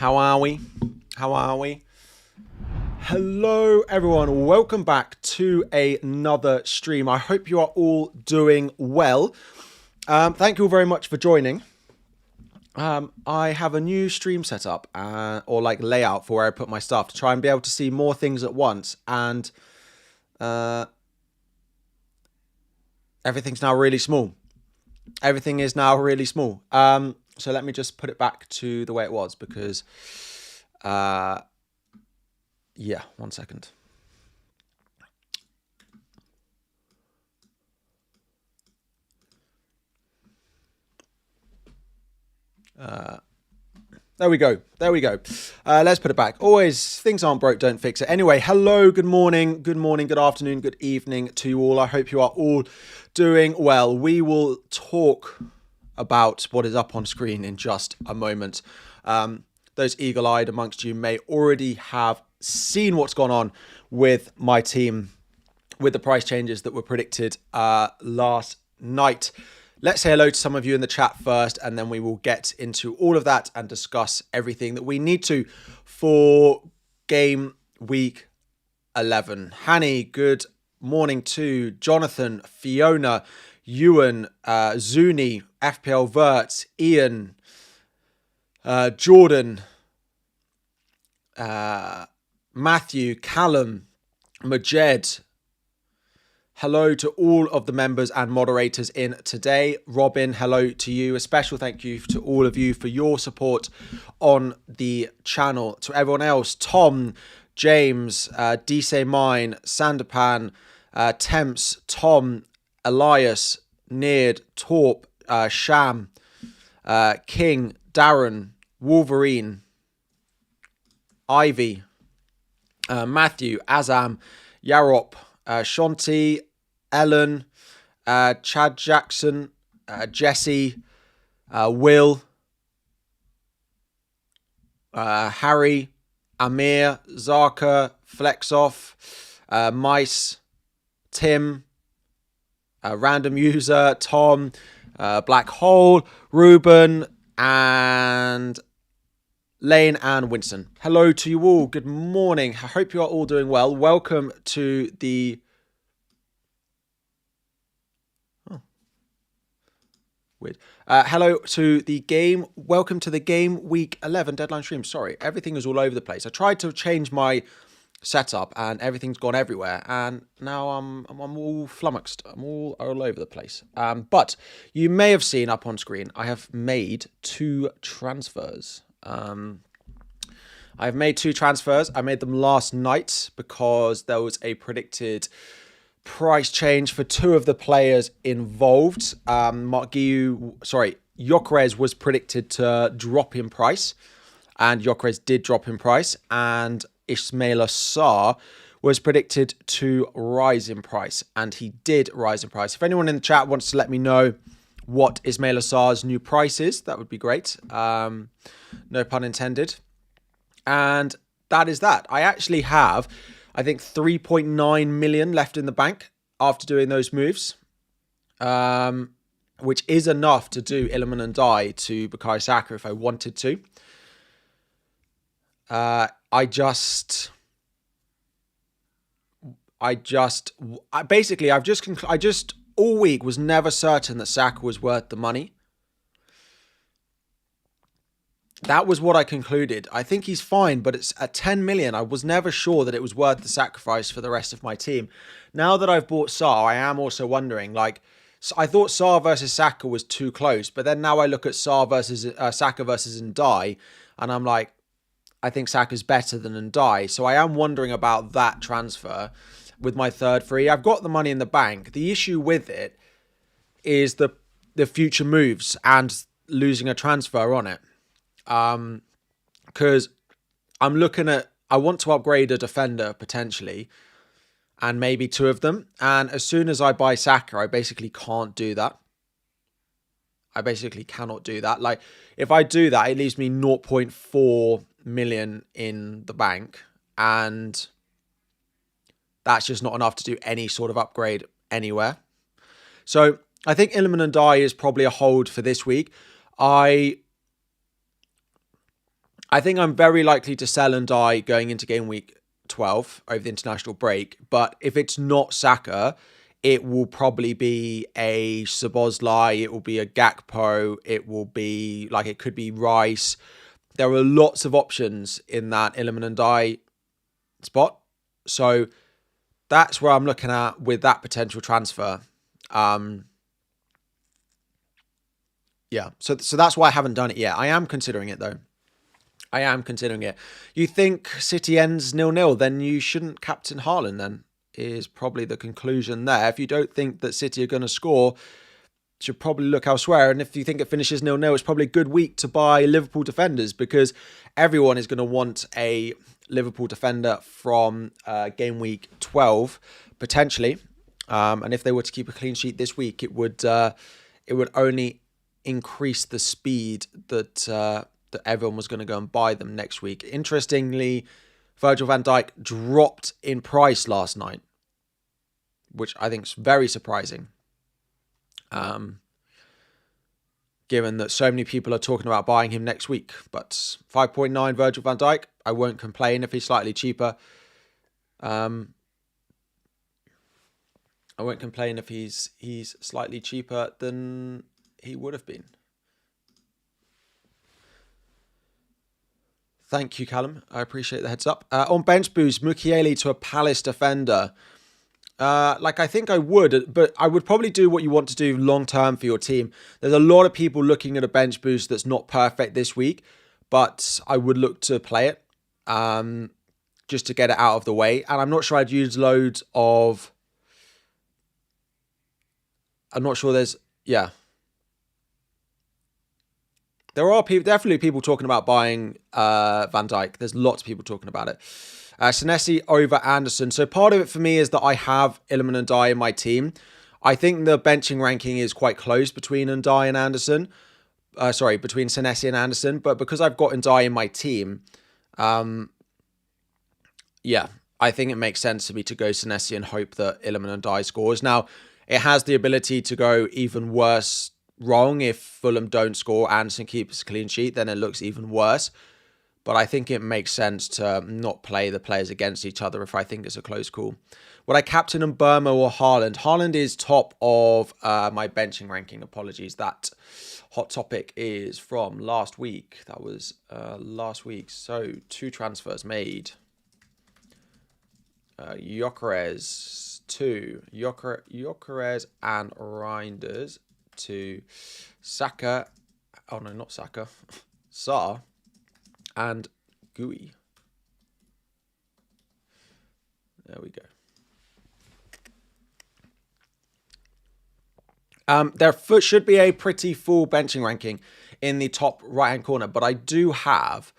How are we? How are we? Hello, everyone. Welcome back to another stream. I hope you are all doing well. Thank you all very much for joining. I have a new stream setup or like layout for where I put my stuff to try and be able to see more things at once. And everything's now really small. Everything is now really small. So let me just put it back to the way it was because... yeah, 1 second. There we go. Let's put it back. Always, things aren't broke, don't fix it. Anyway, hello, good morning, good afternoon, good evening to you all. I hope you are all doing well. We will talk about what is up on screen in just a moment. Those eagle-eyed amongst you may already have seen what's gone on with my team with the price changes that were predicted last night. Let's say hello to some of you in the chat first, and then we will get into all of that and discuss everything that we need to for game week 11. Hanny, good morning to Jonathan, Fiona, Ewan, Zuni, FPL Vert, Ian, Jordan, Matthew, Callum, Majed. Hello to all of the members and moderators in today. Robin, hello to you. A special thank you to all of you for your support on the channel. To everyone else, Tom, James, DC Mine, Sanderpan, Temps, Tom, Elias, Neard, Torp, Sham, King, Darren, Wolverine, Ivy, Matthew, Azam, Yarop, Shanti, Ellen, Chad Jackson, Jesse, Will, Harry, Amir, Zarka, Flexoff, Mice, Tim, Random User, Tom, Black Hole, Ruben, and Lane and Winston. Hello to you all. Good morning. I hope you are all doing well. Welcome to the... Weird. Hello to the game. Welcome to the game week 11 deadline stream. Sorry, everything is all over the place. I tried to change my setup and everything's gone everywhere. And now I'm all flummoxed. I'm all over the place. But you may have seen up on screen, I have made 2 transfers. I've made 2 transfers. I made them last night because there was a predicted price change for 2 of the players involved. Gyökeres was predicted to drop in price, and Gyökeres did drop in price, and Ismaila Sarr was predicted to rise in price, and he did rise in price. If anyone in the chat wants to let me know what Ismaila Sarr's new price is, that would be great. No pun intended. And that is that. I actually have, I think, 3.9 million left in the bank after doing those moves, which is enough to do Iliman and Die to Bukayo Saka if I wanted to. I just all week was never certain that Saka was worth the money. That was what I concluded. I think he's fine, but it's at 10 million. I was never sure that it was worth the sacrifice for the rest of my team. Now that I've bought Sarr, I am also wondering, like, I thought Sarr versus Saka was too close, but then now I look at Sarr versus Saka versus Ndai, and I'm like, I think Saka's better than Ndai. So I am wondering about that transfer with my third free. I've got the money in the bank. The issue with it is the future moves and losing a transfer on it. Because I'm looking at, I want to upgrade a defender potentially, and maybe 2 of them. And as soon as I buy Saka, I basically can't do that. I basically cannot do that. Like, if I do that, it leaves me 0.4 million in the bank, and that's just not enough to do any sort of upgrade anywhere. So I think Iliman and Die is probably a hold for this week. I I think I'm very likely to sell and die going into game week 12 over the international break. But if it's not Saka, it will probably be a Szoboszlai, it will be a Gakpo, it will be like it could be Rice. There are lots of options in that Iliman and die spot. So that's where I'm looking at with that potential transfer. Yeah, so that's why I haven't done it yet. I am considering it though. I am considering it. You think City ends 0-0, then you shouldn't captain Haaland then, is probably the conclusion there. If you don't think that City are going to score, you should probably look elsewhere. And if you think it finishes 0-0, it's probably a good week to buy Liverpool defenders because everyone is going to want a Liverpool defender from game week 12, potentially. And if they were to keep a clean sheet this week, it would only increase the speed that everyone was going to go and buy them next week. Interestingly, Virgil van Dijk dropped in price last night, which I think is very surprising. Given that so many people are talking about buying him next week. But 5.9 Virgil van Dijk, I won't complain if he's slightly cheaper. I won't complain if he's slightly cheaper than he would have been. Thank you, Callum. I appreciate the heads up. On bench boost, Mukiele to a Palace defender. I think I would, but I would probably do what you want to do long term for your team. There's a lot of people looking at a bench boost that's not perfect this week, but I would look to play it just to get it out of the way. And I'm not sure I'd use loads of... I'm not sure there's... Yeah. There are definitely people talking about buying Van Dijk. There's lots of people talking about it. Senesi over Anderson. So part of it for me is that I have Iliman and Dye in my team. I think the benching ranking is quite close between Ndai and Anderson. Between Senesi and Anderson. But because I've got Ndai in my team, I think it makes sense for me to go Senesi and hope that Iliman and Dye scores. Now, it has the ability to go even worse wrong. If Fulham don't score, Anderson keeps a clean sheet, then it looks even worse. But I think it makes sense to not play the players against each other if I think it's a close call. Would I captain Mbeumo or Haaland? Haaland is top of my benching ranking. Apologies. That hot topic is from last week. That was last week. So 2 transfers made. Gyökeres to Gyökeres and Reinders to Saka. Oh no, not Saka. Sarr and Gui. There we go. There should be a pretty full benching ranking in the top right-hand corner, but I do have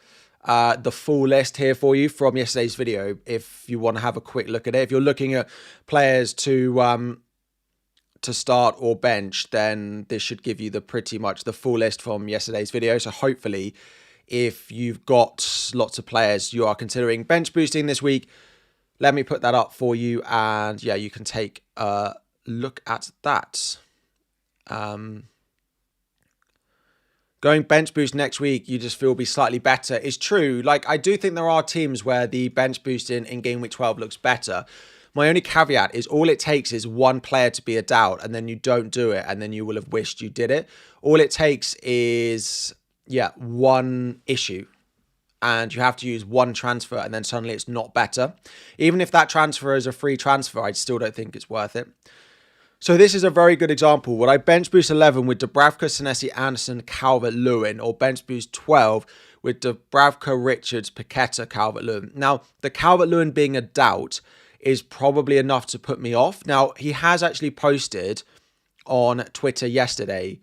the full list here for you from yesterday's video if you want to have a quick look at it. If you're looking at players to start or bench, then this should give you pretty much the full list from yesterday's video. So hopefully, if you've got lots of players you are considering bench boosting this week, let me put that up for you, and yeah, you can take a look at that. Going bench boost next week, you just feel will be slightly better. It's true. I do think there are teams where the bench boost in game week 12 looks better. My only caveat is all it takes is one player to be a doubt, and then you don't do it, and then you will have wished you did it. All it takes is, one issue, and you have to use one transfer, and then suddenly it's not better. Even if that transfer is a free transfer, I still don't think it's worth it. So this is a very good example. Would I bench boost 11 with Dubravka, Senesi, Anderson, Calvert-Lewin, or bench boost 12 with Dubravka, Richards, Paqueta, Calvert-Lewin? Now, the Calvert-Lewin being a doubt is probably enough to put me off. Now, he has actually posted on Twitter yesterday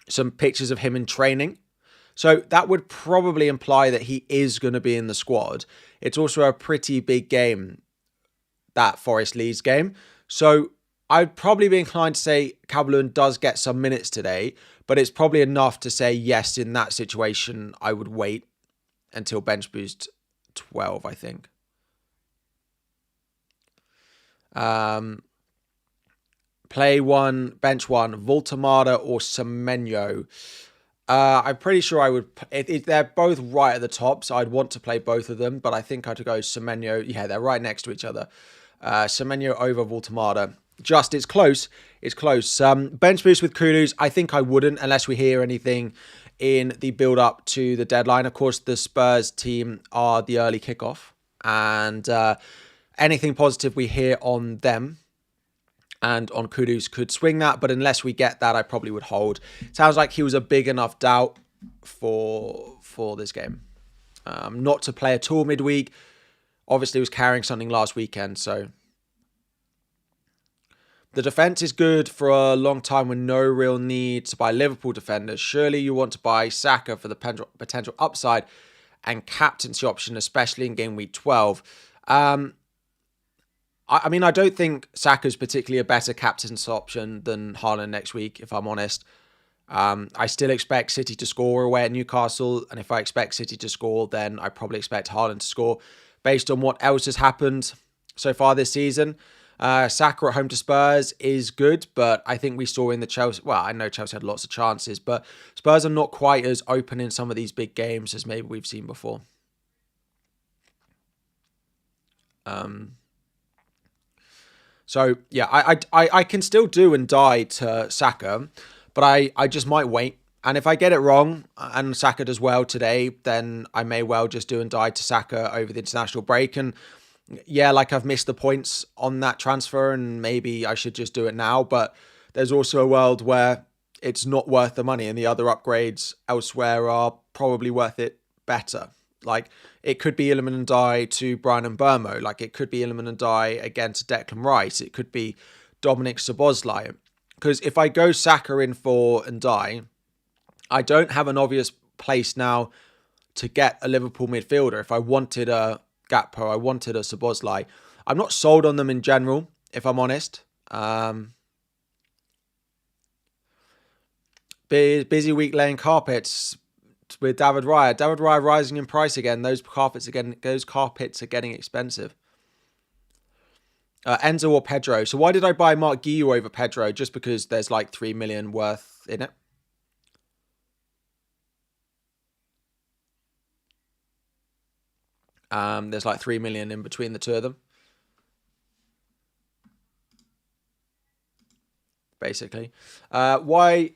some pictures of him in training. So that would probably imply that he is going to be in the squad. It's also a pretty big game, that Forest Leeds game. So I'd probably be inclined to say Calvert-Lewin does get some minutes today, but it's probably enough to say yes, in that situation, I would wait until bench boost 12, I think. Play 1, bench 1, Voltamada or Semenyo. I'm pretty sure I would. They're both right at the top, so I'd want to play both of them. But I think I'd go Semenyo. Yeah, they're right next to each other. Semenyo over Voltemada. Just it's close. It's close. Bench boost with Kudus. I think I wouldn't unless we hear anything in the build up to the deadline. Of course, the Spurs team are the early kickoff, and anything positive we hear on them and on Kudus could swing that, but unless we get that, I probably would hold. Sounds like he was a big enough doubt for this game. Not to play at all midweek. Obviously, he was carrying something last weekend, so the defense is good for a long time with no real need to buy Liverpool defenders. Surely you want to buy Saka for the potential upside and captaincy option, especially in game week 12. I mean, I don't think Saka's particularly a better captain's option than Haaland next week, if I'm honest. I still expect City to score away at Newcastle, and if I expect City to score, then I probably expect Haaland to score. Based on what else has happened so far this season, Saka at home to Spurs is good, but I think we saw in the Chelsea... Well, I know Chelsea had lots of chances, but Spurs are not quite as open in some of these big games as maybe we've seen before. So, yeah, I can still do and die to Saka, but I just might wait. And if I get it wrong and Saka does well today, then I may well just do and die to Saka over the international break. And yeah, like I've missed the points on that transfer and maybe I should just do it now. But there's also a world where it's not worth the money and the other upgrades elsewhere are probably worth it better. Like, it could be Iliman and Die to Brian and Burmo. Like, it could be Iliman and Die again to Declan Rice. It could be Dominic Szoboszlai. Because if I go Saka in for and Die, I don't have an obvious place now to get a Liverpool midfielder. If I wanted a Gakpo, I wanted a Szoboszlai. I'm not sold on them in general, if I'm honest. Busy week laying carpets with David Raya. David Raya rising in price again. Those carpets are getting expensive. Enzo or Pedro. So why did I buy Mark Guiu over Pedro? Just because there's like 3 million worth in it. There's like 3 million in between the two of them. Basically. Why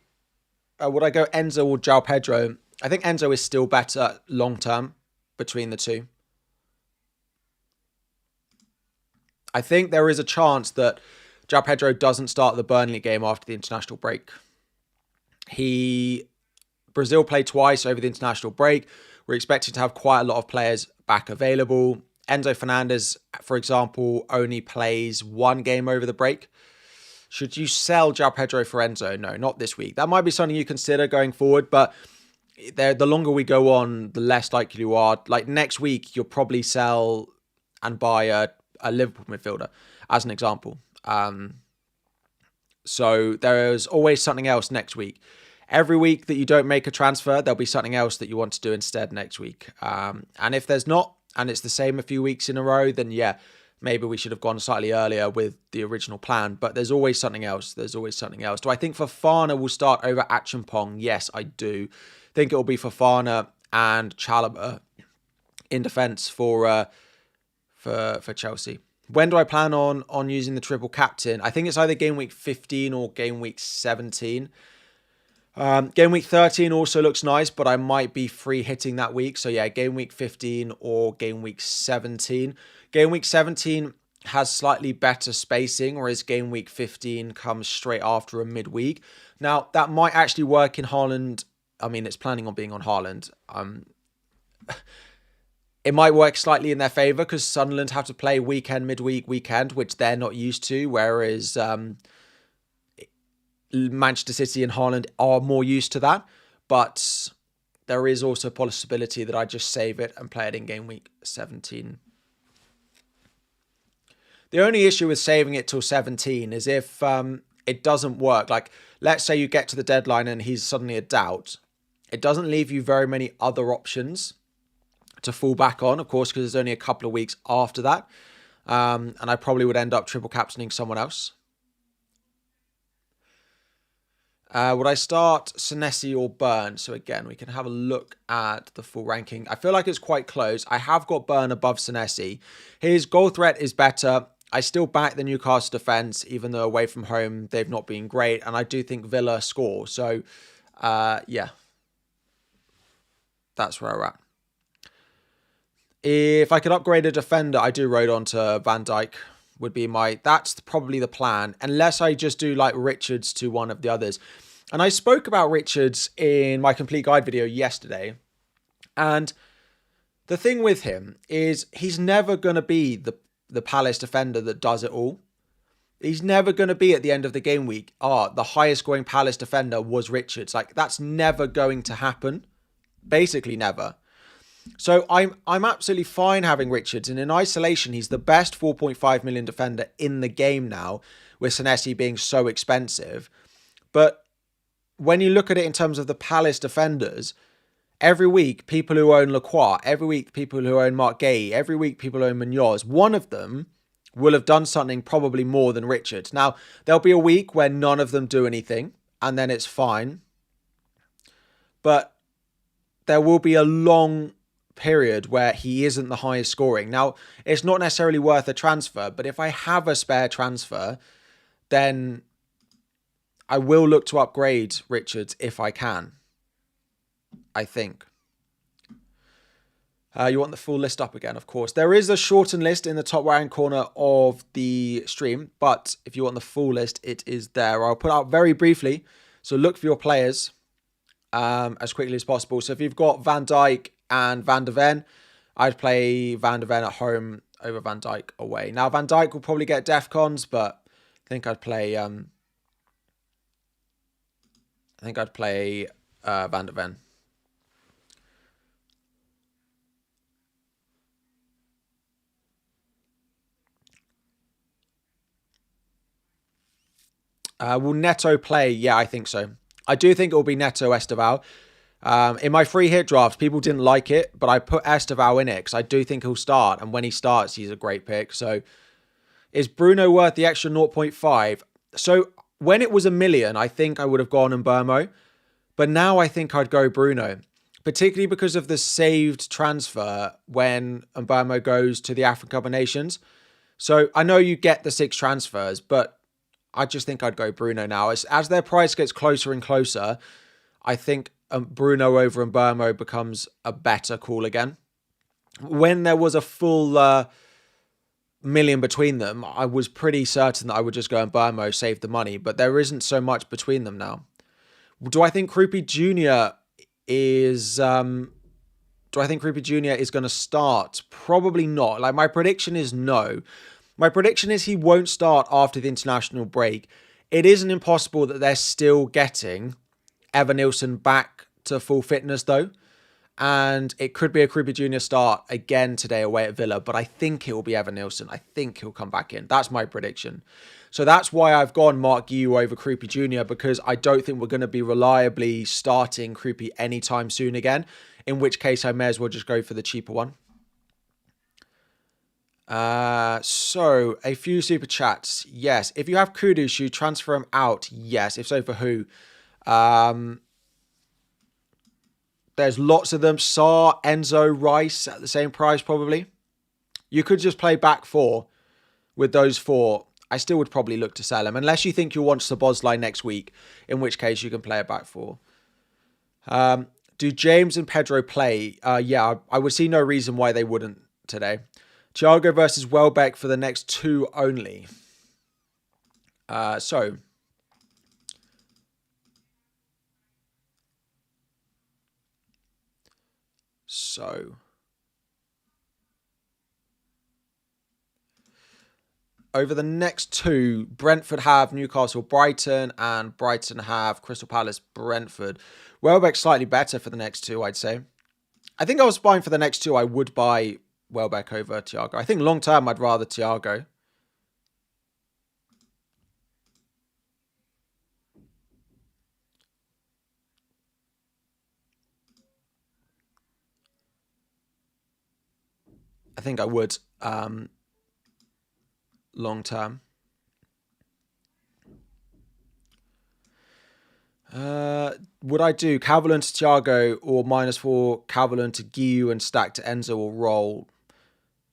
would I go Enzo or João Pedro? I think Enzo is still better long term between the two. I think there is a chance that João Pedro doesn't start the Burnley game after the international break. Brazil played twice over the international break. We're expected to have quite a lot of players back available. Enzo Fernandez, for example, only plays one game over the break. Should you sell João Pedro for Enzo? No, not this week. That might be something you consider going forward, but the longer we go on, the less likely you are. Like next week, you'll probably sell and buy a Liverpool midfielder, as an example. So there's always something else next week. Every week that you don't make a transfer, there'll be something else that you want to do instead next week. And if there's not, and it's the same a few weeks in a row, then yeah, maybe we should have gone slightly earlier with the original plan. But there's always something else. There's always something else. Do I think Fofana will start over Acheampong? Yes, I do. I think it will be Fofana and Chalobah in defence for Chelsea. When do I plan on using the triple captain? I think it's either game week 15 or game week 17. Game week 13 also looks nice, but I might be free hitting that week. So yeah, game week 15 or game week 17. Game week 17 has slightly better spacing, whereas game week 15 comes straight after a midweek. Now, that might actually work in Haaland. I mean, it's planning on being on Haaland. It might work slightly in their favour because Sunderland have to play weekend, midweek, weekend, which they're not used to, whereas Manchester City and Haaland are more used to that. But there is also a possibility that I just save it and play it in game week 17. The only issue with saving it till 17 is if it doesn't work. Like, let's say you get to the deadline and he's suddenly a doubt. It doesn't leave you very many other options to fall back on, of course, because there's only a couple of weeks after that. And I probably would end up triple captaining someone else. Would I start Senesi or Burn? So again, we can have a look at the full ranking. I feel like it's quite close. I have got Burn above Senesi. His goal threat is better. I still back the Newcastle defence, even though away from home they've not been great. And I do think Villa score. So, yeah. That's where we're at. If I could upgrade a defender, I do road on to Van Dijk. Would be that's probably the plan. Unless I just do like Richards to one of the others. And I spoke about Richards in my complete guide video yesterday. And the thing with him is he's never going to be the Palace defender that does it all. He's never going to be at the end of the game week. The highest scoring Palace defender was Richards. Like, that's never going to happen. Basically never. So I'm absolutely fine having Richards. And in isolation, he's the best 4.5 million defender in the game now, with Senesi being so expensive. But when you look at it in terms of the Palace defenders, every week, people who own Lacroix, every week, people who own Mark Gay, every week, people who own Munoz, one of them will have done something probably more than Richards. Now, there'll be a week where none of them do anything, and then it's fine. But there will be a long period where he isn't the highest scoring. Now, it's not necessarily worth a transfer, but if I have a spare transfer, then I will look to upgrade Richards if I can, I think. You want the full list up again, of course. There is a shortened list in the top right-hand corner of the stream, but if you want the full list, it is there. I'll put out very briefly, so look for your players as quickly as possible. So if you've got Van Dijk and Van der Ven, I'd play Van der Ven at home over Van Dijk away. Now, Van Dijk will probably get DEFCONs, but I think I'd play Van der Ven. Will Neto play? Yeah, I think so. I do think it will be Neto Esteval. In my free hit draft, people didn't like it, but I put Esteval in it because I do think he'll start. And when he starts, he's a great pick. So is Bruno worth the extra 0.5? So when it was $1 million, I think I would have gone Mbermo. But now I think I'd go Bruno, particularly because of the saved transfer when Mbermo goes to the African Cup of Nations. So I know you get the 6 transfers, but I just think I'd go Bruno now. As their price gets closer and closer, I think Bruno over Mbermo becomes a better call again. When there was a full million between them, I was pretty certain that I would just go Mbermo, save the money, but there isn't so much between them now. Do I think Krupi Jr. is going to start? Probably not. Like, my prediction is no. My prediction is he won't start after the international break. It isn't impossible that they're still getting Evan Nilsson back to full fitness, though. And it could be a Krupi Jr. start again today away at Villa. But I think it will be Evan Nilsson. I think he'll come back in. That's my prediction. So that's why I've gone Mark Guiu over Krupi Jr. because I don't think we're going to be reliably starting Krupi anytime soon again. In which case, I may as well just go for the cheaper one. So a few super chats. Yes. If you have Kudus, you transfer him out. Yes. If so, for who? There's lots of them. Sarr, Enzo, Rice at the same price probably. You could just play back 4 with those 4. I still would probably look to sell him unless you think you'll want Szoboszlai next week, in which case you can play it back 4. Do James and Pedro play? Yeah, I would see no reason why they wouldn't today. Thiago versus Welbeck for the next 2 only. So over the next 2, Brentford have Newcastle, Brighton, and Brighton have Crystal Palace, Brentford. Welbeck's slightly better for the next 2, I'd say. I think I was buying for the next 2. I would buy Welbeck over Thiago. I think long term, I'd rather Thiago. I think I would long term. Would I do Calvert-Lewin to Thiago or -4 Calvert-Lewin to Guiu and stack to Enzo or roll?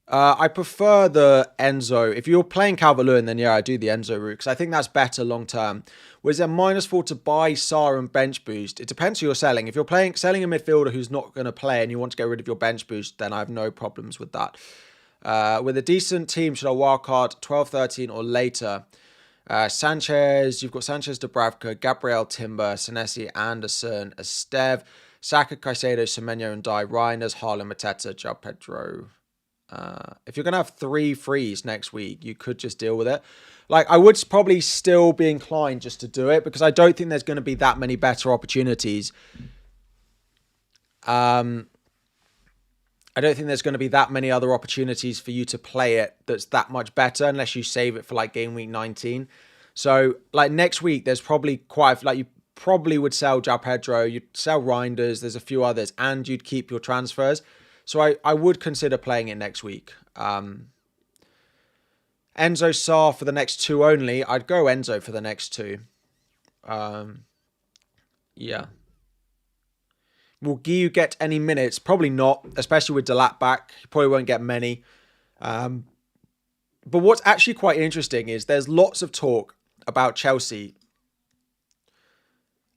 I prefer the Enzo. If you're playing Calvert-Lewin, then yeah, I do the Enzo route because I think that's better long term. Whereas then -4 to buy Sarr and bench boost. It depends who you're selling. If you're selling a midfielder who's not going to play and you want to get rid of your bench boost, then I have no problems with that. With a decent team, should I wildcard 12, 13 or later? Sanchez, you've got Sanchez, Dubravka, Gabriel, Timber, Senesi, Anderson, Esteve, Saka, Caicedo, Semenyo and Dai, Reinders, Haaland, Mateta, João Pedro. If you're going to have 3 frees next week, you could just deal with it. Like, I would probably still be inclined just to do it because I don't think there's going to be that many better opportunities. I don't think there's going to be that many other opportunities for you to play it that's that much better unless you save it for like game week 19. So like next week, there's probably you probably would sell João Pedro, you'd sell Reinders, there's a few others, and you'd keep your transfers. So I would consider playing it next week. Enzo Sarr for the next 2 only. I'd go Enzo for the next 2. Yeah. Will Guiu get any minutes? Probably not, especially with Delat back. He probably won't get many. But what's actually quite interesting is there's lots of talk about Chelsea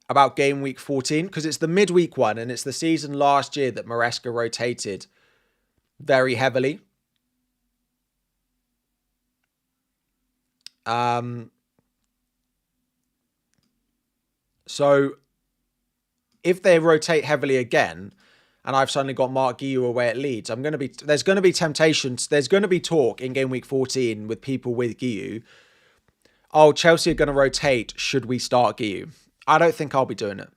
about game week 14 because it's the midweek one and it's the season last year that Maresca rotated very heavily. So if they rotate heavily again and I've suddenly got Mark Guiu away at Leeds, there's going to be temptations. There's going to be talk in game week 14 with people with Guiu. Oh, Chelsea are going to rotate. Should we start Guiu? I don't think I'll be doing it.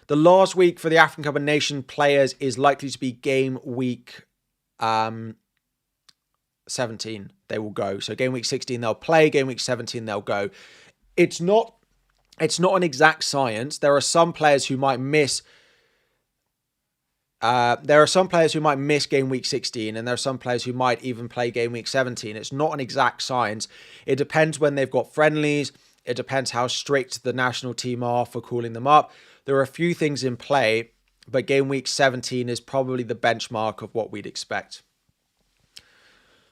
The last week for the African Cup of Nations players is likely to be game week 17. They will go. So game week 16 they'll play. Game week 17 they'll go. It's not an exact science. There are some players who might miss. Game week 16, and there are some players who might even play game week 17. It's not an exact science. It depends when they've got friendlies. It depends how strict the national team are for calling them up. There are a few things in play, but game week 17 is probably the benchmark of what we'd expect.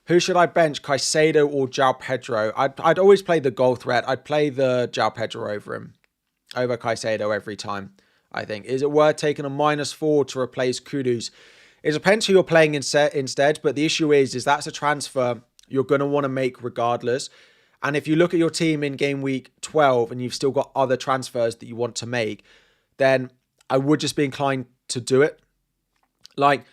Who should I bench, Caicedo or João Pedro? I'd always play the goal threat. I'd play the João Pedro over Caicedo every time, I think. Is it worth taking a -4 to replace Kudus? It depends who you're playing instead, but the issue is that's a transfer you're going to want to make regardless. And if you look at your team in game week 12 and you've still got other transfers that you want to make, then I would just be inclined to do it. Like,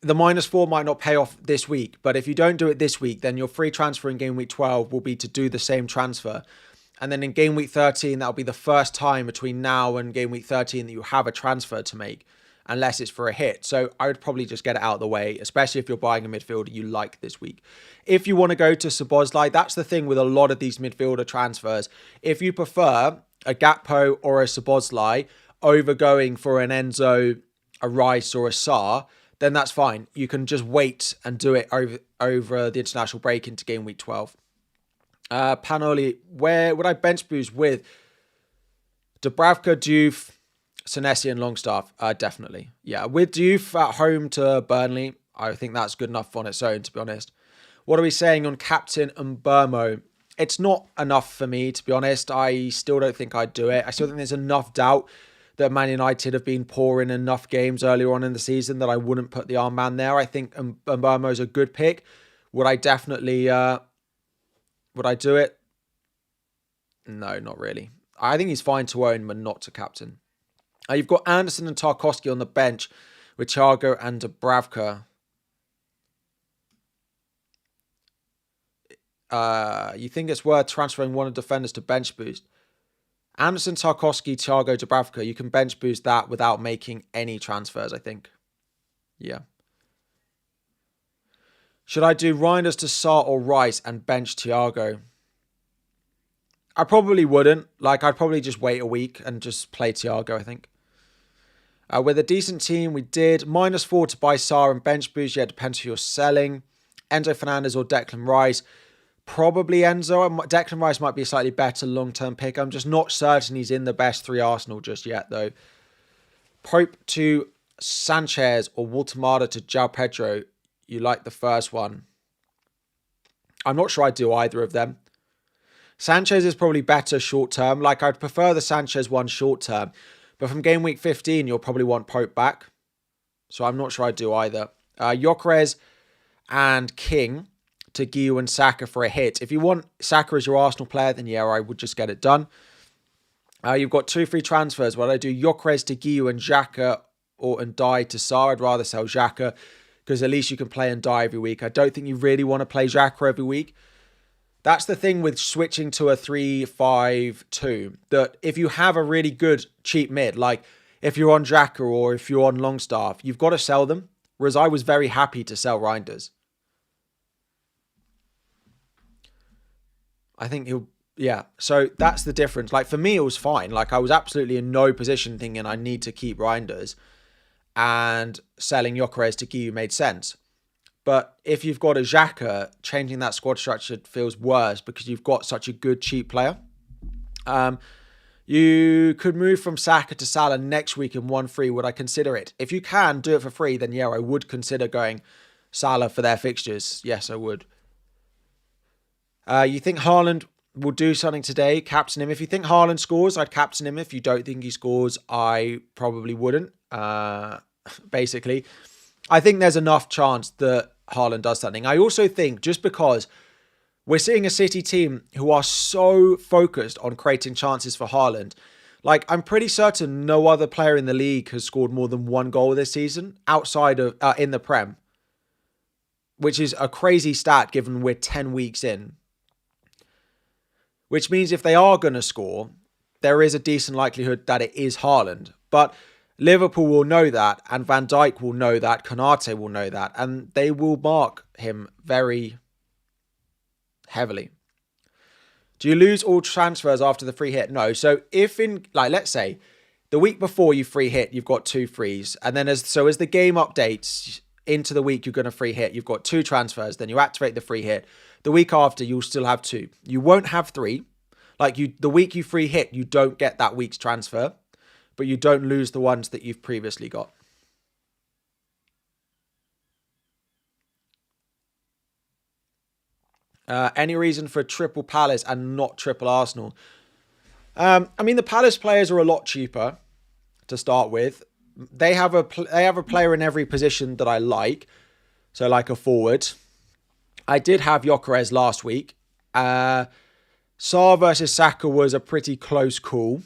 the -4 might not pay off this week, but if you don't do it this week, then your free transfer in game week 12 will be to do the same transfer. And then in game week 13, that'll be the first time between now and game week 13 that you have a transfer to make, unless it's for a hit. So I would probably just get it out of the way, especially if you're buying a midfielder you like this week. If you want to go to Szoboszlai, that's the thing with a lot of these midfielder transfers. If you prefer a Gakpo or a Szoboszlai over going for an Enzo, a Rice or a Sarr, then that's fine. You can just wait and do it over the international break into game week 12. Panoli, where would I bench boost with? Dubravka, Diouf, Senesi and Longstaff? Definitely. Yeah, with Diouf at home to Burnley, I think that's good enough on its own, to be honest. What are we saying on Captain and Burmo? It's not enough for me, to be honest. I still don't think I'd do it. I still think there's enough doubt that Man United have been poor in enough games earlier on in the season that I wouldn't put the armband there. I think Mbeumo's a good pick. Would I definitely... would I do it? No, not really. I think he's fine to own, but not to captain. You've got Anderson and Tarkowski on the bench with Thiago and Dubravka. You think it's worth transferring one of the defenders to bench boost? Anderson, Tarkowski, Thiago, Dubravka. You can bench boost that without making any transfers, I think. Yeah. Should I do Reinders to Sarr or Rice and bench Thiago? I probably wouldn't. I'd probably just wait a week and just play Thiago, I think. With a decent team, we did -4 to buy Sarr and bench boost. Yeah, it depends who you're selling. Enzo Fernandez or Declan Rice. Probably Enzo. Declan Rice might be a slightly better long-term pick. I'm just not certain he's in the best 3 Arsenal just yet, though. Pope to Sanchez or Waltemada to João Pedro. You like the first one. I'm not sure I'd do either of them. Sanchez is probably better short-term. Like, I'd prefer the Sanchez one short-term. But from game week 15, you'll probably want Pope back. So I'm not sure I'd do either. Gyökeres and King to Guiu and Saka for a hit. If you want Saka as your Arsenal player, then yeah, I would just get it done. You've got 2 free transfers. What I do, Gyökeres to Guiu and Xhaka and Dye to Sarr. I'd rather sell Xhaka because at least you can play and die every week. I don't think you really want to play Xhaka every week. That's the thing with switching to a 3-5-2. That if you have a really good cheap mid, like if you're on Xhaka or if you're on Longstaff, you've got to sell them. Whereas I was very happy to sell Reinders. I think he'll... Yeah, so that's the difference. Like, for me, it was fine. Like, I was absolutely in no position thinking I need to keep Reinders. And selling Gyökeres to Guiu made sense. But if you've got a Xhaka, changing that squad structure feels worse because you've got such a good, cheap player. You could move from Saka to Salah next week in 1-3. Would I consider it? If you can do it for free, then yeah, I would consider going Salah for their fixtures. Yes, I would. You think Haaland will do something today? Captain him. If you think Haaland scores, I'd captain him. If you don't think he scores, I probably wouldn't. Basically, I think there's enough chance that Haaland does something. I also think just because we're seeing a City team who are so focused on creating chances for Haaland, like I'm pretty certain no other player in the league has scored more than 1 goal this season outside of in the Prem, which is a crazy stat given we're 10 weeks in. Which means if they are going to score, there is a decent likelihood that it is Haaland. But Liverpool will know that, and Van Dijk will know that, Konate will know that, and they will mark him very heavily. Do you lose all transfers after the free hit? No. So if in, like, let's say, the week before you free hit, you've got 2 frees, and then as the game updates into the week you're going to free hit, you've got 2 transfers, then you activate the free hit. The week after, you'll still have 2. You won't have 3. Like, the week you free hit, you don't get that week's transfer, but you don't lose the ones that you've previously got. Any reason for triple Palace and not triple Arsenal? I mean, the Palace players are a lot cheaper to start with. They have a player in every position that I like. So, like a forward. I did have Gyökeres last week. Sarr versus Saka was a pretty close call.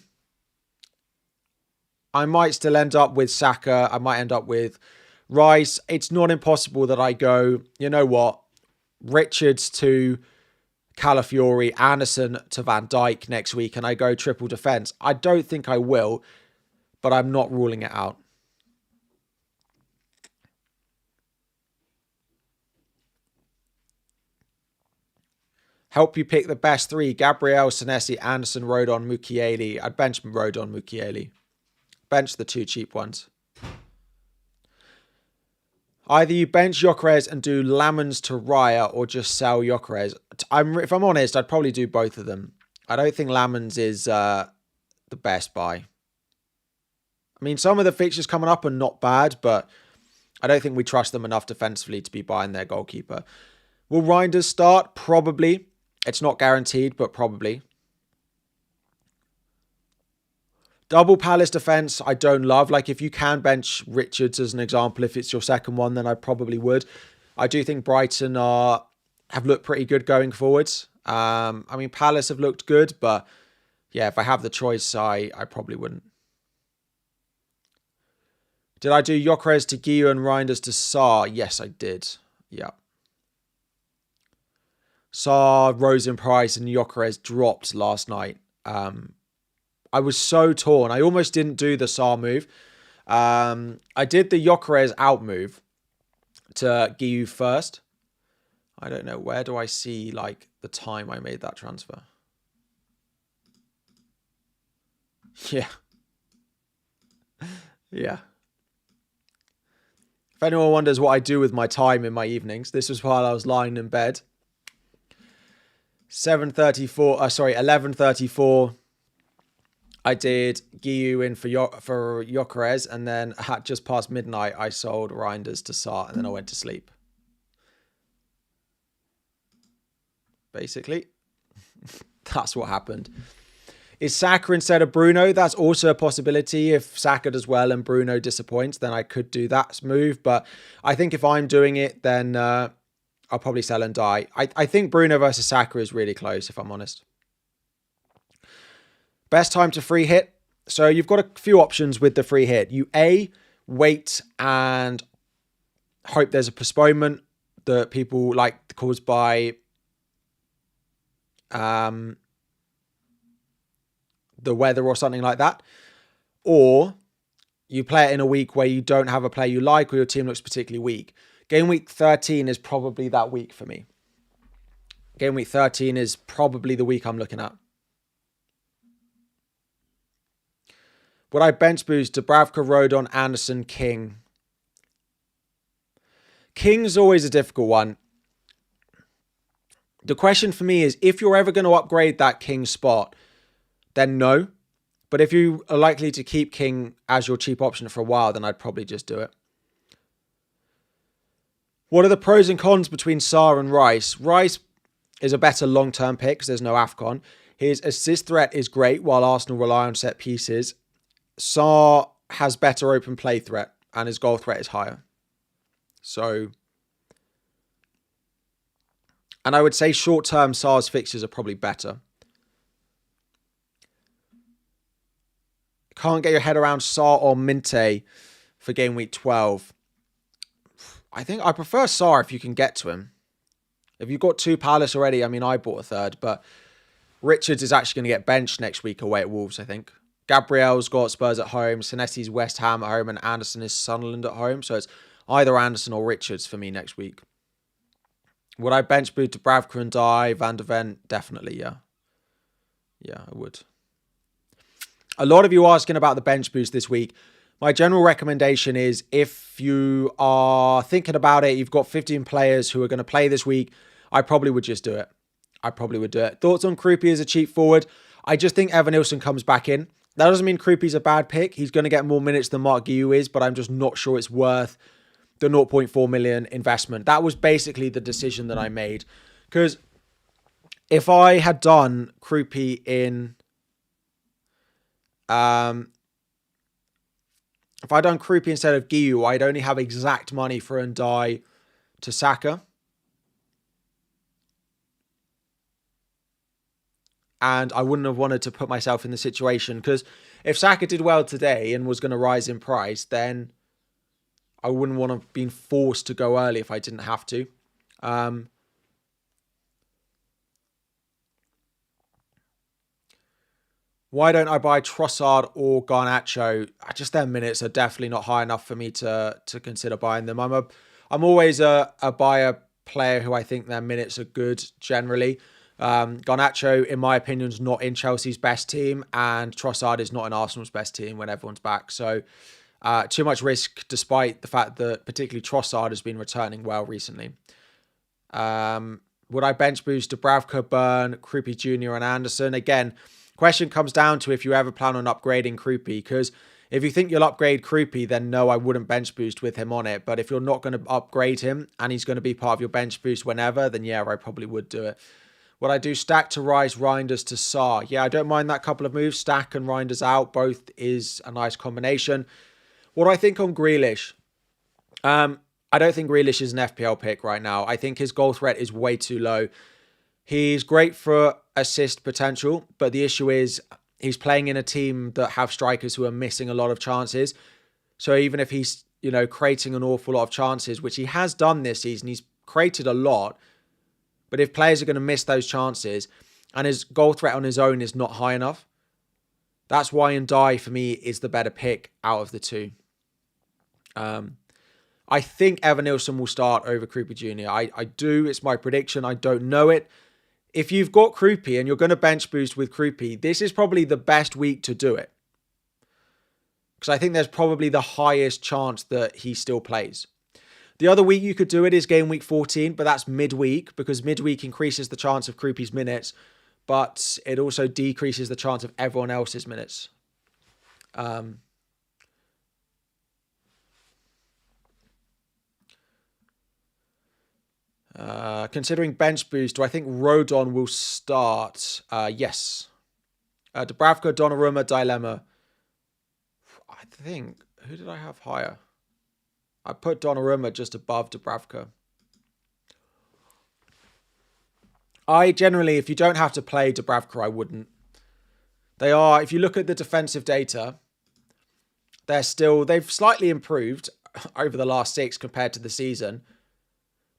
I might still end up with Saka. I might end up with Rice. It's not impossible that I go, you know what, Richards to Calafiori, Anderson to Van Dijk next week, and I go triple defence. I don't think I will, but I'm not ruling it out. Help you pick the best 3. Gabriel, Senesi, Anderson, Rodon, Mukiele. I'd bench Rodon, Mukiele. Bench the 2 cheap ones. Either you bench Gyökeres and do Lamens to Raya or just sell Gyökeres. If I'm honest, I'd probably do both of them. I don't think Lamens is the best buy. I mean, some of the fixtures coming up are not bad, but I don't think we trust them enough defensively to be buying their goalkeeper. Will Reinders start? Probably. It's not guaranteed, but probably. Double Palace defence, I don't love. Like, if you can bench Richards as an example, if it's your second one, then I probably would. I do think Brighton have looked pretty good going forwards. I mean, Palace have looked good, but yeah, if I have the choice, I probably wouldn't. Did I do Gyökeres to Guiu and Reinders to Sarr? Yes, I did. Yeah. Sarr rose in price and Gyökeres dropped last night. I was so torn. I almost didn't do the Sarr move. I did the Gyökeres out move to Guiu first. I don't know. Where do I see, like, the time I made that transfer? Yeah. Yeah. If anyone wonders what I do with my time in my evenings, this was while I was lying in bed. 7:34. Sorry, 11:34. I did Giu in for Gyökeres, and then at just past midnight, I sold Reinders to Sarr, and then I went to sleep. Basically, that's what happened. Is Saka instead of Bruno? That's also a possibility. If Saka does well and Bruno disappoints, then I could do that move. But I think if I'm doing it, then I'll probably sell and die. I think Bruno versus Saka is really close, if I'm honest. Best time to free hit. So you've got a few options with the free hit. You wait and hope there's a postponement that people like caused by the weather or something like that. Or you play it in a week where you don't have a player you like or your team looks particularly weak. Game week 13 is probably that week for me. Game week 13 is probably the week I'm looking at. Would I bench boost Dubravka, Rodon, Anderson, King? King's always a difficult one. The question for me is, if you're ever going to upgrade that King spot, then no. But if you are likely to keep King as your cheap option for a while, then I'd probably just do it. What are the pros and cons between Sarr and Rice? Rice is a better long-term pick because there's no AFCON. His assist threat is great while Arsenal rely on set pieces. Sarr has better open play threat and his goal threat is higher. So, and I would say short-term Sarr's fixtures are probably better. Can't get your head around Sarr or Minte for game week 12. I think I prefer Sarr if you can get to him. If you've got 2 Palace already, I mean, I bought a third, but Richards is actually going to get benched next week away at Wolves, I think. Gabriel's got Spurs at home, Senesi's West Ham at home, and Anderson is Sunderland at home. So it's either Anderson or Richards for me next week. Would I bench boot to Dubravka and die? Van der Ven? Definitely, yeah. Yeah, I would. A lot of you asking about the bench boost this week. My general recommendation is if you are thinking about it, you've got 15 players who are going to play this week, I probably would just do it. I probably would do it. Thoughts on Krupi as a cheap forward? I just think Evanilson comes back in. That doesn't mean Krupi's a bad pick. He's going to get more minutes than Mark Guiu is, but I'm just not sure it's worth the 0.4 million investment. That was basically the decision that I made. Because if I had done Krupi in... if I'd done Krupi instead of Guiu, I'd only have exact money for Ndiaye to Saka. And I wouldn't have wanted to put myself in the situation because if Saka did well today and was going to rise in price, then I wouldn't want to have been forced to go early if I didn't have to. Why don't I buy Trossard or Garnacho? Just their minutes are definitely not high enough for me to consider buying them. I'm always a buyer player who I think their minutes are good generally. Garnacho, in my opinion, is not in Chelsea's best team, and Trossard is not in Arsenal's best team when everyone's back. So too much risk, despite the fact that particularly Trossard has been returning well recently. Would I bench boost Dubravka, Burn, Krupi Jr. and Anderson? Again, question comes down to if you ever plan on upgrading Krupi, because if you think you'll upgrade Krupi, then no, I wouldn't bench boost with him on it. But if you're not going to upgrade him and he's going to be part of your bench boost whenever, then yeah, I probably would do it. Would I do Stack to Rice, Reinders to Sarr? Yeah, I don't mind that couple of moves. Stack and Reinders out, both is a nice combination. What do I think on Grealish? I don't think Grealish is an FPL pick right now. I think his goal threat is way too low. He's great for assist potential, but the issue is he's playing in a team that have strikers who are missing a lot of chances. So even if he's, creating an awful lot of chances, which he has done this season, he's created a lot. But if players are going to miss those chances and his goal threat on his own is not high enough, that's why Ndiaye for me is the better pick out of the two. I think Evanilson will start over Krupi Jr. I do. It's my prediction. I don't know it. If you've got Krupi and you're going to bench boost with Krupi, this is probably the best week to do it. Because I think there's probably the highest chance that he still plays. The other week you could do it is game week 14, but that's midweek because midweek increases the chance of Kroopy's minutes, but it also decreases the chance of everyone else's minutes. Considering bench boost, do I think Rodon will start? Yes. Dubravka, Donnarumma, dilemma. I think, who did I have higher? I put Donnarumma just above Dubravka. I generally, if you don't have to play Dubravka, I wouldn't. They are, if you look at the defensive data, they've slightly improved over the last 6 compared to the season,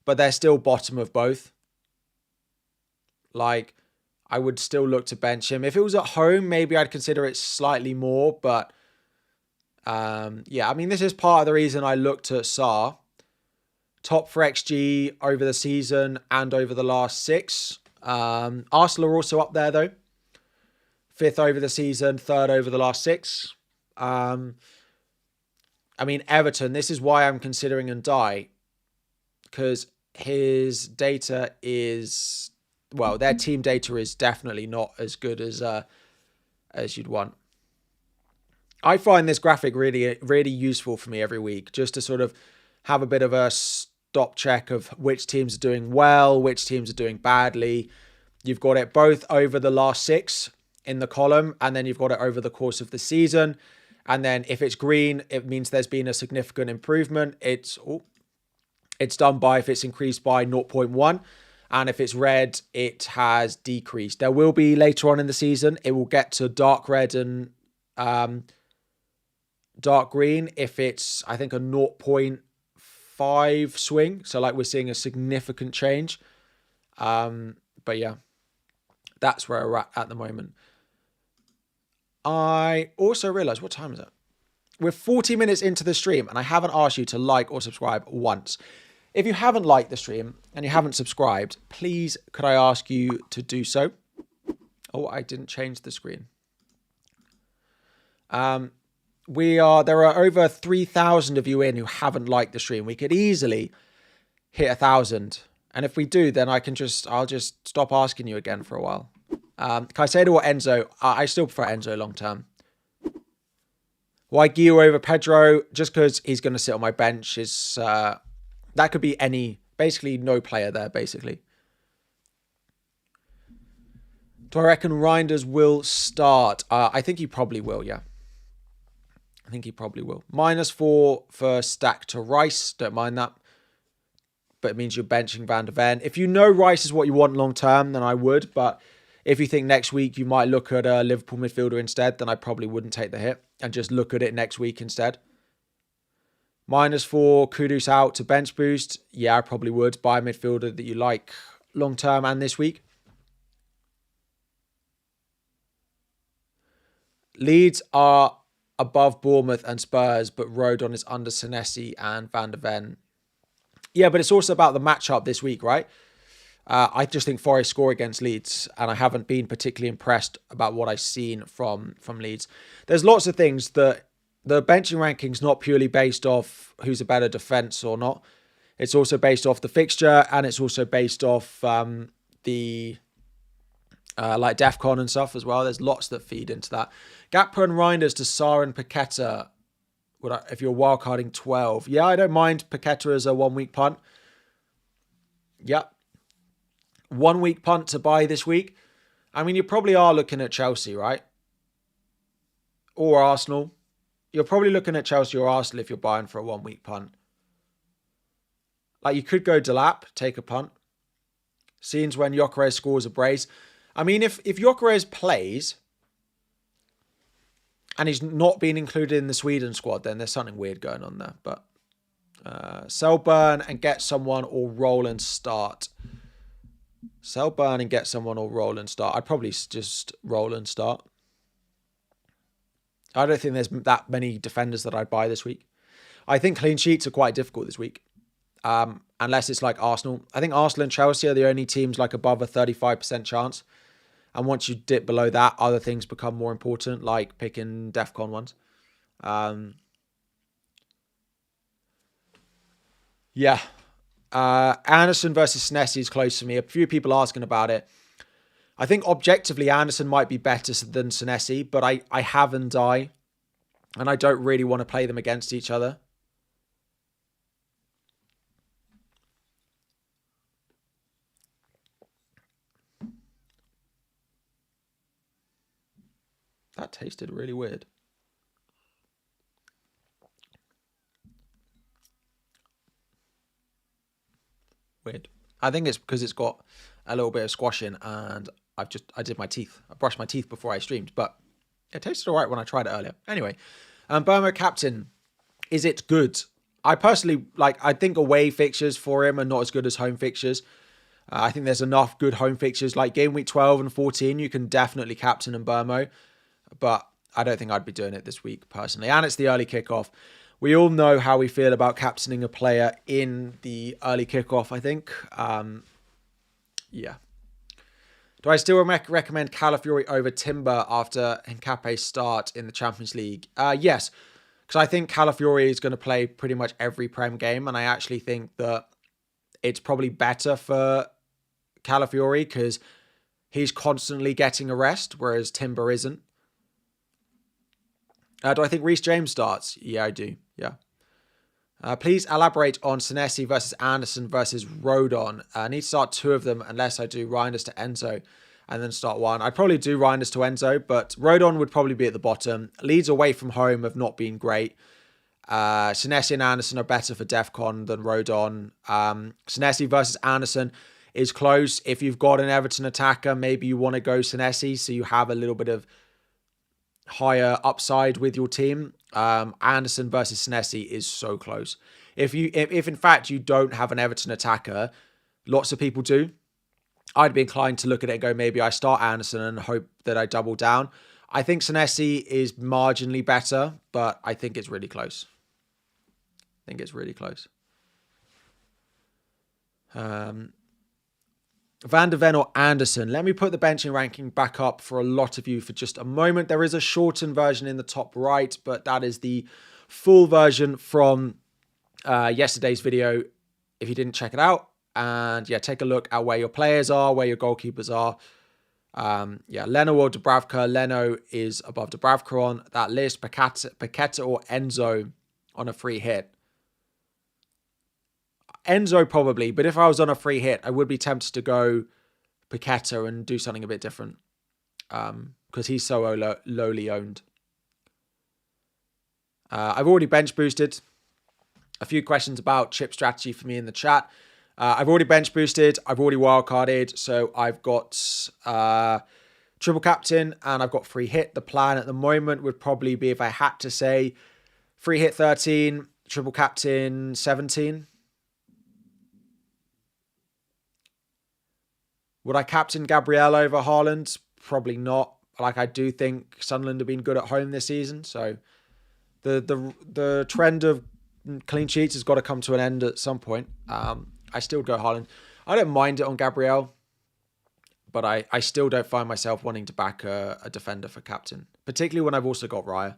but they're still bottom of both. Like, I would still look to bench him. If it was at home, maybe I'd consider it slightly more, but yeah, I mean, this is part of the reason I looked at Sarr. Top for XG over the season and over the last 6. Arsenal are also up there, though. 5th over the season, 3rd over the last 6. I mean, Everton, this is why I'm considering Ndiaye. Because his data is... Well, their team data is definitely not as good as you'd want. I find this graphic really, really useful for me every week, just to sort of have a bit of a stop check of which teams are doing well, which teams are doing badly. You've got it both over the last 6 in the column, and then you've got it over the course of the season. And then if it's green, it means there's been a significant improvement. It's done by if it's increased by 0.1. And if it's red, it has decreased. There will be later on in the season, it will get to dark red and dark green if it's, I think, a 0.5 swing. So like we're seeing a significant change. But yeah, that's where we're at the moment. I also realized, what time is it? We're 40 minutes into the stream and I haven't asked you to like or subscribe once. If you haven't liked the stream and you haven't subscribed, please could I ask you to do so? Oh, I didn't change the screen. There are over 3,000 of you in who haven't liked the stream. We could easily hit 1,000. And if we do, then I'll just stop asking you again for a while. Caicedo or Enzo? I still prefer Enzo long term. Why Guiu over Pedro? Just because he's going to sit on my bench is... that could be basically no player there, basically. Do I reckon Reinders will start? I think he probably will, yeah. I think he probably will. -4 for stack to Rice. Don't mind that. But it means you're benching Van de Ven. If you know Rice is what you want long term, then I would. But if you think next week you might look at a Liverpool midfielder instead, then I probably wouldn't take the hit and just look at it next week instead. -4, Kudus out to bench boost. Yeah, I probably would buy a midfielder that you like long term and this week. Leeds are above Bournemouth and Spurs, but Rodon is under Senesi and Van de Ven. Yeah, but it's also about the matchup this week, right? I just think Forest score against Leeds, and I haven't been particularly impressed about what I've seen from Leeds. There's lots of things that the benching ranking's not purely based off who's a better defence or not. It's also based off the fixture, and it's also based off the like DEFCON and stuff as well. There's lots that feed into that. Gakpo and Reinders to Sarr and Paqueta. If you're wildcarding 12. Yeah, I don't mind Paqueta as a 1 week punt. Yep. 1 week punt to buy this week. I mean, you probably are looking at Chelsea, right? Or Arsenal. You're probably looking at Chelsea or Arsenal if you're buying for a 1 week punt. Like, you could go Delap, take a punt. Scenes when Gyökeres scores a brace. I mean, if Gyökeres plays and he's not being included in the Sweden squad, then there's something weird going on there. But sell, burn, and get someone or roll and start. Sell, burn, and get someone or roll and start. I'd probably just roll and start. I don't think there's that many defenders that I'd buy this week. I think clean sheets are quite difficult this week. Unless it's like Arsenal. I think Arsenal and Chelsea are the only teams like above a 35% chance. And once you dip below that, other things become more important, like picking DEFCON ones. Yeah. Anderson versus Senesi is close to me. A few people asking about it. I think objectively Anderson might be better than Senesi, but I have and die, and I don't really want to play them against each other. That tasted really weird. Weird. I think it's because it's got a little bit of squash in, and I did my teeth. I brushed my teeth before I streamed, but it tasted all right when I tried it earlier. Anyway, Burma captain, is it good? I personally I think away fixtures for him are not as good as home fixtures. I think there's enough good home fixtures like game week 12 and 14. You can definitely captain in Burmo, but I don't think I'd be doing it this week personally. And it's the early kickoff. We all know how we feel about captaining a player in the early kickoff, I think. Yeah. Do I still recommend Calafiori over Timber after Nkape's start in the Champions League? Yes, because I think Calafiori is going to play pretty much every Prem game, and I actually think that it's probably better for Calafiori because he's constantly getting a rest, whereas Timber isn't. Do I think Reece James starts? Yeah, I do. Yeah. Please elaborate on Senesi versus Anderson versus Rodon. I need to start two of them unless I do Reinders to Enzo and then start one. I'd probably do Reinders to Enzo, but Rodon would probably be at the bottom. Leeds away from home have not been great. Senesi and Anderson are better for DEFCON than Rodon. Senesi versus Anderson is close. If you've got an Everton attacker, maybe you want to go Senesi so you have a little bit of higher upside with your team. Anderson versus Senesi is so close. If in fact you don't have an Everton attacker, lots of people do, I'd be inclined to look at it and go, maybe I start Anderson and hope that I double down. I think Senesi is marginally better, but I think it's really close. Van de Ven or Anderson. Let me put the benching ranking back up for a lot of you for just a moment. There is a shortened version in the top right, but that is the full version from yesterday's video if you didn't check it out. And yeah, take a look at where your players are, where your goalkeepers are. Leno or Dubravka. Leno is above Dubravka on that list. Paqueta or Enzo on a free hit. Enzo probably, but if I was on a free hit, I would be tempted to go Paqueta and do something a bit different because he's so lowly owned. I've already bench boosted. A few questions about chip strategy for me in the chat. I've already bench boosted. I've already wildcarded. So I've got triple captain and I've got free hit. The plan at the moment would probably be, if I had to say, free hit 13, triple captain 17. Would I captain Gabriel over Haaland? Probably not. I do think Sunderland have been good at home this season. So the trend of clean sheets has got to come to an end at some point. I still go Haaland. I don't mind it on Gabriel, but I still don't find myself wanting to back a defender for captain, particularly when I've also got Raya.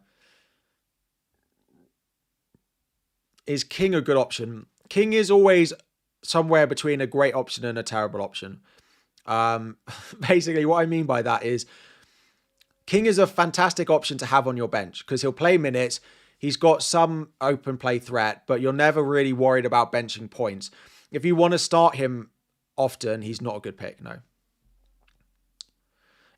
Is King a good option? King is always somewhere between a great option and a terrible option. Basically, what I mean by that is King is a fantastic option to have on your bench because he'll play minutes. He's got some open play threat, but you're never really worried about benching points. If you want to start him often, he's not a good pick, no.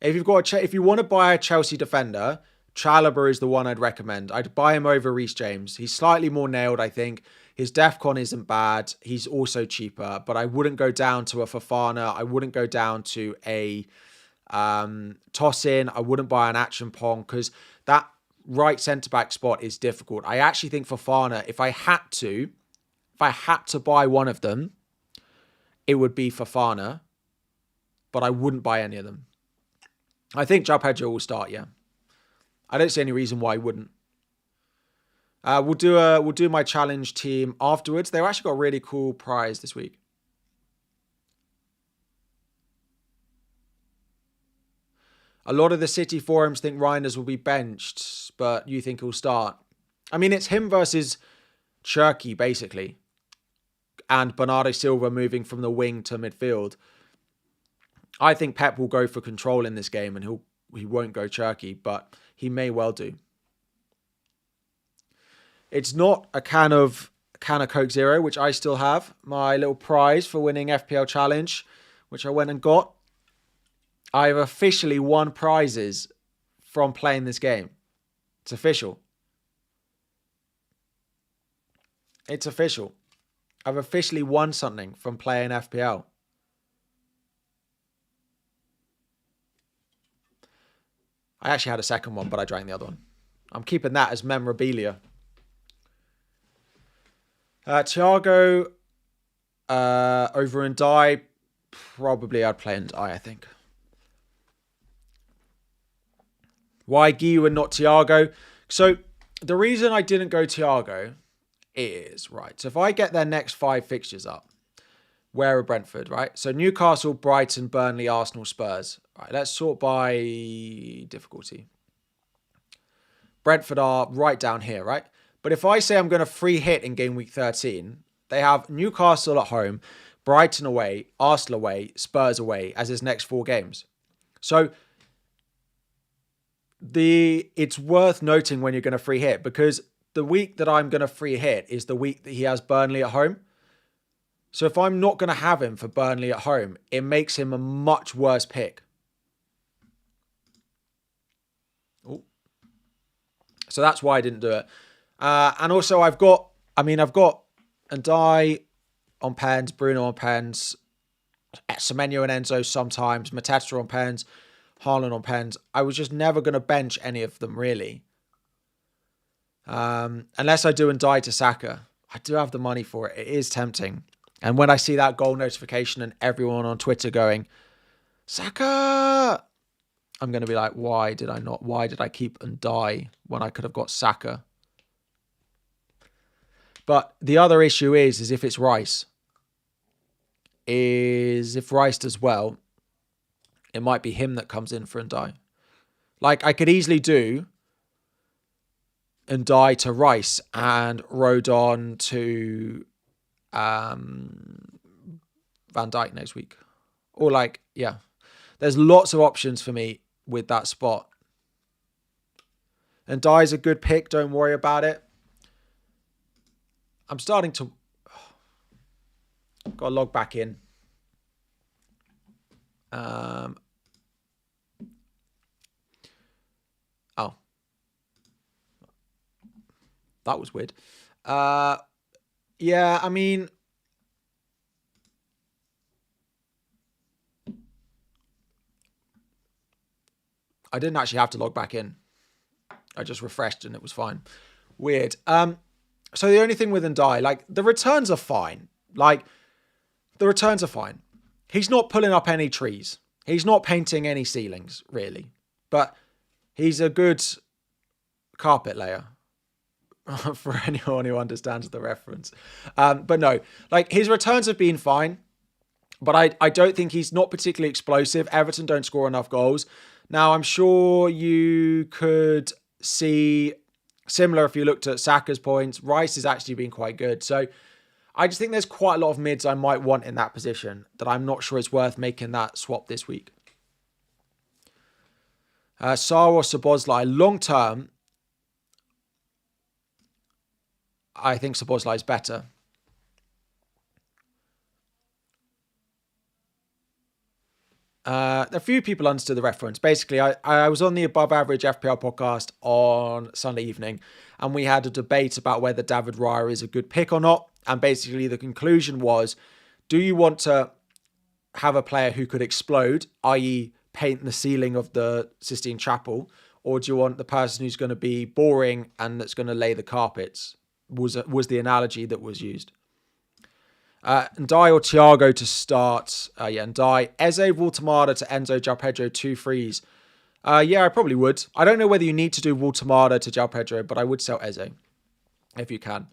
If you want to buy a Chelsea defender, Chalobah is the one I'd recommend. I'd buy him over Reece James. He's slightly more nailed, I think. His DEFCON isn't bad. He's also cheaper, but I wouldn't go down to a Fofana. I wouldn't go down to a Tosin. I wouldn't buy an Acheampong because that right centre-back spot is difficult. I actually think Fofana, if I had to buy one of them, it would be Fofana, but I wouldn't buy any of them. I think João Pedro will start, yeah. I don't see any reason why he wouldn't. We'll do my challenge team afterwards. They've actually got a really cool prize this week. A lot of the City forums think Reinders will be benched, but you think he'll start. I mean, it's him versus Cherky, basically. and Bernardo Silva moving from the wing to midfield, I think Pep will go for control in this game, and he won't go churky, but he may well do. It's not a can of Coke Zero, which I still have, my little prize for winning FPL Challenge, which I went and got. I've officially won prizes from playing this game. It's official. It's official. I've officially won something from playing FPL. I actually had a second one, but I drank the other one. I'm keeping that as memorabilia. Thiago over Ndai. Probably I'd play Ndai, I think. Why Guiu and not Thiago? So the reason I didn't go Thiago is, right, so if I get their next 5 fixtures up, where are Brentford, right? So Newcastle, Brighton, Burnley, Arsenal, Spurs. Right, let's sort by difficulty. Brentford are right down here, right? But if I say I'm going to free hit in game week 13, they have Newcastle at home, Brighton away, Arsenal away, Spurs away as his next 4 games. So it's worth noting when you're going to free hit, because the week that I'm going to free hit is the week that he has Burnley at home. So if I'm not going to have him for Burnley at home, it makes him a much worse pick. Ooh. So that's why I didn't do it. And also I've got Ndai on pens, Bruno on pens, Semenyo and Enzo sometimes, Mateta on pens, Haaland on pens. I was just never going to bench any of them, really. Unless I do Ndai to Saka. I do have the money for it. It is tempting. And when I see that goal notification and everyone on Twitter going, Saka, I'm going to be like, why did I keep Ndai when I could have got Saka? But the other issue is if it's Rice. If Rice does well, it might be him that comes in for Ndai. Like, I could easily do Ndai to Rice and Rodon to Van Dijk next week. Or there's lots of options for me with that spot. And Ndai's a good pick, don't worry about it. I'm starting to... Got to log back in. Oh. That was weird. Yeah, I mean... I didn't actually have to log back in. I just refreshed and it was fine. Weird. So the only thing with Ndai, the returns are fine. He's not pulling up any trees. He's not painting any ceilings, really. But he's a good carpet layer. For anyone who understands the reference. But no, his returns have been fine. But I don't think he's not particularly explosive. Everton don't score enough goals. Now, I'm sure you could see similar if you looked at Saka's points. Rice has actually been quite good. So I just think there's quite a lot of mids I might want in that position that I'm not sure it's worth making that swap this week. Sarr or Szoboszlai, long term, I think Szoboszlai is better. A few people understood the reference. Basically, I was on the Above Average FPL podcast on Sunday evening, and we had a debate about whether David Raya is a good pick or not. And basically, the conclusion was, do you want to have a player who could explode, i.e. paint the ceiling of the Sistine Chapel, or do you want the person who's going to be boring and that's going to lay the carpets? Was the analogy that was used. Ndai or Thiago to start. Ndai. Eze, Waltemada to Enzo, João Pedro, 2 frees. I probably would. I don't know whether you need to do Waltemada to João Pedro, but I would sell Eze if you can.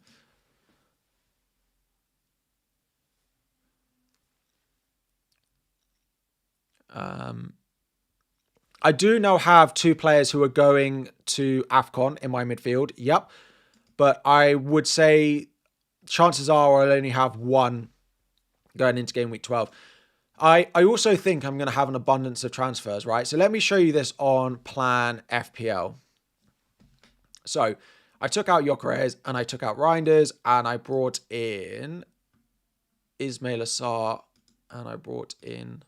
I do now have 2 players who are going to AFCON in my midfield. Yep. But I would say chances are I'll only have one going into game week 12. I also think I'm going to have an abundance of transfers, right? So let me show you this on Plan FPL. So I took out Gyökeres and I took out Reinders and I brought in Ismail Assar and I brought in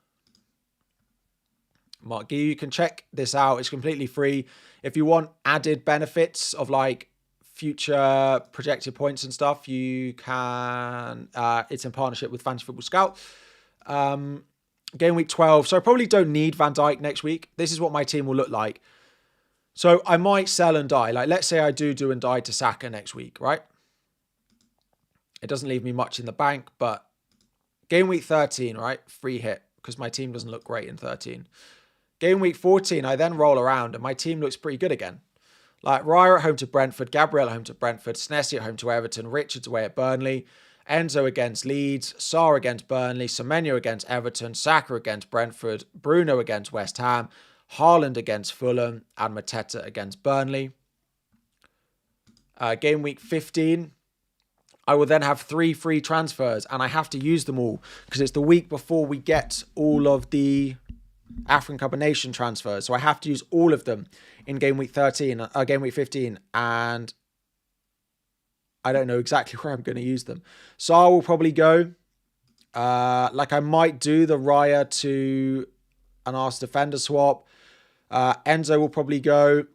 Mark Guiu. You can check this out. It's completely free. If you want added benefits of like future projected points and stuff, you can. It's in partnership with Fantasy Football Scout. Game week 12. So I probably don't need Van Dijk next week. This is what my team will look like. So I might sell and die. Like, let's say I do and die to Saka next week, right? It doesn't leave me much in the bank, but game week 13, right? Free hit because my team doesn't look great in 13. Game week 14, I then roll around and my team looks pretty good again. Like Raya at home to Brentford, Gabriel at home to Brentford, Snessi at home to Everton, Richards away at Burnley, Enzo against Leeds, Sarr against Burnley, Semenyo against Everton, Saka against Brentford, Bruno against West Ham, Haaland against Fulham, and Mateta against Burnley. Game week 15, I will then have 3 free transfers and I have to use them all because it's the week before we get all of the African Cup of Nations transfers. So I have to use all of them in game week 15, and I don't know exactly where I'm going to use them. Sarr will probably go. Like I might do the Raya to an Arsenal defender swap. Enzo will probably go.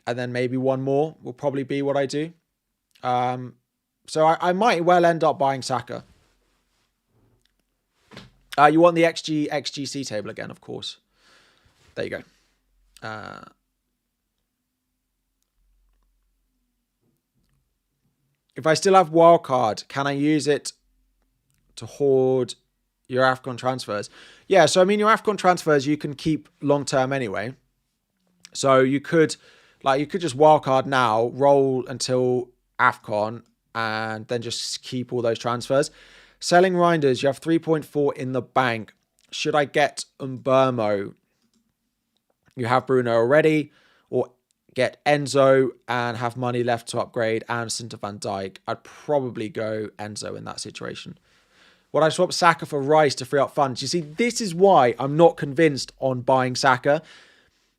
And then maybe one more will probably be what I do. So I might well end up buying Saka. You want the XGC table again, of course. There you go. If I still have wildcard, can I use it to hoard your AFCON transfers? Yeah, so I mean, your AFCON transfers you can keep long term anyway. So you could just wildcard now, roll until AFCON, and then just keep all those transfers. Selling Reinders, you have 3.4 in the bank. Should I get Mbermo? You have Bruno already, or get Enzo and have money left to upgrade Anderson to Van Dijk. I'd probably go Enzo in that situation. Would I swap Saka for Rice to free up funds? You see, this is why I'm not convinced on buying Saka,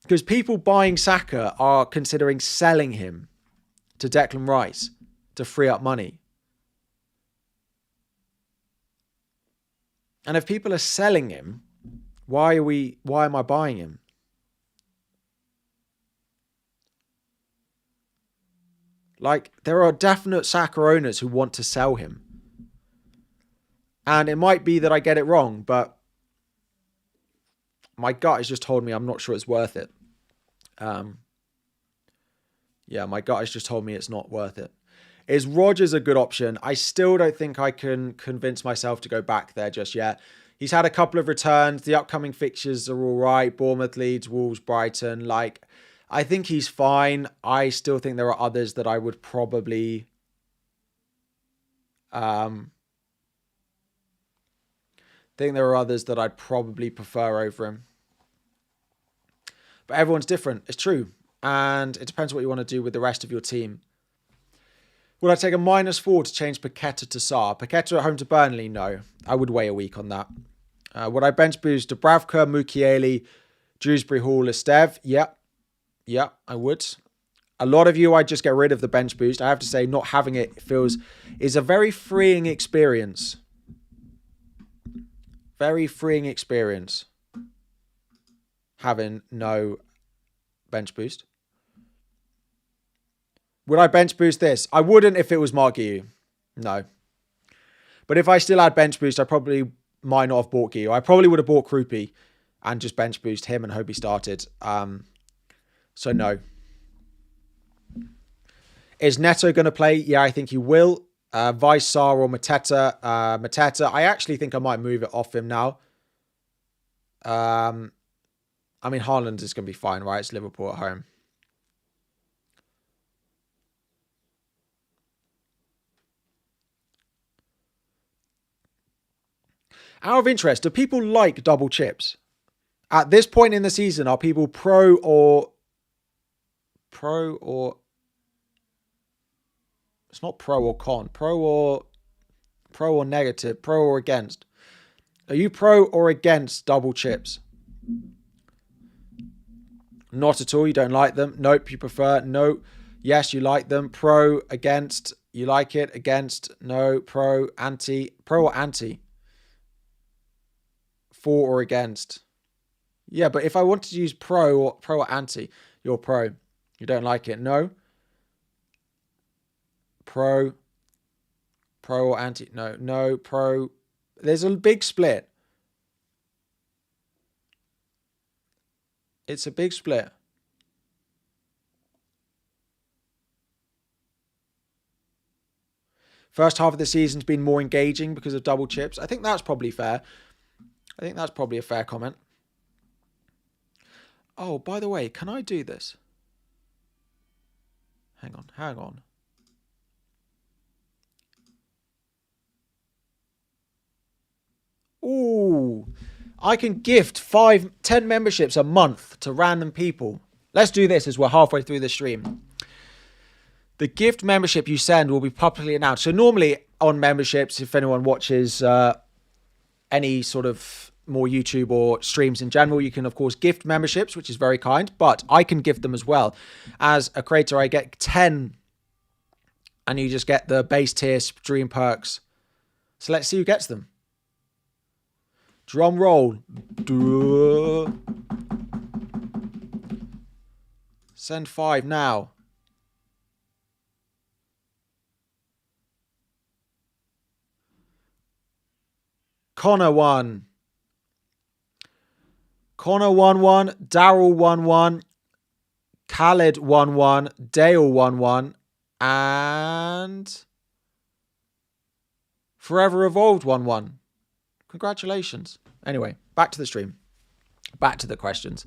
because people buying Saka are considering selling him to Declan Rice to free up money. And if people are selling him, why am I buying him? Like, there are definite Saka owners who want to sell him. And it might be that I get it wrong, but my gut has just told me I'm not sure it's worth it. Yeah, my gut has just told me it's not worth it. Is Rodgers a good option? I still don't think I can convince myself to go back there just yet. He's had a couple of returns. The upcoming fixtures are all right. Bournemouth, Leeds, Wolves, Brighton. Like, I think he's fine. I still think there are others that I would probably think there are others that I'd probably prefer over him. But everyone's different. It's true. And it depends what you want to do with the rest of your team. Would I take a -4 to change Paqueta to Sarr? Paqueta at home to Burnley? No. I would wait a week on that. Would I bench boost Dubravka, Mukiele, Dewsbury Hall, Estev? Yeah, I would. A lot of you, I just get rid of the bench boost. I have to say, not having it is a very freeing experience. Very freeing experience. Having no bench boost. Would I bench boost this? I wouldn't if it was Mark Guiu. No. But if I still had bench boost, I probably might not have bought Guiu. I probably would have bought Krupi and just bench boost him and hope he started. So no. Is Neto going to play? Yeah, I think he will. Vice, Sarr or Mateta. Mateta, I actually think I might move it off him now. I mean, Haaland is going to be fine, right? It's Liverpool at home. Out of interest, do people like double chips? At this point in the season, are people pro or It's not pro or con. Pro or negative. Pro or against. Are you pro or against double chips? Not at all. You don't like them. Nope. You prefer. No. Yes, you like them. Pro, against. You like it. Against. No. Pro, anti. Pro or anti? For or against? Yeah, but if I wanted to use pro or anti, you're pro. You don't like it. No. Pro or anti. No. Pro. There's a big split. It's a big split. First half of the season's been more engaging because of double chips. I think that's probably fair. I think that's probably a fair comment. Oh, by the way, can I do this? Hang on. Ooh, I can gift 10 memberships a month to random people. Let's do this as we're halfway through the stream. The gift membership you send will be publicly announced. So normally on memberships, if anyone watches any sort of more YouTube or streams in general, you can, of course, gift memberships, which is very kind. But I can gift them as well. As a creator, I get 10. And you just get the base tier stream perks. So let's see who gets them. Drum roll. Send 5 now. Connor 1. Connor 1-1. Daryl 1-1. Khaled 1-1. Dale 1-1. And Forever Evolved 1-1. Congratulations. Anyway, back to the stream. Back to the questions.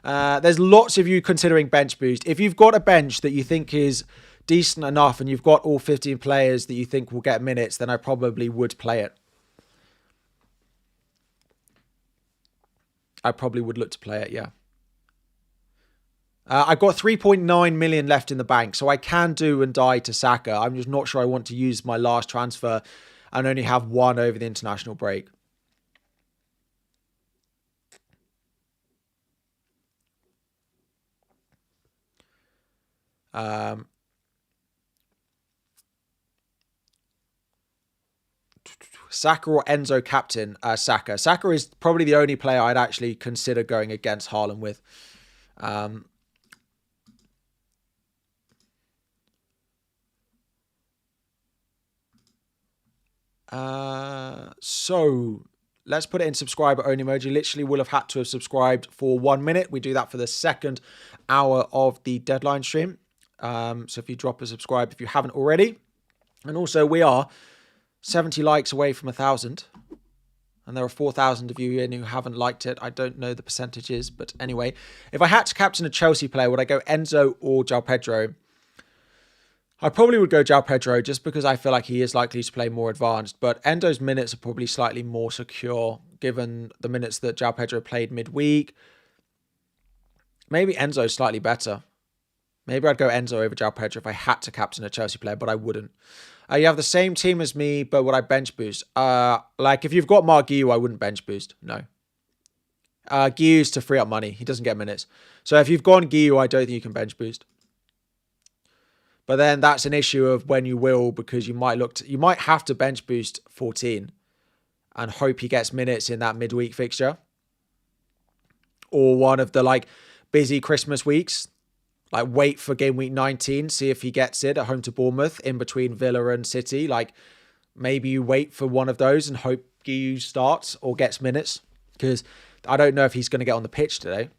There's lots of you considering bench boost. If you've got a bench that you think is decent enough and you've got all 15 players that you think will get minutes, then I probably would play it. I probably would look to play it, yeah. I've got 3.9 million left in the bank, so I can do and die to Saka. I'm just not sure I want to use my last transfer and only have one over the international break. Saka or Enzo captain? Saka. Saka is probably the only player I'd actually consider going against Haaland with. So let's put it in subscriber only mode. You literally will have had to have subscribed for 1 minute. We do that for the second hour of the deadline stream. So if you drop a subscribe if you haven't already. And also we are 70 likes away from 1,000. And there are 4,000 of you in who haven't liked it. I don't know the percentages, but anyway. If I had to captain a Chelsea player, would I go Enzo or João Pedro? I probably would go João Pedro just because I feel like he is likely to play more advanced. But Endo's minutes are probably slightly more secure given the minutes that João Pedro played midweek. Maybe Enzo's slightly better. Maybe I'd go Enzo over João Pedro if I had to captain a Chelsea player, but I wouldn't. You have the same team as me, but would I bench boost? Like, if you've got Mark Guiu, I wouldn't bench boost. No. Guiu's to free up money. He doesn't get minutes. So if you've gone Guiu, I don't think you can bench boost. But then that's an issue of when you will, because you might you might have to bench boost 14 and hope he gets minutes in that midweek fixture. Or one of the like busy Christmas weeks. Like wait for game week 19, see if he gets it at home to Bournemouth in between Villa and City. Like maybe you wait for one of those and hope Guiu starts or gets minutes. Because I don't know if he's going to get on the pitch today.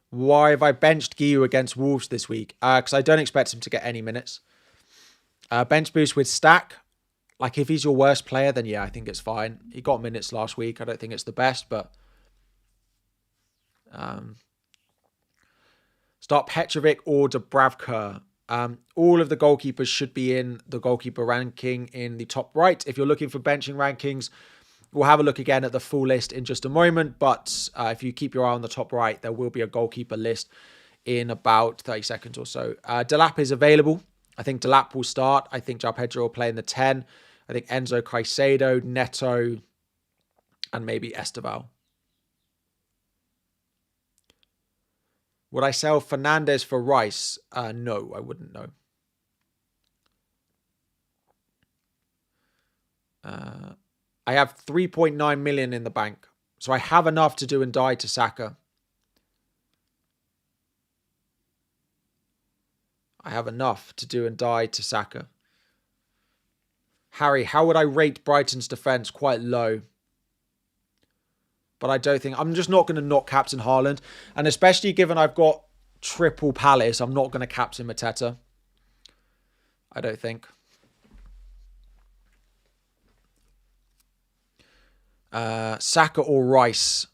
Why have I benched Guiu against Wolves this week? Because I don't expect him to get any minutes. Bench boost with Stack. Like if he's your worst player, then yeah, I think it's fine. He got minutes last week. I don't think it's the best, but... start Petrovic or Dubravka. All of the goalkeepers should be in the goalkeeper ranking in the top right. If you're looking for benching rankings, we'll have a look again at the full list in just a moment. But if you keep your eye on the top right, there will be a goalkeeper list in about 30 seconds or so. Delap is available. I think Delap will start. I think João Pedro will play in the 10. I think Enzo Caicedo, Neto, and maybe Esteval. Would I sell Fernandes for Rice? No, I wouldn't, no. I have 3.9 million in the bank. So I have enough to do and die to Saka. I have enough to do and die to Saka. Harry, how would I rate Brighton's defence? Quite low. But I don't think... I'm just not going to not captain Haaland. And especially given I've got triple Palace, I'm not going to captain Mateta. I don't think. Saka or Rice.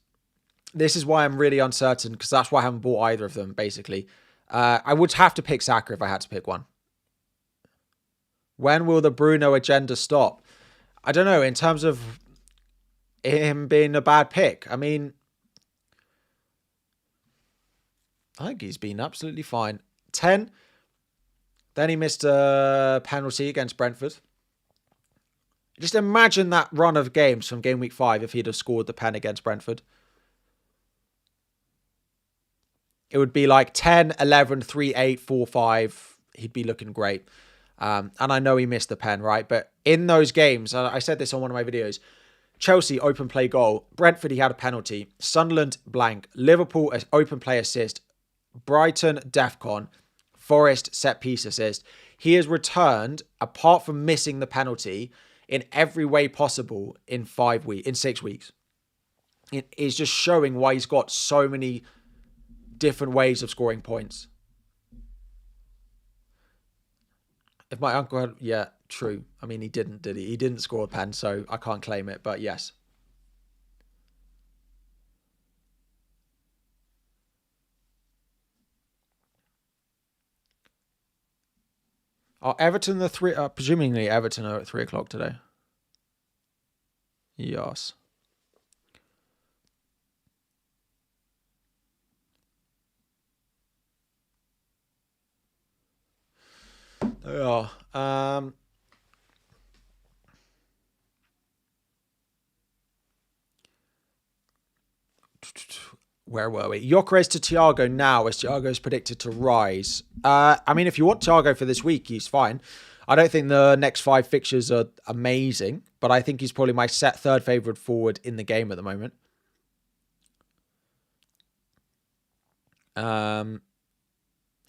This is why I'm really uncertain, because that's why I haven't bought either of them, basically. I would have to pick Saka if I had to pick one. When will the Bruno agenda stop? I don't know, in terms of him being a bad pick. I mean, I think he's been absolutely fine. 10. Then he missed a penalty against Brentford. Just imagine that run of games from game week 5 if he'd have scored the pen against Brentford. It would be like 10, 11, 3, 8, 4, 5. He'd be looking great. And I know he missed the pen, right? But in those games, I said this on one of my videos, Chelsea, open play goal. Brentford, he had a penalty. Sunderland, blank. Liverpool, open play assist. Brighton, DEFCON. Forest, set piece assist. He has returned, apart from missing the penalty, in every way possible in 6 weeks. It is just showing why he's got so many different ways of scoring points. If my uncle had... Yeah, true. I mean, he didn't, did he? He didn't score a pen, so I can't claim it, but yes. Are Everton the 3... presumably Everton are at 3 o'clock today. Yes. They are. Where were we? Gyökeres to Thiago now, as Thiago is predicted to rise. I mean, if you want Thiago for this week, he's fine. I don't think the next 5 fixtures are amazing, but I think he's probably my third favourite forward in the game at the moment.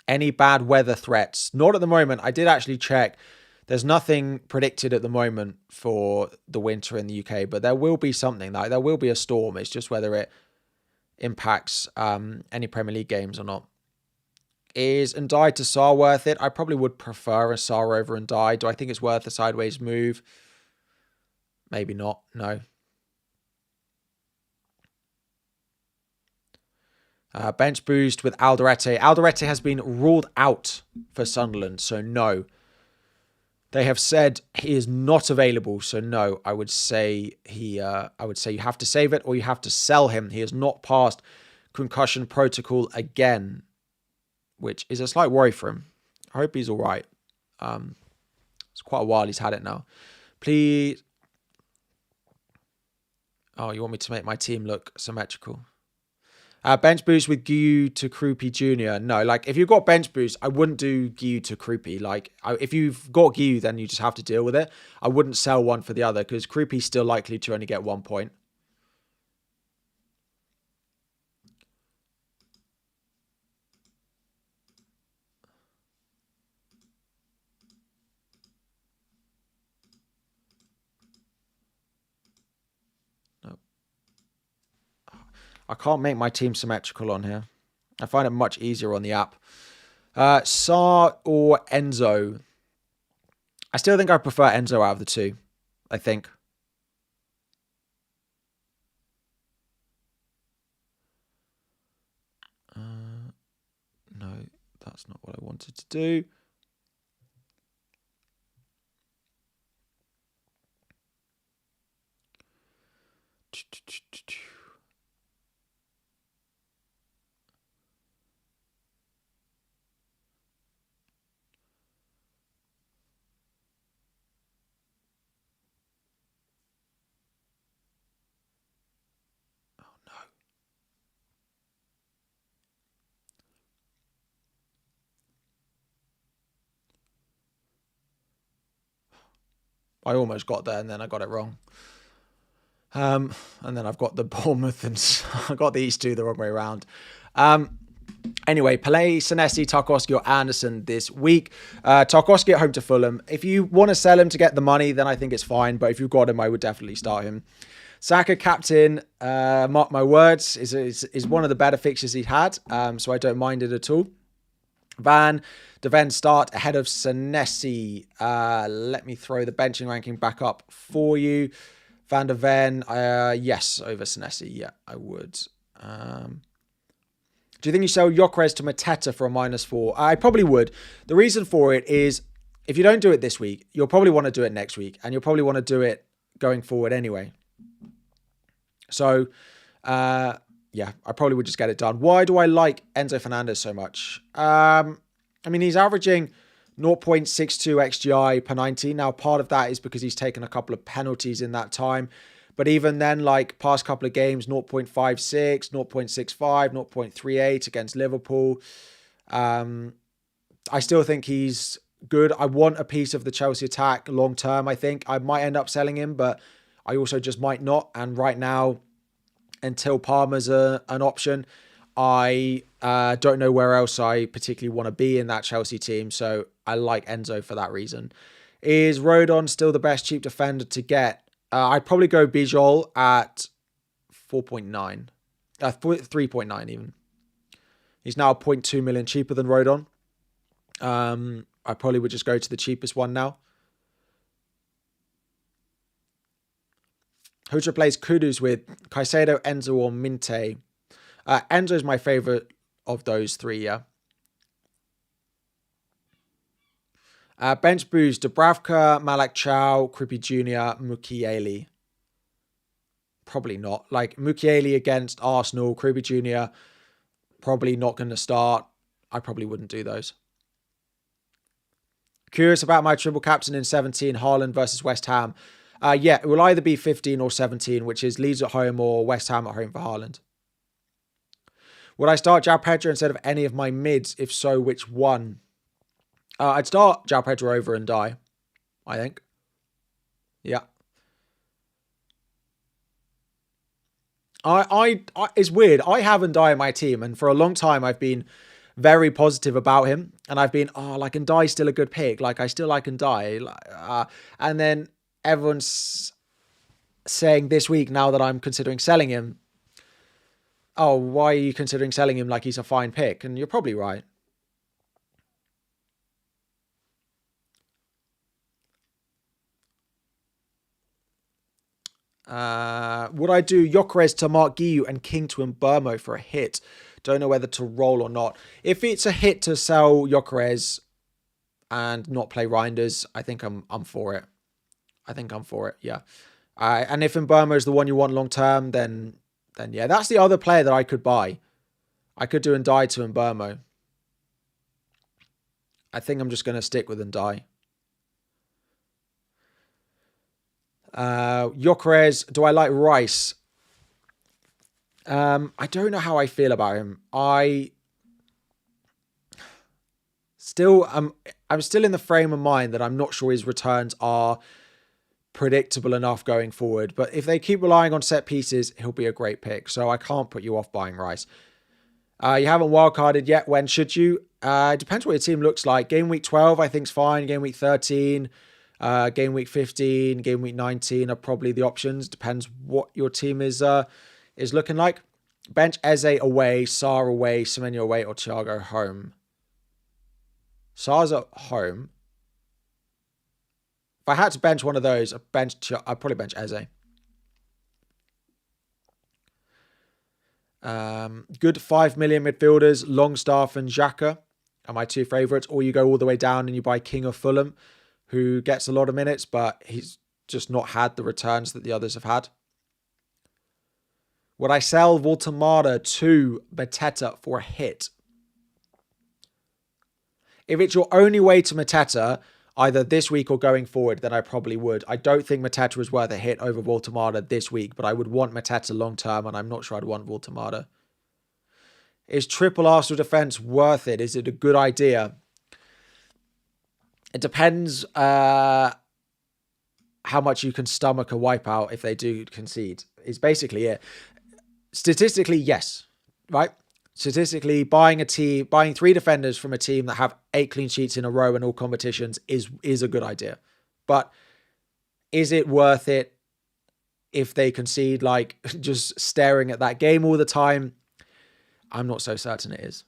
Any bad weather threats? Not at the moment. I did actually check. There's nothing predicted at the moment for the winter in the UK, but there will be something. Like there will be a storm. It's just whether it impacts any Premier League games or not. Is Ndiaye to Sarr worth it? I probably would prefer a Sarr over Ndiaye. Do I think it's worth a sideways move? Maybe not. No. Bench boost with Alderete. Alderete has been ruled out for Sunderland, so no. They have said he is not available, so no. I would say you have to save it or you have to sell him. He has not passed concussion protocol again, which is a slight worry for him. I hope he's all right. It's quite a while he's had it now. Please. Oh, you want me to make my team look symmetrical? Bench boost with Guiu to Krupi Jr. No, like if you've got bench boost, I wouldn't do Guiu to Krupi. Like if you've got Guiu, then you just have to deal with it. I wouldn't sell one for the other because Krupi's still likely to only get 1 point. I can't make my team symmetrical on here. I find it much easier on the app. Sarr or Enzo? I still think I prefer Enzo out of the two. I think. No, that's not what I wanted to do. I almost got there and then I got it wrong. And then I've got the Bournemouth and I got these two the wrong way around. Anyway, play Senesi, Tarkowski or Anderson this week. Tarkowski at home to Fulham. If you want to sell him to get the money, then I think it's fine. But if you've got him, I would definitely start him. Saka captain, mark my words, is one of the better fixtures he had. So I don't mind it at all. Van de Ven start ahead of Senesi. Let me throw the benching ranking back up for you. Van de Ven, yes, over Senesi. Yeah, I would. Do you think you sell Gyökeres to Mateta for a -4? I probably would. The reason for it is if you don't do it this week, you'll probably want to do it next week. And you'll probably want to do it going forward anyway. So, yeah, I probably would just get it done. Why do I like Enzo Fernandez so much? I mean, he's averaging 0.62 XGI per 90. Now, part of that is because he's taken a couple of penalties in that time. But even then, like past couple of games, 0.56, 0.65, 0.38 against Liverpool. I still think he's good. I want a piece of the Chelsea attack long term, I think. I might end up selling him, but I also just might not. And right now, until Palmer's an option, I don't know where else I particularly want to be in that Chelsea team. So I like Enzo for that reason. Is Rodon still the best cheap defender to get? I'd probably go Bijol at 4.9. 3.9 even. He's now 0.2 million cheaper than Rodon. I probably would just go to the cheapest one now. Who to replace Kudus with? Caicedo, Enzo, or Minte? Enzo is my favourite of those three, yeah. Bench boost, Dubravka, Malak Chow, Krippy Jr., Mukiele. Probably not. Like, Mukiele against Arsenal, Krippy Jr., probably not going to start. I probably wouldn't do those. Curious about my triple captain in 17, Haaland versus West Ham. Yeah, it will either be 15 or 17, which is Leeds at home or West Ham at home for Haaland. Would I start João Pedro instead of any of my mids? If so, which one? I'd start João Pedro over and die, I think. Yeah. It's weird. I have Ndai in my team, and for a long time I've been very positive about him, and I've been, like Ndai's still a good pick. Like I still like Ndai, and then everyone's saying this week now that I'm considering selling him. Oh, why are you considering selling him? Like he's a fine pick, and you're probably right. Would I do Gyökeres to Mark Guiu and King to Mbermo for a hit? Don't know whether to roll or not. If it's a hit to sell Gyökeres and not play Reinders, I think I'm for it. I think I'm for it, yeah. And if Mbermo is the one you want long term, then yeah, that's the other player that I could buy. I could do Ndai to Mbermo. I think I'm just going to stick with Ndai. Gyökeres, do I like Rice? I don't know how I feel about him. I'm still in the frame of mind that I'm not sure his returns are predictable enough going forward. But if they keep relying on set pieces, he'll be a great pick. So I can't put you off buying Rice. You haven't wildcarded yet. When should you? It depends what your team looks like. Game week 12, I think is fine. Game week 13. Game week 15, game week 19 are probably the options. Depends what your team is looking like. Bench Eze away, Sarr away, Semenyo away, or Thiago home. Sarr's at home. If I had to bench one of those, I'd probably bench Eze. Good 5 million midfielders, Longstaff and Xhaka are my two favourites. Or you go all the way down and you buy King of Fulham, who gets a lot of minutes, but he's just not had the returns that the others have had. Would I sell Voltemada to Mateta for a hit? If it's your only way to Mateta, either this week or going forward, then I probably would. I don't think Mateta is worth a hit over Voltemada this week, but I would want Mateta long term, and I'm not sure I'd want Voltemada. Is triple Arsenal defence worth it? Is it a good idea? It depends how much you can stomach a wipeout if they do concede. Is basically it. Statistically, yes, right? Statistically, buying 3 defenders from a team that have 8 clean sheets in a row in all competitions is a good idea. But is it worth it if they concede, like just staring at that game all the time? I'm not so certain it is.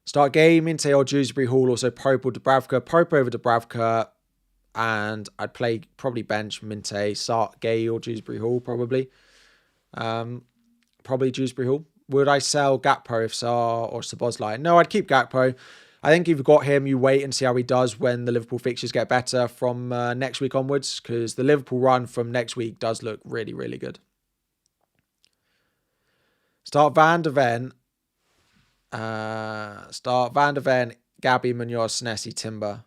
Start game, Minte or Dewsbury Hall, also Pope or Dubravka. Pope over Dubravka, and I'd play probably bench Minte, start Gay or Dewsbury Hall probably. Probably Dewsbury Hall. Would I sell Gakpo if Sarr or Szoboszlai? No, I'd keep Gakpo. I think if you've got him, you wait and see how he does when the Liverpool fixtures get better from next week onwards, because the Liverpool run from next week does look really, really good. Start Van de Ven. Gabby, Munoz, Senesi, Timber.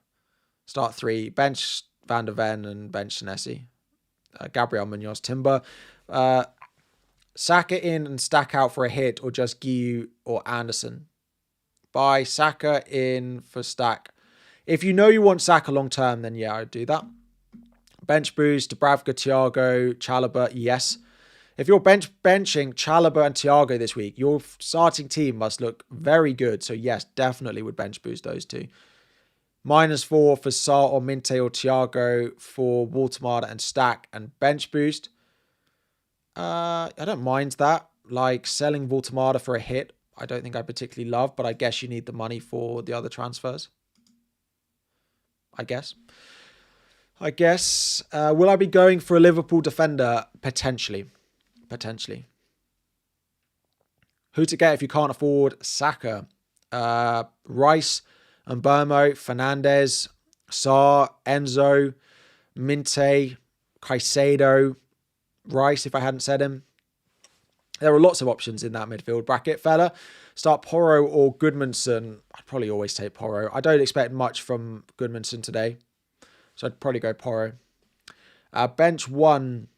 Start 3. Bench Van de Ven and bench Senesi. Gabriel, Munoz, Timber. Saka in and stack out for a hit, or just Guiu or Anderson. Buy Saka in for stack. If you know you want Saka long term, then yeah, I'd do that. Bench boost, Dubravka, Thiago, Chalobah, yes. If you're benching Chalobah and Thiago this week, your starting team must look very good. So yes, definitely would bench boost those two. -4 for Sarr or Minte or Thiago for Waltemada and stack and bench boost. I don't mind that. Like selling Waltemada for a hit, I don't think I particularly love, but I guess you need the money for the other transfers. I guess. Will I be going for a Liverpool defender? Potentially. Who to get if you can't afford Saka? Rice, Mbeumo, Fernandes, Sarr, Enzo, Minte, Caicedo, Rice, if I hadn't said him. There are lots of options in that midfield bracket, fella. Start Porro or Goodmanson. I'd probably always take Porro. I don't expect much from Goodmanson today, so I'd probably go Porro. Bench 1.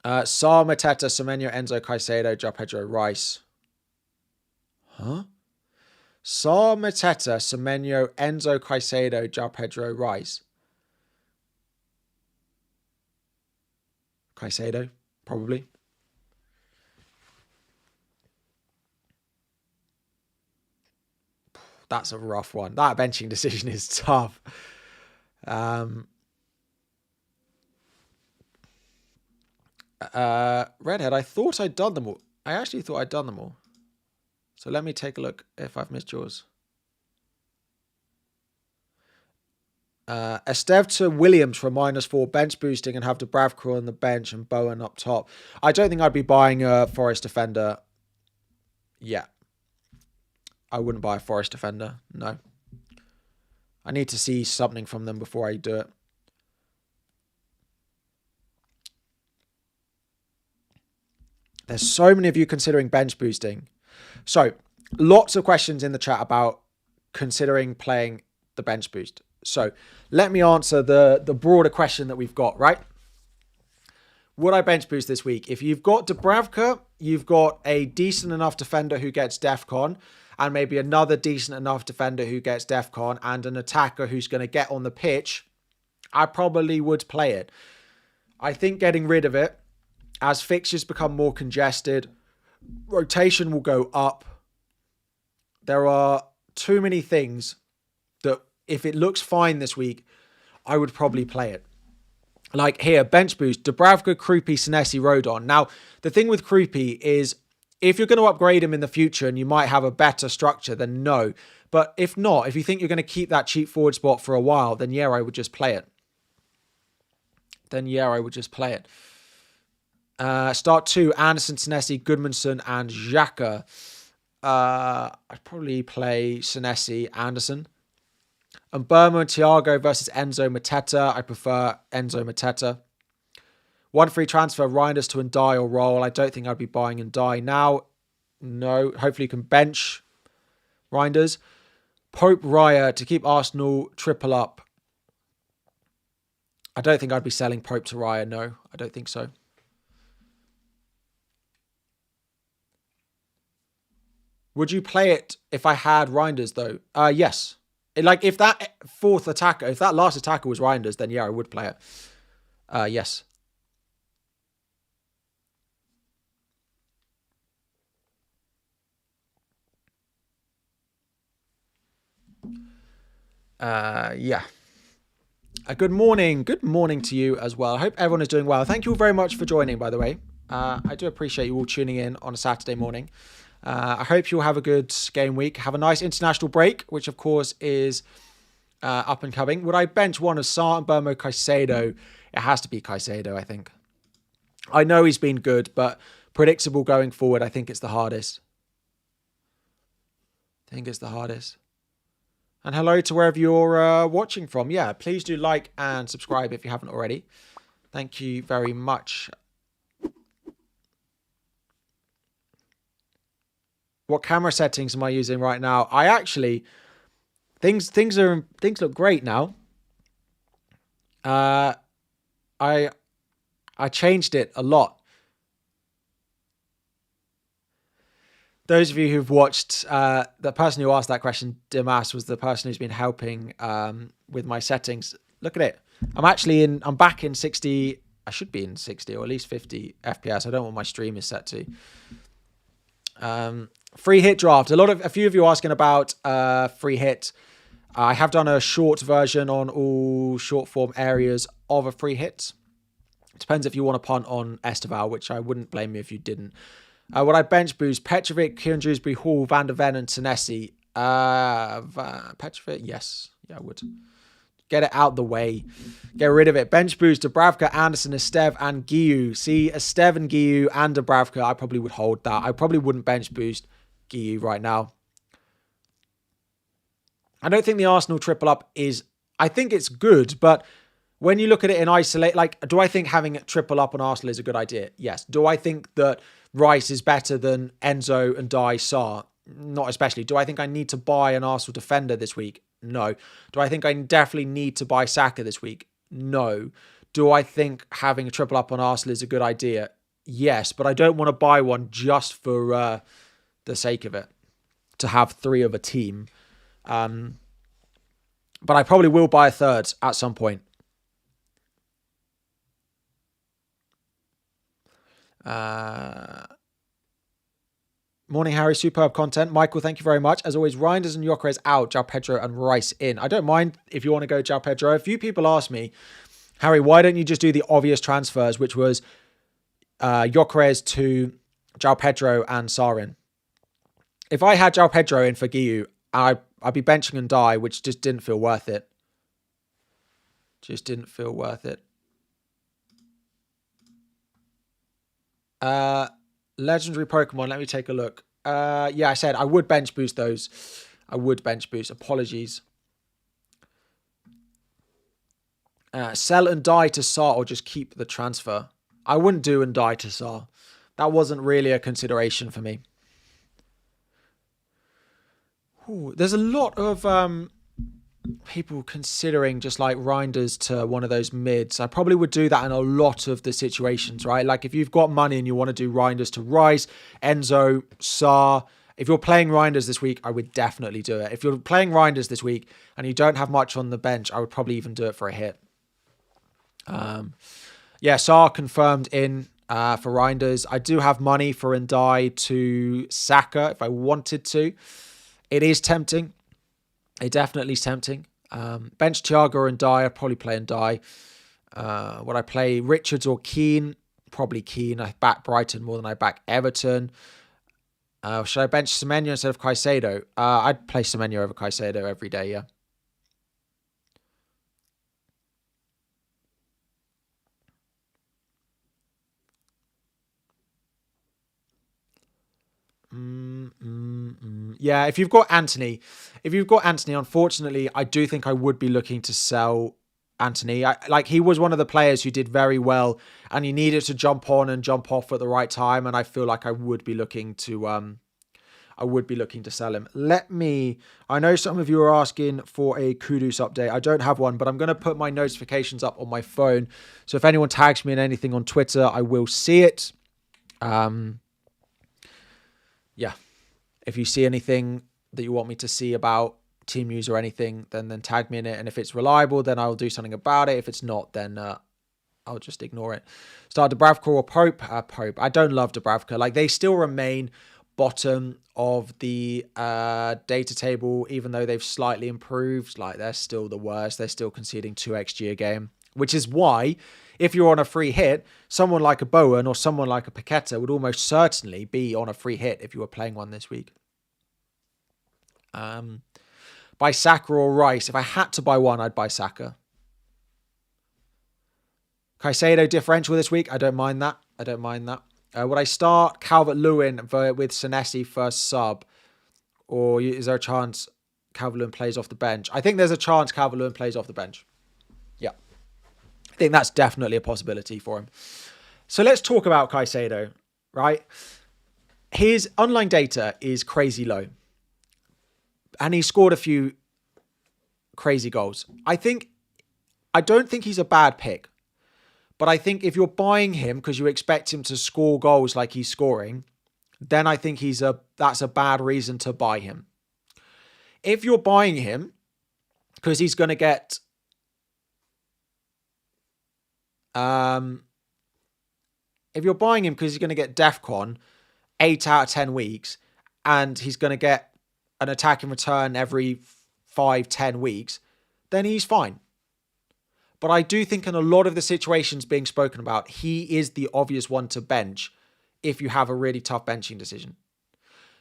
Sarr, Mateta, Semenyo, Enzo, Caicedo, João Pedro, Rice. Huh? Sarr, Mateta, Semenyo, Enzo, Caicedo, João Pedro, Rice. Caicedo, probably. That's a rough one. That benching decision is tough. Redhead, I thought I'd done them all. I actually thought I'd done them all. So let me take a look if I've missed yours. Esteve to Williams for -4 bench boosting and have Dubravka on the bench and Bowen up top. I don't think I'd be buying a Forest defender yet. I wouldn't buy a Forest defender. No. I need to see something from them before I do it. There's so many of you considering bench boosting. So, lots of questions in the chat about considering playing the bench boost. So, let me answer the broader question that we've got, right? Would I bench boost this week? If you've got Dubravka, you've got a decent enough defender who gets DEFCON, and maybe another decent enough defender who gets DEFCON, and an attacker who's going to get on the pitch, I probably would play it. I think getting rid of it, as fixtures become more congested, rotation will go up. There are too many things that if it looks fine this week, I would probably play it. Like here, bench boost, Dubravka, Krupi, Senesi, Rodon. Now, the thing with Krupi is if you're going to upgrade him in the future and you might have a better structure, then no. But if not, if you think you're going to keep that cheap forward spot for a while, then yeah, I would just play it. Start 2, Anderson, Senesi, Goodmanson, and Xhaka. I'd probably play Senesi, Anderson. And Mbeumo and Thiago versus Enzo, Mateta. I prefer Enzo, Mateta. 1 free transfer, Reinders to Ndai or Roll. I don't think I'd be buying Ndai now. No. Hopefully you can bench Reinders. Pope, Raya to keep Arsenal triple up. I don't think I'd be selling Pope to Raya. No, I don't think so. Would you play it if I had Reinders though? Yes. Like, if that fourth attacker, if that last attacker was Reinders, then yeah, I would play it. Yes. Yeah. Good morning. Good morning to you as well. I hope everyone is doing well. Thank you all very much for joining, by the way. I do appreciate you all tuning in on a Saturday morning. I hope you'll have a good game week. Have a nice international break, which of course is up and coming. Would I bench one of Sarr and Burmo Caicedo? It has to be Caicedo, I think. I know he's been good, but predictable going forward, I think it's the hardest. And hello to wherever you're watching from. Yeah, please do like and subscribe if you haven't already. Thank you very much. What camera settings am I using right now? I actually things look great now. I changed it a lot. Those of you who've watched, the person who asked that question, Dimas, was the person who's been helping with my settings. Look at it. I'm back in 60. I should be in 60 or at least 50 FPS. I don't know what my stream is set to. Free hit draft. A few of you asking about free hit. I have done a short version on all short form areas of a free hit. It depends if you want to punt on Esteval, which I wouldn't blame you if you didn't. Would I bench boost Petrovic, Kieran Dewsbury, Hall, Van der Ven, and Senesi? Petrovic, yes. Yeah, I would. Get it out the way. Get rid of it. Bench boost Dubravka, Anderson, Estev, and Guiu. See, Estev and Guiu and Dubravka, I probably would hold that. I probably wouldn't bench boost Guiu right now. I don't think the Arsenal triple up is... I think it's good, but... When you look at it in isolate, like, do I think having a triple up on Arsenal is a good idea? Yes. Do I think that Rice is better than Enzo and Sarr? Not especially. Do I think I need to buy an Arsenal defender this week? No. Do I think I definitely need to buy Saka this week? No. Do I think having a triple up on Arsenal is a good idea? Yes, but I don't want to buy one just for the sake of it, to have three of a team. But I probably will buy a third at some point. Morning, Harry. Superb content. Michael, thank you very much. As always, Reinders and Gyökeres out. João Pedro and Rice in. I don't mind if you want to go João Pedro. A few people asked me, Harry, why don't you just do the obvious transfers, which was Gyökeres to João Pedro and Sarr in? If I had João Pedro in for Guiu, I'd be benching and die, which just didn't feel worth it. Legendary Pokemon, let me take a look. Yeah, I said I would bench boost those. Apologies. Sell and die to Sarr or just keep the transfer. I wouldn't do and die to Sarr. That wasn't really a consideration for me. Ooh, there's a lot of people considering just like Reinders to one of those mids. I probably would do that in a lot of the situations, right? Like if you've got money and you want to do Reinders to Rice, Enzo, Sarr. If you're playing Reinders this week, I would definitely do it. If you're playing Reinders this week and you don't have much on the bench, I would probably even do it for a hit. Yeah, Sarr confirmed in for Reinders. I do have money for Ndai to Saka if I wanted to. It is tempting. It definitely is tempting. Bench Thiago and Ndai. I'd probably play Ndai. Would I play Richards or Keane? Probably Keane. I back Brighton more than I back Everton. Should I bench Semenyo instead of Caicedo? I'd play Semenyo over Caicedo every day, yeah. Yeah, if you've got Anthony, unfortunately, I do think I would be looking to sell Anthony. He was one of the players who did very well, and he needed to jump on and jump off at the right time, and I feel like I would be looking to sell him. I know some of you are asking for a Kudus update. I don't have one, but I'm going to put my notifications up on my phone. So if anyone tags me in anything on Twitter, I will see it. Yeah. If you see anything that you want me to see about team news or anything, then tag me in it. And if it's reliable, then I'll do something about it. If it's not, then I'll just ignore it. Start Dubravka or Pope? Pope. I don't love Dubravka. Like, they still remain bottom of the data table, even though they've slightly improved. Like, they're still the worst. They're still conceding 2 XG a game, which is why, if you're on a free hit, someone like a Bowen or someone like a Paqueta would almost certainly be on a free hit if you were playing one this week. Buy Saka or Rice. If I had to buy one, I'd buy Saka. Caicedo differential this week. I don't mind that. Would I start Calvert-Lewin with Senesi first sub? Or is there a chance Calvert-Lewin plays off the bench? I think there's a chance Calvert-Lewin plays off the bench. Yeah. I think that's definitely a possibility for him. So let's talk about Caicedo, right? His online data is crazy low. And he scored a few crazy goals. I don't think he's a bad pick. But I think if you're buying him because you expect him to score goals like he's scoring, then I think that's a bad reason to buy him. If you're buying him because he's going to get DEFCON 8 out of 10 weeks and he's going to get an attack in return every 5-10 weeks, then he's fine. But I do think in a lot of the situations being spoken about, he is the obvious one to bench if you have a really tough benching decision.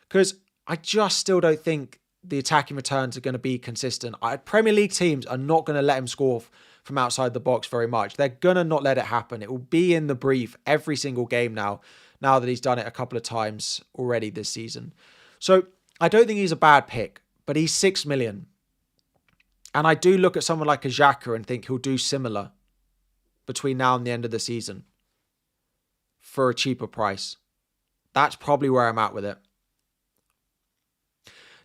Because I just still don't think the attacking returns are going to be consistent. Premier League teams are not going to let him score from outside the box very much. They're going to not let it happen. It will be in the brief every single game now that he's done it a couple of times already this season. So I don't think he's a bad pick, but he's 6 million. And I do look at someone like a Xhaka and think he'll do similar between now and the end of the season for a cheaper price. That's probably where I'm at with it.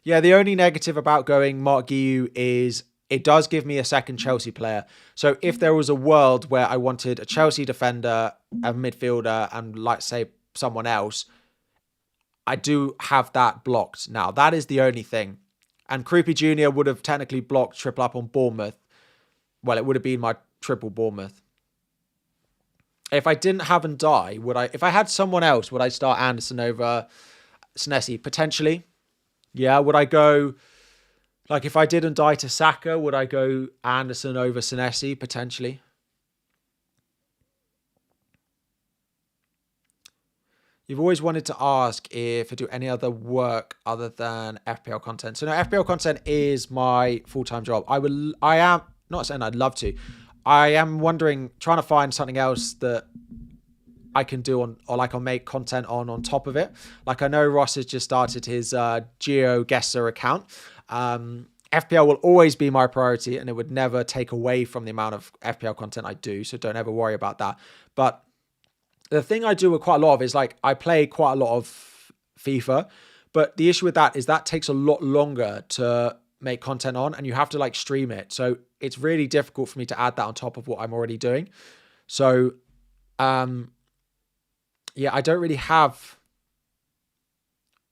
Yeah, the only negative about going Mark Guiu is it does give me a second Chelsea player. So if there was a world where I wanted a Chelsea defender, a midfielder, and let's say someone else, I do have that blocked now. That is the only thing. And Krupi Jr. would have technically blocked triple up on Bournemouth. Well, it would have been my triple Bournemouth. If I didn't have and die, if I had someone else, would I start Anderson over Senesi? Potentially. Yeah, would I go, like if I didn't die to Saka, would I go Anderson over Senesi? Potentially. You've always wanted to ask if I do any other work other than FPL content. So no, FPL content is my full-time job. I am not saying I'd love to. I am trying to find something else that I can do I'll make content on top of it. Like I know Ross has just started his GeoGuessr account. FPL will always be my priority and it would never take away from the amount of FPL content I do. So don't ever worry about that. But the thing I do with quite a lot of is like I play quite a lot of FIFA, but the issue with that is that takes a lot longer to make content on and you have to like stream it. So it's really difficult for me to add that on top of what I'm already doing. So, yeah, I don't really have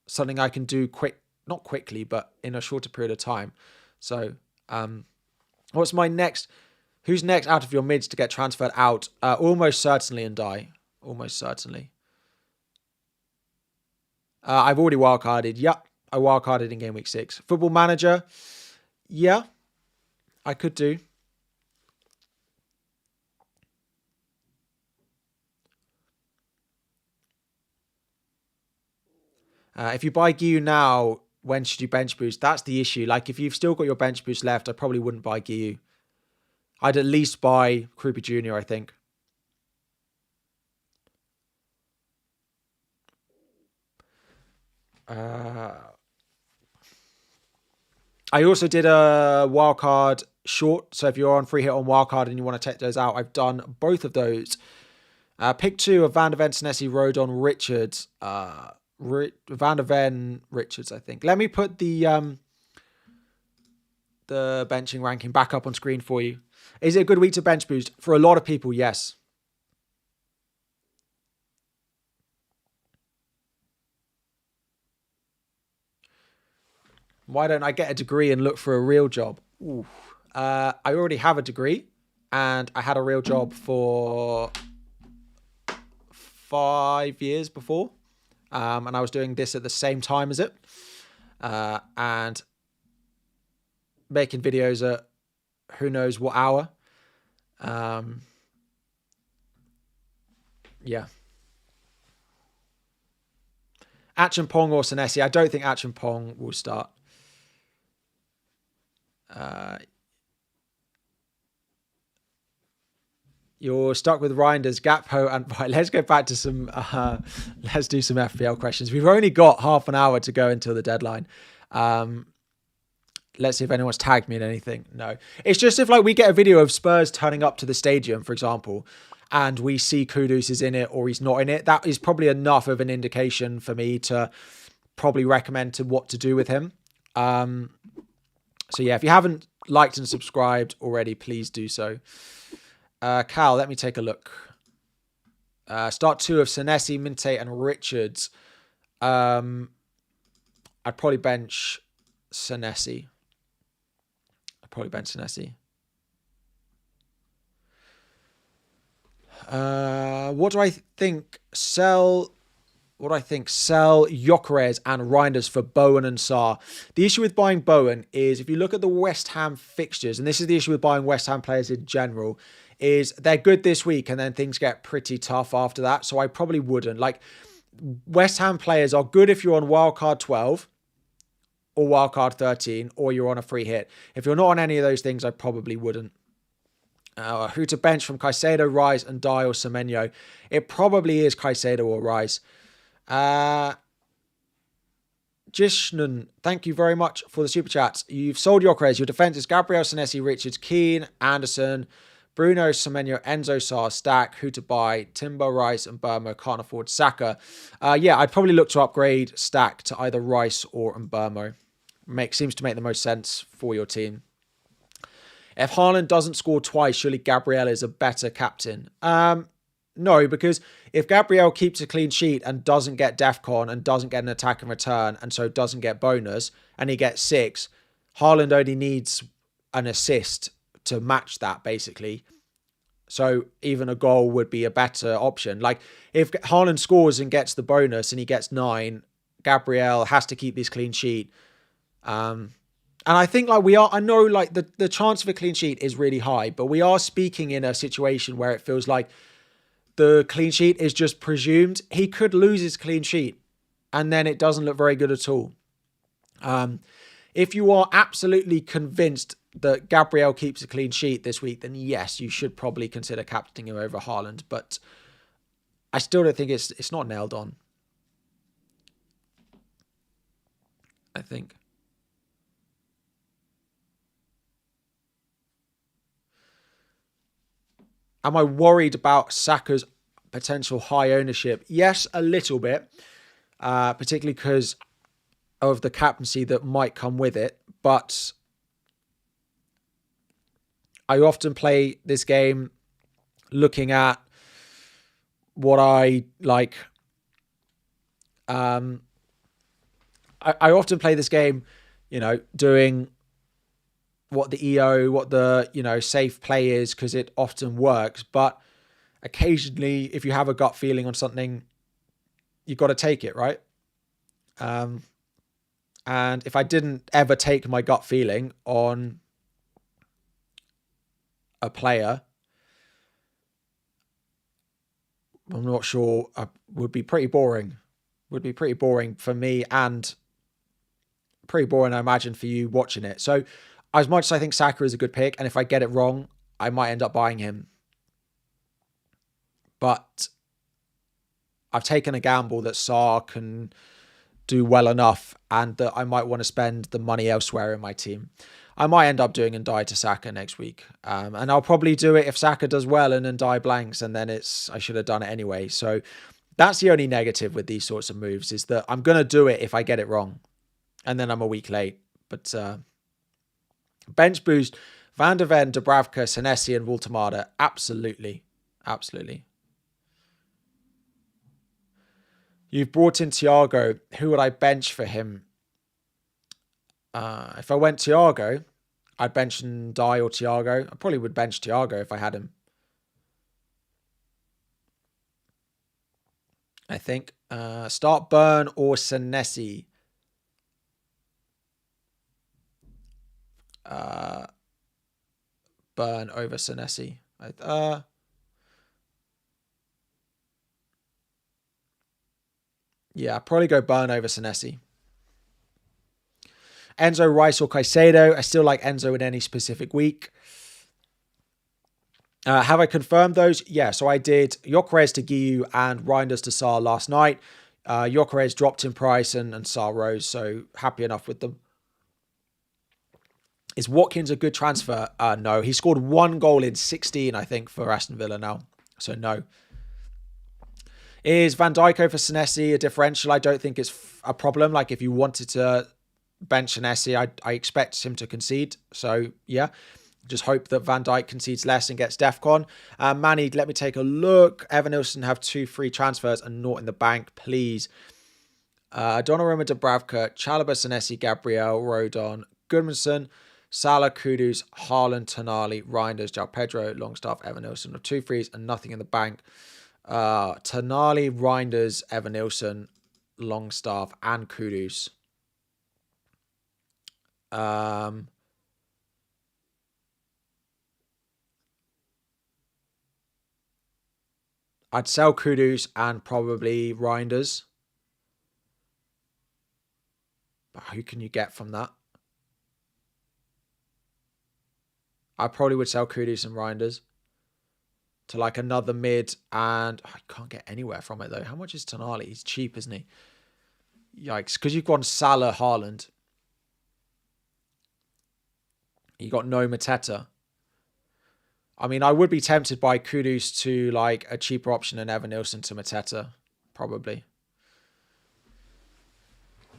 something I can do not quickly, but in a shorter period of time. So, what's my next? Who's next out of your mids to get transferred out? Almost certainly and die. Almost certainly. I've already wildcarded. Yep, I wildcarded in game week 6. Football Manager. Yeah, I could do. If you buy Guiu now, when should you bench boost? That's the issue. Like if you've still got your bench boost left, I probably wouldn't buy Guiu. I'd at least buy Krupi Jr., I think. I also did a wildcard short. So if you're on free hit on wildcard and you want to take those out, I've done both of those. Pick 2 of Van der Ven, Senesi, Rodon, Richards. Van der Ven, Richards, I think. Let me put the benching ranking back up on screen for you. Is it a good week to bench boost? For a lot of people, yes. Why don't I get a degree and look for a real job? Ooh. I already have a degree, and I had a real job for 5 years before, and I was doing this at the same time as it, and making videos at who knows what hour. Yeah. Achampong or Senesi. I don't think Achampong will start. You're stuck with Reinders, Gakpo, and right. Let's go back to some. Let's do some FPL questions. We've only got half an hour to go until the deadline. Let's see if anyone's tagged me in anything. No, it's just if like we get a video of Spurs turning up to the stadium, for example, and we see Kudus is in it or he's not in it. That is probably enough of an indication for me to probably recommend to what to do with him. So yeah, if you haven't liked and subscribed already, please do so. Cal, let me take a look. Start 2 of Senesi, Minte, and Richards. I'd probably bench Senesi. What do I think? Sell Gyökeres and Reinders for Bowen and Sarr. The issue with buying Bowen is if you look at the West Ham fixtures, and this is the issue with buying West Ham players in general, is they're good this week and then things get pretty tough after that. So I probably wouldn't. Like, West Ham players are good if you're on wildcard 12 or wildcard 13 or you're on a free hit. If you're not on any of those things, I probably wouldn't. Who to bench from Caicedo, Rice, and Dye or Semenyo? It probably is Caicedo or Rice. Jishnan, thank you very much for the super chats. You've sold your craze. Your defense is Gabriel, Senesi, Richards, Keane, Anderson, Bruno, Semenyo, Enzo, Sarr, Stack, who to buy, Timber, Rice, and Burma. Can't afford Saka. Yeah, I'd probably look to upgrade Stack to either Rice or Mbermo. Seems to make the most sense for your team. If Haaland doesn't score twice, surely Gabriel is a better captain. No, because if Gabriel keeps a clean sheet and doesn't get DEFCON and doesn't get an attack in return and so doesn't get bonus and he gets 6, Haaland only needs an assist to match that basically. So even a goal would be a better option. Like if Haaland scores and gets the bonus and he gets 9, Gabriel has to keep this clean sheet. And I think like I know like the chance of a clean sheet is really high, but we are speaking in a situation where it feels like the clean sheet is just presumed. He could lose his clean sheet and then it doesn't look very good at all. If you are absolutely convinced that Gabriel keeps a clean sheet this week, then yes, you should probably consider captaining him over Haaland. But I still don't think it's not nailed on. I think. Am I worried about Saka's potential high ownership? Yes, a little bit, particularly because of the captaincy that might come with it. But I often play this game looking at what I like. I often play this game, doing what the EO, what the, safe play is, because it often works. But occasionally, if you have a gut feeling on something, you've got to take it, right? And if I didn't ever take my gut feeling on a player, I'm not sure, would be pretty boring. Would be pretty boring for me and pretty boring, I imagine, for you watching it. So as much as I think Saka is a good pick, and if I get it wrong, I might end up buying him. But I've taken a gamble that Sarr can do well enough and that I might want to spend the money elsewhere in my team. I might end up doing Ndiaye to Saka next week. And I'll probably do it if Saka does well and Ndiaye blanks, and then I should have done it anyway. So that's the only negative with these sorts of moves, is that I'm going to do it if I get it wrong. And then I'm a week late. But bench boost, Van der Ven, Dubravka, Senesi, and Woltemade. Absolutely. Absolutely. You've brought in Thiago. Who would I bench for him? If I went Thiago, I'd bench Die or Thiago. I probably would bench Thiago if I had him. I think. Start Burn or Senesi. Burn over Senesi. Yeah, probably go Burn over Senesi. Enzo, Rice, or Caicedo. I still like Enzo in any specific week. Have I confirmed those? Yeah, so I did Gyökeres to Guiu and Reinders to Sarr last night. Gyökeres dropped in price and Sarr rose, so happy enough with them. Is Watkins a good transfer? No. He scored 1 goal in 16, I think, for Aston Villa now. So no. Is Van Dijk over Senesi a differential? I don't think it's a problem. Like, if you wanted to bench Senesi, I expect him to concede. So, yeah. Just hope that Van Dijk concedes less and gets DEFCON. Manny, let me take a look. Evanilson have 2 free transfers and naught in the bank, please. Donnarumma, Dubravka, Chalobah, Senesi, Gabriel, Rodon, Goodmanson, Salah, Kudus, Haaland, Tonali, Reinders, João Pedro, Longstaff, Evanilson have 2 frees and nothing in the bank. Tonali, Reinders, Evanilson, Longstaff, and Kudus. I'd sell Kudus and probably Reinders. But who can you get from that? I probably would sell Kudus and Reinders to like another mid, and I can't get anywhere from it though. How much is Tonali? He's cheap, isn't he? Yikes. Because you've gone Salah, Haaland. You got no Mateta. I mean, I would be tempted by Kudus to like a cheaper option than Evanilson to Mateta, probably.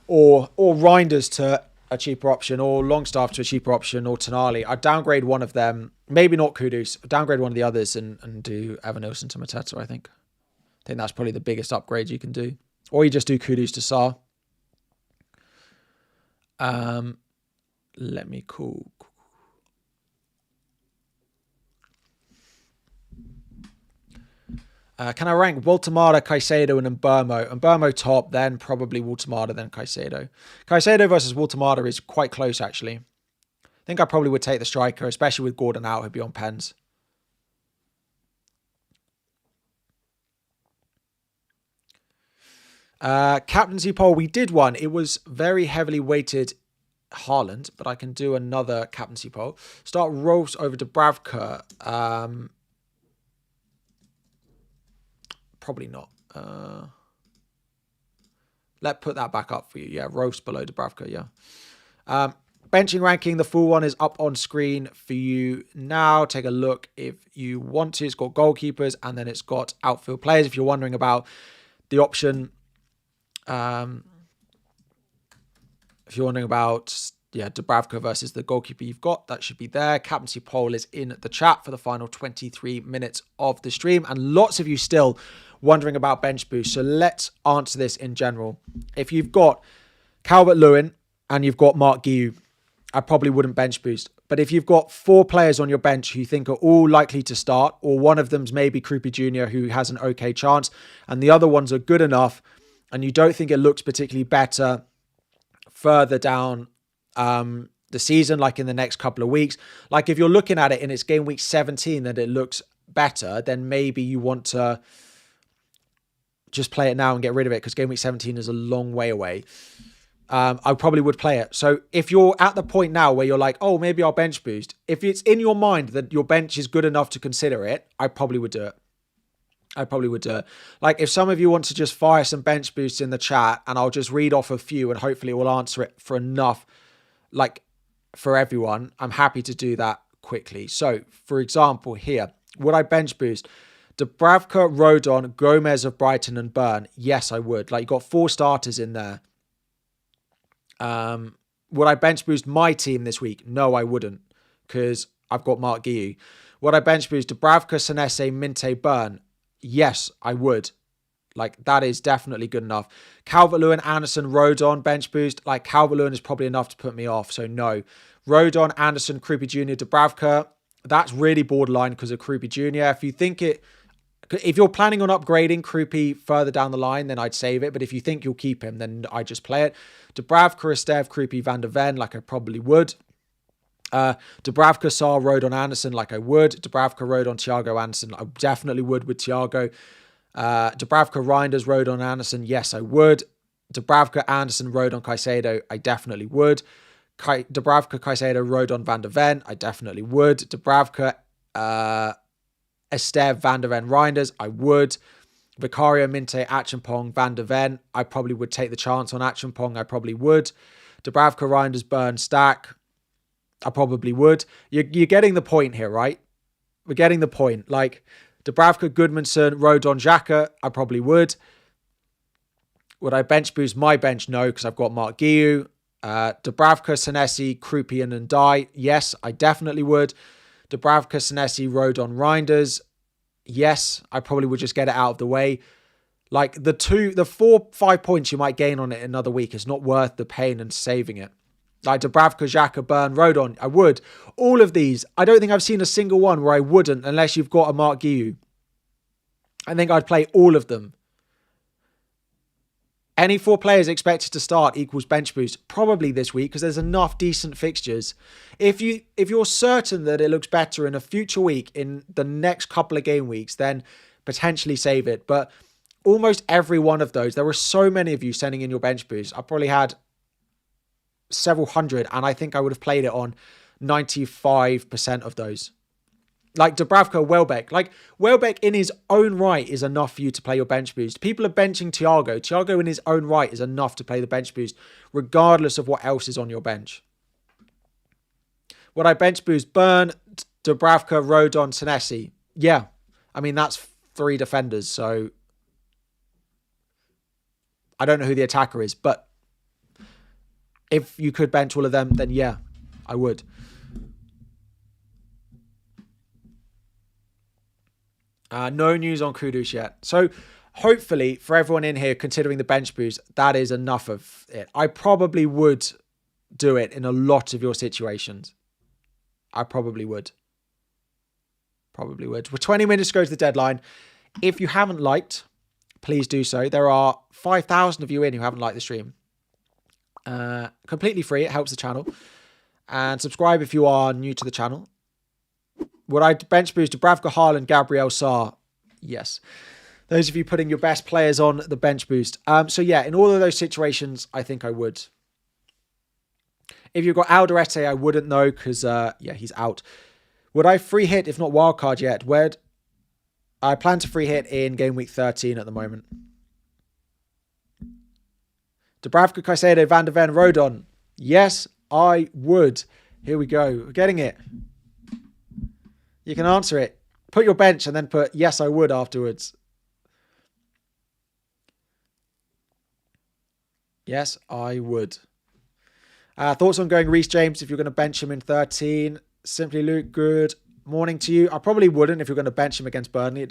Or Reinders to a cheaper option, or Longstaff to a cheaper option, or Tonali. I'd downgrade one of them. Maybe not Kudus. Downgrade one of the others and do Evanilson to Mateta, I think. I think that's probably the biggest upgrade you can do. Or you just do Kudus to Sarr. Let me call. Can I rank Waltemada, Caicedo, and Mbeumo? Mbeumo top, then probably Waltemada, then Caicedo. Caicedo versus Waltemada is quite close, actually. I think I probably would take the striker, especially with Gordon out, who'd be on pens. Captaincy poll, we did one. It was very heavily weighted Haaland, but I can do another captaincy poll. Start Rolfs over Dubravka. Probably not. Let's put that back up for you. Yeah, Rolfs below Dubravka, yeah. Benching ranking, the full one is up on screen for you now. Take a look if you want to. It's got goalkeepers and then it's got outfield players. If you're wondering about the option, if you're wondering about, Dubravka versus the goalkeeper you've got, that should be there. Captaincy poll is in the chat for the final 23 minutes of the stream. And lots of you still wondering about bench boost. So let's answer this in general. If you've got Calvert-Lewin and you've got Mark Guiu, I probably wouldn't bench boost. But if you've got 4 players on your bench who you think are all likely to start, or one of them's maybe Krupi Jr. who has an okay chance, and the other ones are good enough, and you don't think it looks particularly better further down the season, like in the next couple of weeks, like if you're looking at it and it's game week 17 and it looks better, then maybe you want to just play it now and get rid of it because game week 17 is a long way away. I probably would play it. So if you're at the point now where you're like, oh, maybe I'll bench boost, if it's in your mind that your bench is good enough to consider it, I probably would do it. Like if some of you want to just fire some bench boosts in the chat and I'll just read off a few and hopefully it will answer it for enough, like for everyone, I'm happy to do that quickly. So for example here, would I bench boost Dubravka, Rodon, Gomez of Brighton and Burn? Yes, I would. Like you got 4 starters in there. Would I bench boost my team this week? No, I wouldn't because I've got Mark Guiu. Would I bench boost Dubravka, Senesi, Minte, Burn? Yes, I would. Like, that is definitely good enough. Calvert-Lewin, Anderson, Rodon, bench boost. Like, Calvert-Lewin is probably enough to put me off, so no. Rodon, Anderson, Krupi Jr., Dubravka. That's really borderline because of Krupi Jr. If you're planning on upgrading Krupi further down the line, then I'd save it. But if you think you'll keep him, then I just play it. Dubravka, Estev, Krupi, Van der Ven, like I probably would. Dubravka, Saar, Rodon, Anderson, like I would. Dubravka, Rodon, Thiago, Anderson, I definitely would with Thiago. Dubravka, Reinders, Rodon, Anderson, yes, I would. Dubravka, Anderson, Rodon, Caicedo, I definitely would. Dubravka, Caicedo, Rodon, Van der Ven, I definitely would. Dubravka, Estev, Van der Ven, Reinders, I would. Vicario, Minte, Achampong, Van der Ven, I probably would take the chance on Achampong, I probably would. Dubravka, Reinders, Burn, Stack, I probably would. You're getting the point here, right? We're getting the point. Like, Dubravka, Goodmanson, Rodon, Xhaka, I probably would. Would I bench boost my bench? No, because I've got Mark Guiu. Dubravka, Senesi, Krupi, and Ndai. Yes, I definitely would. Dubravka, Senesi, Rodon, Reinders. Yes, I probably would just get it out of the way. Like, the 4-5 points you might gain on it another week is not worth the pain and saving it. Like Dubravka, Xhaka, Burn, Rodon, I would. All of these, I don't think I've seen a single one where I wouldn't unless you've got a Mark Guiu. I think I'd play all of them. Any 4 players expected to start equals bench boost. Probably this week because there's enough decent fixtures. If you're certain that it looks better in a future week, in the next couple of game weeks, then potentially save it. But almost every one of those, there were so many of you sending in your bench boost. I probably had several hundred, and I think I would have played it on 95% of those. Like Dubravka, Welbeck. Like, Welbeck in his own right is enough for you to play your bench boost. People are benching Thiago. Thiago in his own right is enough to play the bench boost, regardless of what else is on your bench. Would I bench boost Burn, Dubravka, Rodon, Senesi? Yeah. I mean, that's 3 defenders, so I don't know who the attacker is, but if you could bench all of them, then yeah, I would. No news on Kudus yet. So hopefully for everyone in here considering the bench boost, that is enough of it. I probably would do it in a lot of your situations. I probably would. Probably would. We're 20 minutes to go to the deadline. If you haven't liked, please do so. There are 5,000 of you in who haven't liked the stream. Completely free. It helps the channel. And subscribe if you are new to the channel. Would I bench boost Dubravka, Haaland, Gabriel, Saar? Yes. Those of you putting your best players on the bench boost. So yeah, in all of those situations, I think I would. If you've got Alderete, I wouldn't know because, yeah, he's out. Would I free hit if not wildcard yet? I plan to free hit in game week 13 at the moment. Dubravka, Caicedo, Van der Ven, Rodon. Yes, I would. Here we go. We're getting it. You can answer it. Put your bench and then put yes, I would afterwards. Yes, I would. Thoughts on going Reece James if you're going to bench him in 13? Simply Luke, good morning to you. I probably wouldn't if you're going to bench him against Burnley.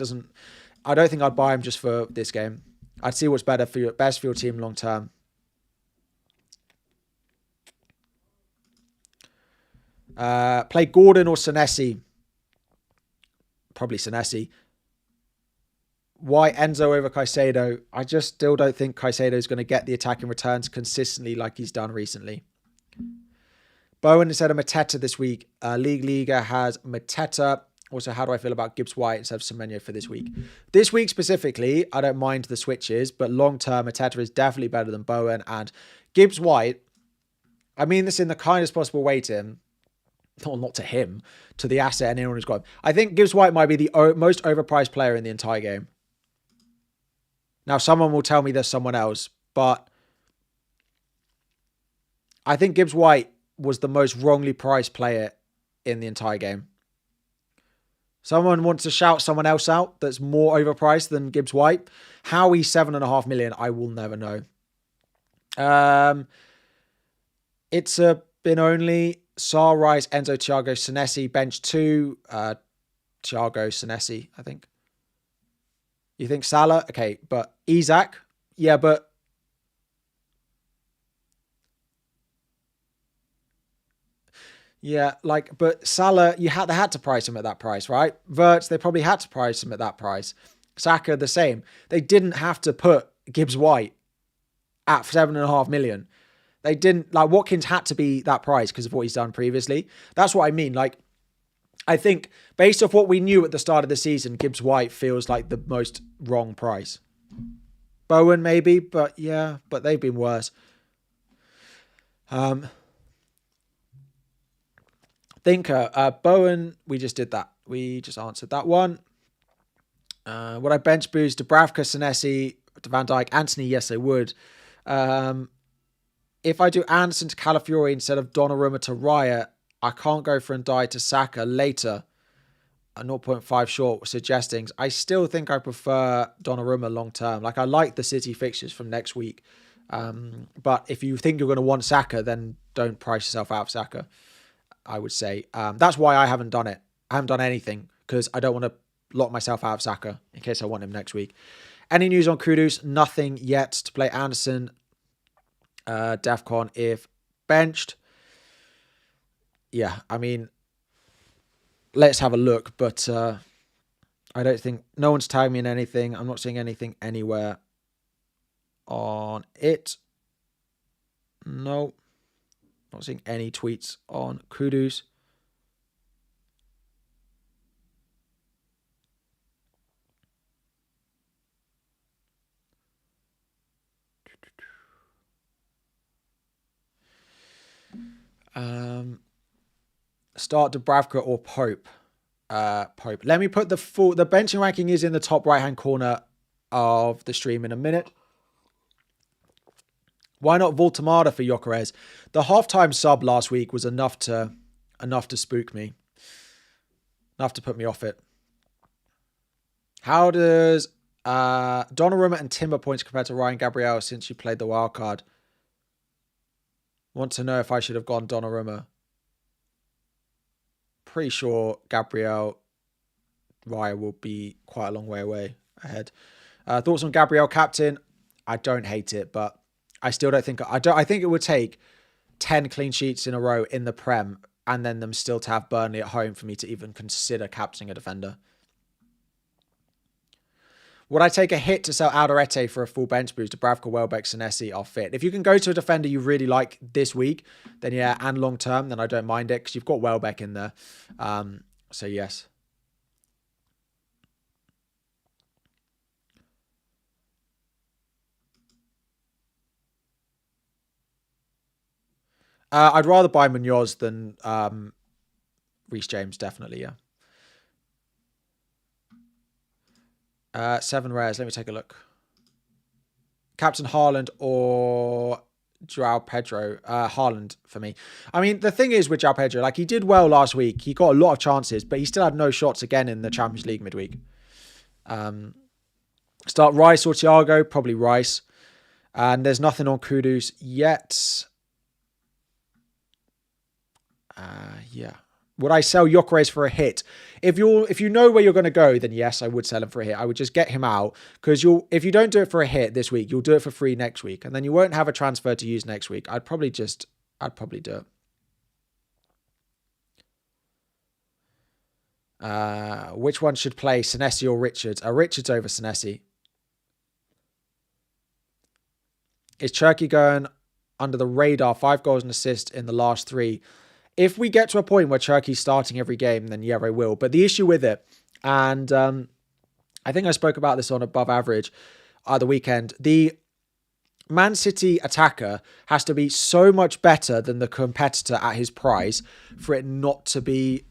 I don't think I'd buy him just for this game. I'd see what's best for your team long term. Play Gordon or Senesi. Probably Senesi. Why Enzo over Caicedo? I just still don't think Caicedo is going to get the attacking returns consistently like he's done recently. Bowen instead of Mateta this week. League Liga has Mateta. Also, how do I feel about Gibbs White instead of Semenyo for this week? This week specifically, I don't mind the switches, but long term, Mateta is definitely better than Bowen. And Gibbs White, I mean this in the kindest possible way to him. Well, not to him, to the asset and anyone who's got him. I think Gibbs White might be the most overpriced player in the entire game. Now, someone will tell me there's someone else, but I think Gibbs White was the most wrongly priced player in the entire game. Someone wants to shout someone else out that's more overpriced than Gibbs White. How he's 7.5 million, I will never know. It's been only Saar, Rice, Enzo, Thiago, Senesi, bench 2. Thiago, Senesi, I think. You think Salah? Okay, but Isak? Yeah, but yeah, like, but Salah, they had to price him at that price, right? Verts, they probably had to price him at that price. Saka, the same. They didn't have to put Gibbs White at 7.5 million. They didn't, like, Watkins had to be that price because of what he's done previously. That's what I mean. Like, I think based off what we knew at the start of the season, Gibbs White feels like the most wrong price. Bowen maybe, but yeah, but they've been worse. Thinker, Bowen, we just did that. We just answered that one. Would I bench boost Dubravka, Senesi, to Van Dijk, Anthony? Yes, I would. If I do Anderson to Calafiori instead of Donnarumma to Raya, I can't go for Ndiaye to Saka later. A 0.5 short suggesting. I still think I prefer Donnarumma long term. Like, I like the City fixtures from next week. But if you think you're going to want Saka, then don't price yourself out of Saka, I would say. That's why I haven't done it. I haven't done anything because I don't want to lock myself out of Saka in case I want him next week. Any news on Kudus? Nothing yet to play Anderson. Defcon if benched. Yeah, I mean, let's have a look, but I don't think, no one's tagged me in anything. I'm not seeing anything anywhere on it. No, not seeing any tweets on Kudus. Start Dubravka or Pope. Pope. Let me put the benching ranking is in the top right hand corner of the stream in a minute. Why not Voltamada for Gyökeres? The halftime sub last week was enough to spook me. Enough to put me off it. How does Donnarumma and Timber points compared to Ryan Gabriel since you played the wild card? Want to know if I should have gone Donnarumma. Pretty sure Gabriel Raya will be quite a long way away ahead. Thoughts on Gabriel captain? I don't hate it, but I still don't think I think it would take 10 clean sheets in a row in the Prem and then them still to have Burnley at home for me to even consider captaining a defender. Would I take a hit to sell Alderete for a full bench boost? Dubravka, Welbeck, Senesi are fit. If you can go to a defender you really like this week, then yeah, and long term, then I don't mind it because you've got Welbeck in there. So yes. I'd rather buy Munoz than Reece James, definitely, yeah. 7 rares. Let me take a look. Captain Haaland or Joao Pedro? Haaland for me. I mean, the thing is with Joao Pedro, like, he did well last week. He got a lot of chances, but he still had no shots again in the Champions League midweek. Start Rice or Thiago? Probably Rice. And there's nothing on Kudus yet. Yeah. Would I sell Gyökeres for a hit? If you know where you're going to go, then yes, I would sell him for a hit. I would just get him out because if you don't do it for a hit this week, you'll do it for free next week, and then you won't have a transfer to use next week. I'd probably do it. Which one should play, Senesi or Richards? Richards over Senesi. Is Cherki going under the radar? 5 goals and assists in the last 3. If we get to a point where Cherki's starting every game, then yeah, I will. But the issue with it, and I think I spoke about this on Above Average the weekend, the Man City attacker has to be so much better than the competitor at his price for it not to be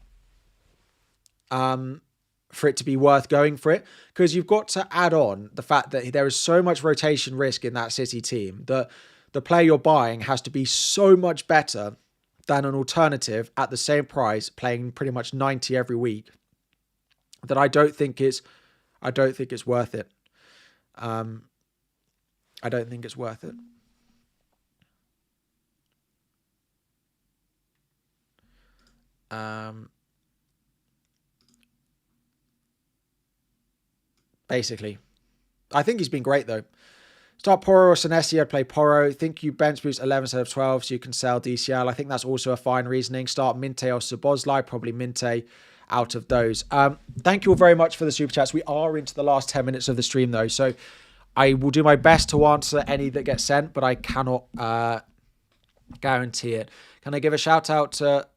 worth going for it, because you've got to add on the fact that there is so much rotation risk in that City team that the player you're buying has to be so much better than an alternative at the same price, playing pretty much 90 every week, that I don't think it's worth it. I don't think it's worth it. Basically, I think he's been great, though. Start Porro or Senesi, I'd play Porro. Think you bench boost 11 instead of 12 so you can sell DCL. I think that's also a fine reasoning. Start Minte or Szoboszlai, probably Minte out of those. Thank you all very much for the super chats. We are into the last 10 minutes of the stream, though, so I will do my best to answer any that get sent, but I cannot guarantee it. Can I give a shout out to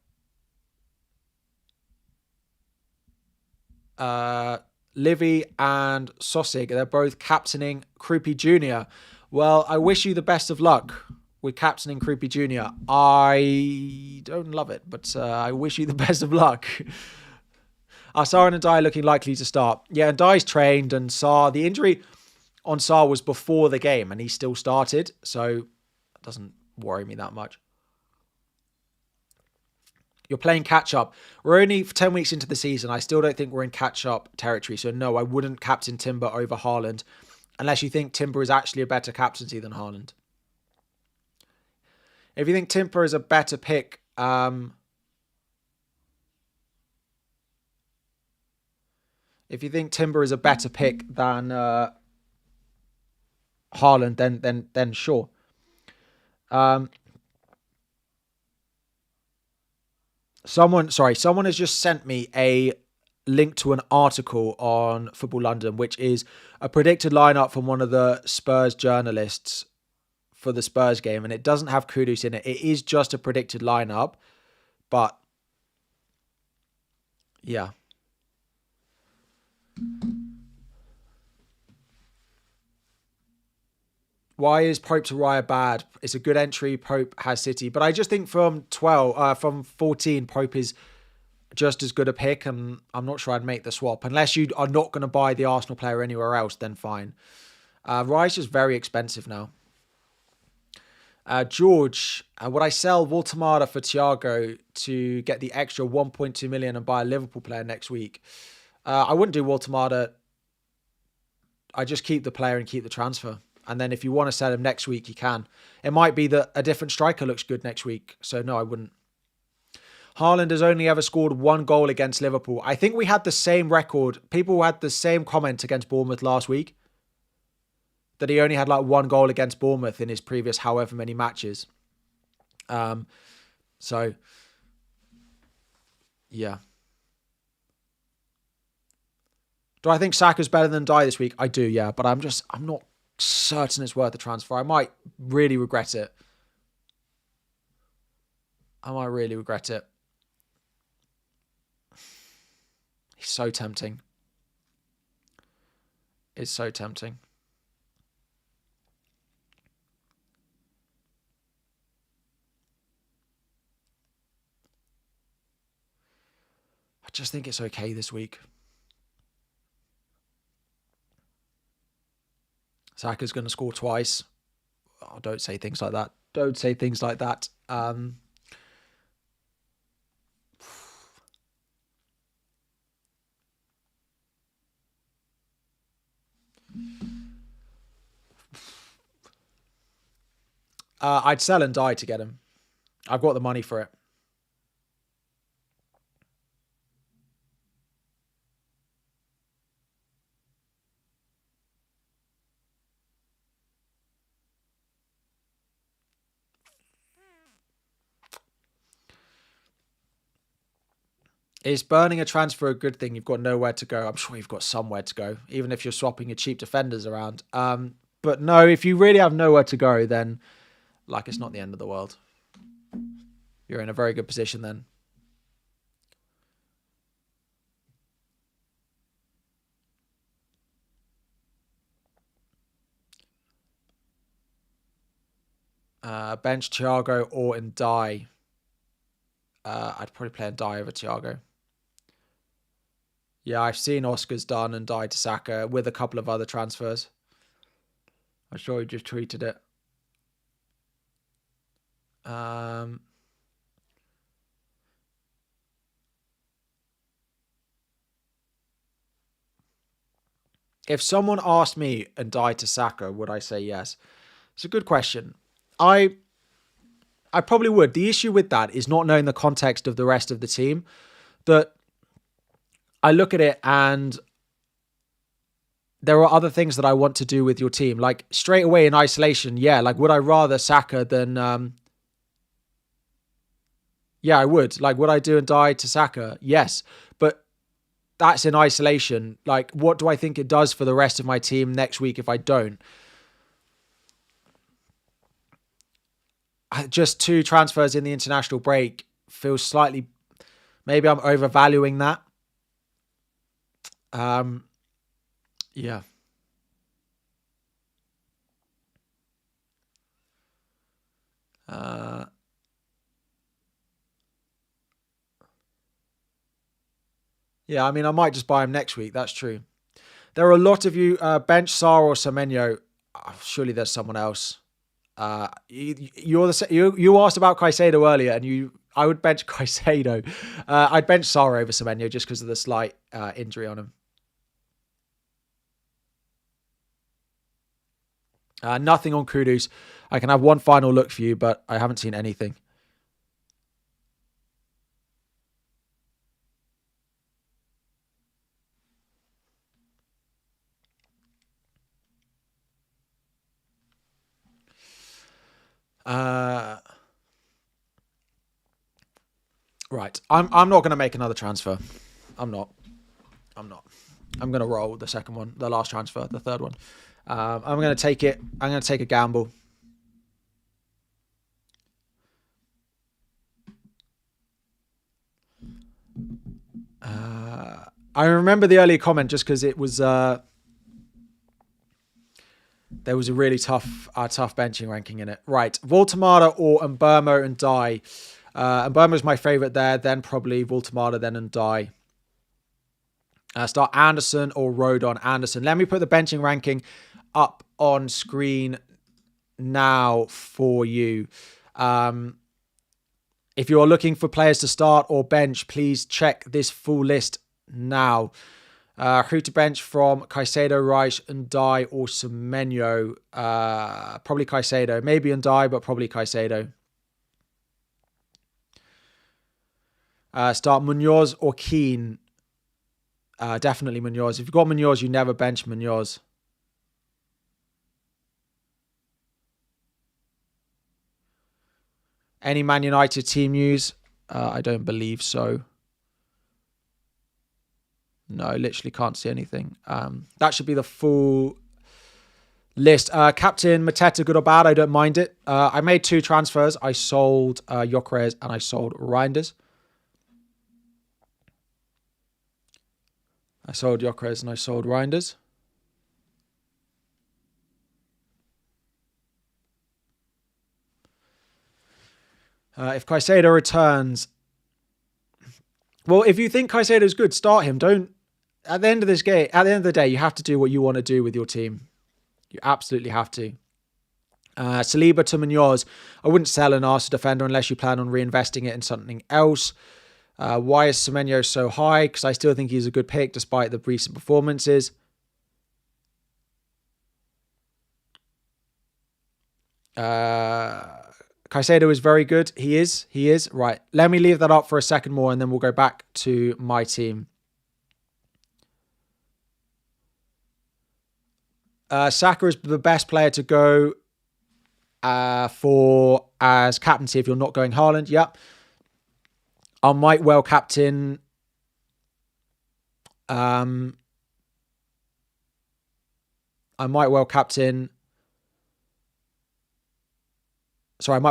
Livy and Sosig? They're both captaining Krupi Jr. Well, I wish you the best of luck with captaining Krupi Jr. I don't love it, but I wish you the best of luck. Are Sar and Ndai looking likely to start? Yeah, Ndai's trained, and Sar, the injury on Sar was before the game, and he still started, so it doesn't worry me that much. You're playing catch-up. We're only 10 weeks into the season. I still don't think we're in catch-up territory. So, no, I wouldn't captain Timber over Haaland unless you think Timber is actually a better captaincy than Haaland. If you think Timber is a better pick, if you think Timber is a better pick than Haaland, then sure. Someone has just sent me a link to an article on Football London, which is a predicted lineup from one of the Spurs journalists for the Spurs game, and it doesn't have Kudus in it. It is just a predicted lineup, but yeah. Why is Pope to Raya bad? It's a good entry. Pope has City. But I just think from 14, Pope is just as good a pick, and I'm not sure I'd make the swap. Unless you are not going to buy the Arsenal player anywhere else, then fine. Raya's just very expensive now. George, would I sell Voltemada for Thiago to get the extra 1.2 million and buy a Liverpool player next week? I wouldn't do Voltemada. I just keep the player and keep the transfer. And then if you want to sell him next week, you can. It might be that a different striker looks good next week. So no, I wouldn't. Haaland has only ever scored one goal against Liverpool. I think we had the same record. People had the same comment against Bournemouth last week. That he only had like one goal against Bournemouth in his previous however many matches. So, yeah. Do I think Saka's better than Dye this week? I do, yeah. But I'm not certain it's worth the transfer. I might really regret it. He's so tempting. It's so tempting. I just think it's okay this week. Saka's going to score twice. Oh, don't say things like that. Don't say things like that. I'd sell and die to get him. I've got the money for it. Is burning a transfer a good thing? You've got nowhere to go. I'm sure you've got somewhere to go, even if you're swapping your cheap defenders around. But no, if you really have nowhere to go, then like it's not the end of the world. You're in a very good position then. Bench Thiago or Ndai. I'd probably play Ndai over Thiago. Yeah, I've seen Oscar's done and Ndai to Saka with a couple of other transfers. I'm sure he just tweeted it. If someone asked me Ndai to Saka, would I say yes? It's a good question. I probably would. The issue with that is not knowing the context of the rest of the team. That I look at it and there are other things that I want to do with your team. Like straight away in isolation, yeah. Like would I rather Saka than... yeah, I would. Like would I do and die to Saka? Yes. But that's in isolation. Like what do I think it does for the rest of my team next week if I don't? Just 2 transfers in the international break feels slightly... Maybe I'm overvaluing that. Yeah. Yeah, I mean, I might just buy him next week. That's true. There are a lot of you bench Sarr or Semenyo. Surely there's someone else. You asked about Caicedo earlier, and I would bench Caicedo. I'd bench Sarr over Semenyo just because of the slight injury on him. Nothing on Kudus. I can have one final look for you, but I haven't seen anything. Right. I'm not going to make another transfer. I'm not. I'm going to roll the second one, the last transfer, the third one. I'm going to take it. I'm going to take a gamble. I remember the earlier comment just because it was there was a really tough benching ranking in it. Right, Voltemada or Mbermo and Dye. Mbermo's my favourite there, then probably Voltemada, then and Dye. Start Anderson or Rodon. Anderson. Let me put the benching ranking up on screen now for you. If you're looking for players to start or bench, please check this full list now. Who to bench from Caicedo, Reich, Ndai, or Semenyo? Probably Caicedo. Maybe Ndai, but probably Caicedo. Start Munoz or Keane. Definitely Munoz. If you've got Munoz, you never bench Munoz. Any Man United team news? I don't believe so. No, literally can't see anything. That should be the full list. Captain Mateta, good or bad? I don't mind it. I made 2 transfers. I sold Gyökeres and I sold Reinders. I sold Gyökeres and I sold Reinders. If Caicedo returns... Well, if you think Caicedo's good, start him. Don't... At the end of the day, you have to do what you want to do with your team. You absolutely have to. Saliba to Munoz. I wouldn't sell an Arsenal defender unless you plan on reinvesting it in something else. Why is Semenyo so high? Because I still think he's a good pick despite the recent performances. Caicedo is very good. He is. Right. Let me leave that up for a second more and then we'll go back to my team. Saka is the best player to go for as captaincy if you're not going Haaland. Yep. I might well captain... I might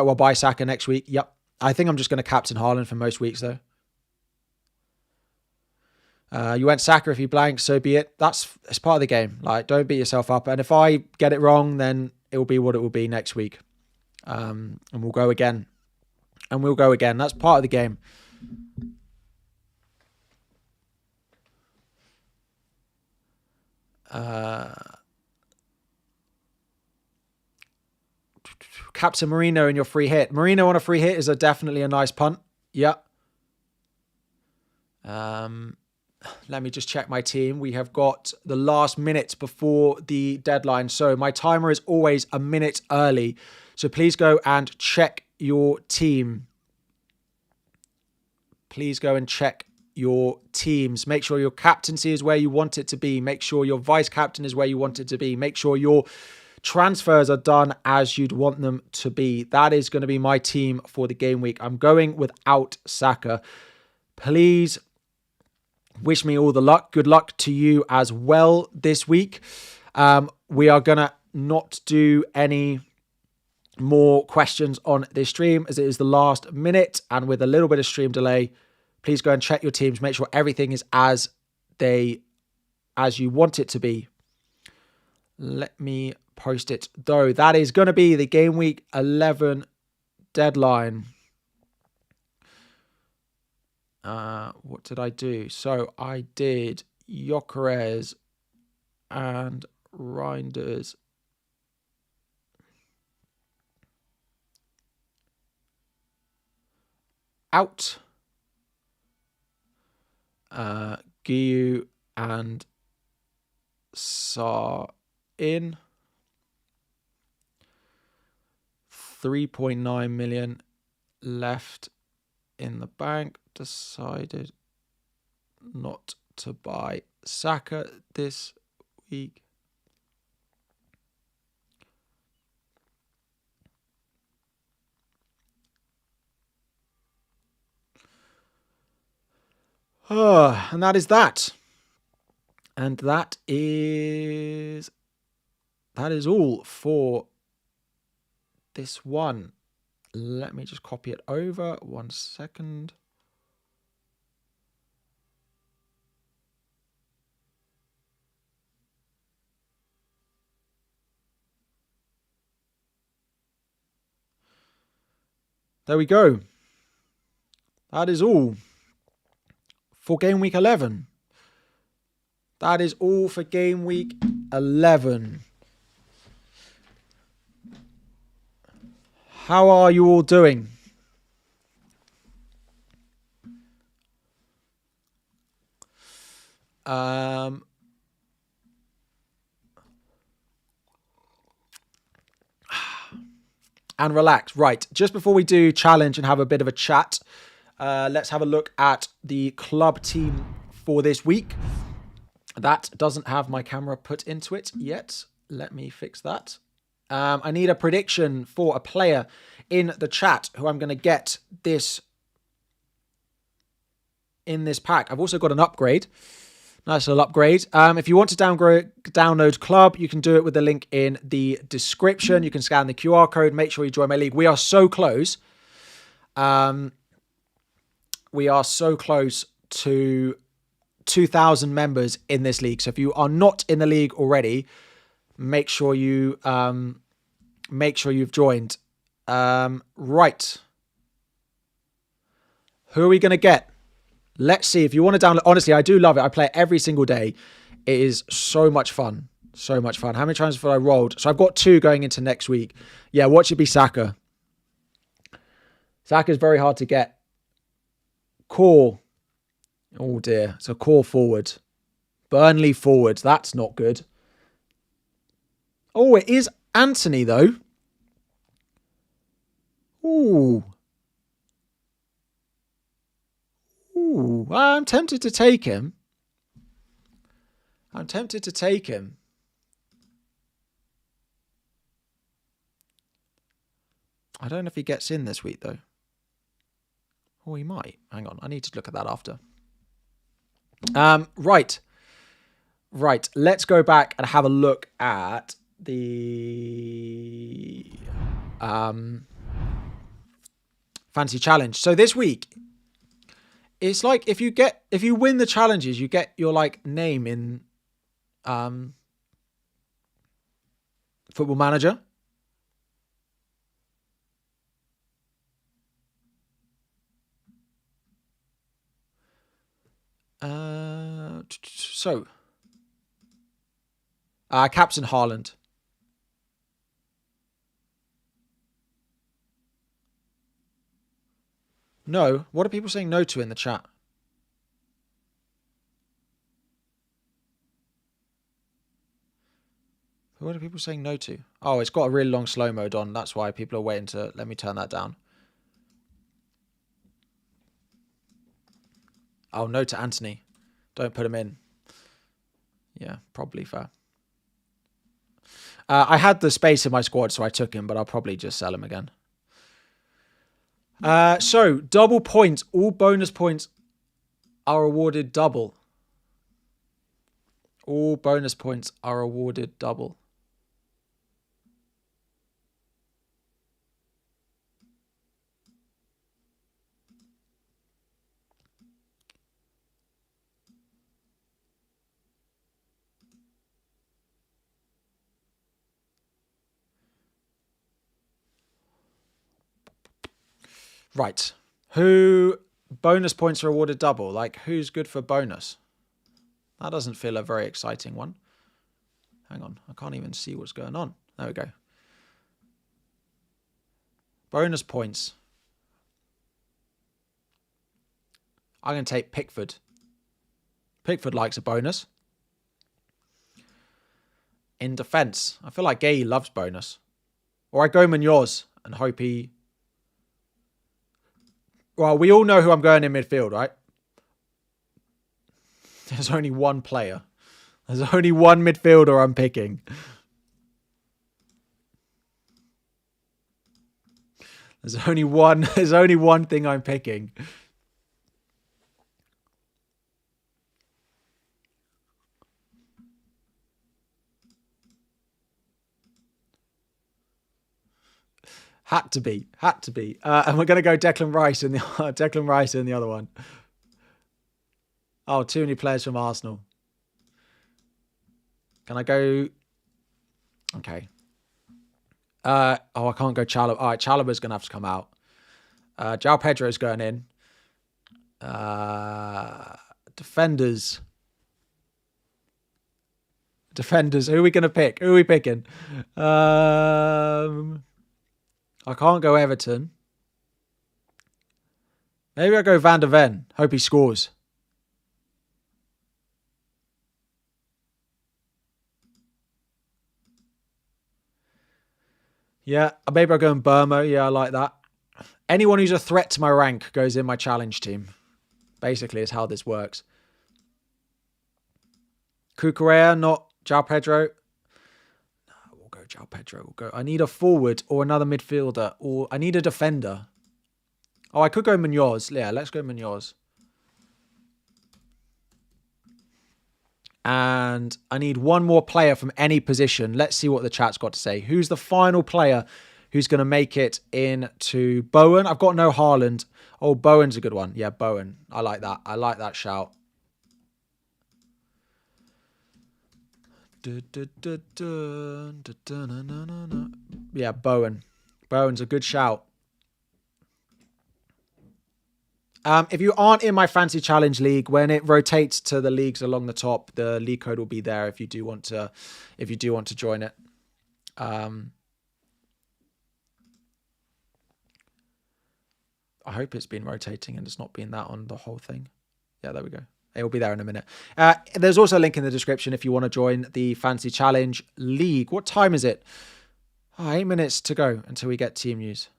well buy Saka next week. Yep. I think I'm just going to captain Haaland for most weeks, though. You went Saka if you blank, so be it. It's part of the game. Like, don't beat yourself up. And if I get it wrong, then it will be what it will be next week. And we'll go again. That's part of the game. Captain Marino in your free hit. Marino on a free hit is definitely a nice punt. Yeah. Let me just check my team. We have got the last minute before the deadline. So my timer is always a minute early. So please go and check your team. Please go and check your teams. Make sure your captaincy is where you want it to be. Make sure your vice captain is where you want it to be. Make sure your transfers are done as you'd want them to be. That is going to be my team for the game week. I'm going without Saka. Please wish me all the luck. Good luck to you as well this week. We are going to not do any more questions on this stream as it is the last minute, and with a little bit of stream delay, please go and check your teams. Make sure everything is as you want it to be. Let me post it though. That is going to be the game week 11 deadline. What did I do? So I did Gyökeres and Reinders. Out. Guiu and Sar in. 3.9 million left in the bank. Decided not to buy Saka this week. And that is that. And that is all for this one. Let me just copy it over. 1 second. There we go. That is all for game week 11. That is all for game week 11. How are you all doing? And relax. Right, just before we do challenge and have a bit of a chat, let's have a look at the club team for this week. That doesn't have my camera put into it yet. Let me fix that. I need a prediction for a player in the chat who I'm going to get this in this pack. I've also got an upgrade. Nice little upgrade. If you want to download Club, you can do it with the link in the description. You can scan the QR code. Make sure you join my league. We are so close. We are so close to 2,000 members in this league. So if you are not in the league already, make sure you've joined. Right. Who are we going to get? Let's see. If you want to download, honestly, I do love it. I play it every single day. It is so much fun. So much fun. How many times have I rolled? So I've got 2 going into next week. Yeah, watch it be Saka. Saka is very hard to get. Core. Oh dear. So core forward. Burnley forward. That's not good. Oh, it is Anthony though. Ooh. Ooh. I'm tempted to take him. I don't know if he gets in this week though. Oh, he might. Hang on. I need to look at that after. Right. Let's go back and have a look at the fantasy challenge. So this week, it's like if you win the challenges, you get your like name in Football Manager. Captain Haaland. No. What are people saying no to in the chat? What are people saying no to? Oh, it's got a really long slow mode on. That's why people are waiting to let me turn that down. Oh, no to Anthony. Don't put him in. Yeah, probably fair. I had the space in my squad, so I took him, but I'll probably just sell him again. So, double points. All bonus points are awarded double. All bonus points are awarded double. Right. Who bonus points are awarded double? Like, who's good for bonus? That doesn't feel a very exciting one. Hang on. I can't even see what's going on. There we go. Bonus points. I'm going to take Pickford. Pickford likes a bonus. In defence, I feel like Gay loves bonus. Or I go Munoz and hope he... Well, we all know who I'm going in midfield, right? There's only one player. There's only one midfielder I'm picking. There's only one thing I'm picking. Had to be. And we're going to go Declan Rice in the other one. Oh, too many players from Arsenal. Can I go? Okay. I can't go Chalobah. All right, Chalobah's going to have to come out. João Pedro's going in. Defenders. Who are we going to pick? Who are we picking? I can't go Everton. Maybe I'll go Van der Ven. Hope he scores. Yeah, maybe I'll go in Burma. Yeah, I like that. Anyone who's a threat to my rank goes in my challenge team. Basically, is how this works. Cucurella, not João Pedro. No, we'll go João Pedro. I need a forward or another midfielder, or I need a defender. Oh, I could go Munoz. Yeah, let's go Munoz. And I need one more player from any position. Let's see what the chat's got to say. Who's the final player who's going to make it into Bowen? I've got no Haaland. Oh, Bowen's a good one. Yeah, Bowen. I like that. I like that shout. Yeah, Bowen. Bowen's a good shout. If you aren't in my Fancy Challenge League, when it rotates to the leagues along the top, the league code will be there if you do want to join it. I hope it's been rotating and it's not been that on the whole thing. Yeah, there we go. It will be there in a minute. There's also a link in the description if you want to join the Fancy Challenge League. What time is it? 8 minutes to go until we get team news.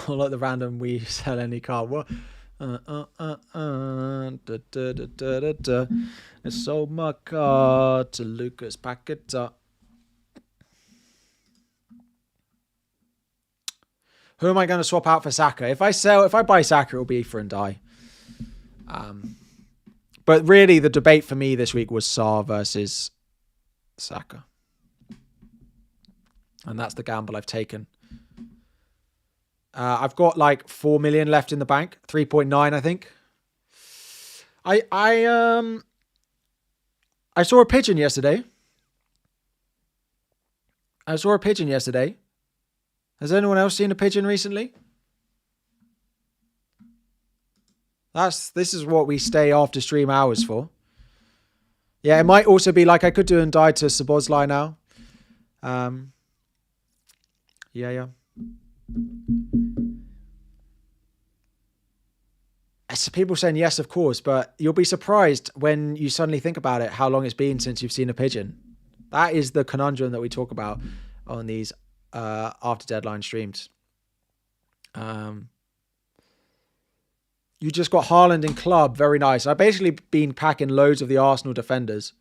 Not like the random we sell any card. What? I sold my card to Lucas Paqueta. Who am I going to swap out for Saka? If I buy Saka, it'll be for and die. But really, the debate for me this week was Sarr versus Saka. And that's the gamble I've taken. I've got like 4 million left in the bank. 3.9, I think. I saw a pigeon yesterday. Has anyone else seen a pigeon recently? This is what we stay after stream hours for. Yeah, it might also be like I could do and die to Szoboszlai now. Yeah. So people saying yes, of course, but you'll be surprised when you suddenly think about it, how long it's been since you've seen a pigeon. That is the conundrum that we talk about on these after deadline streams. You just got Haaland in club. Very nice. I've basically been packing loads of the Arsenal defenders.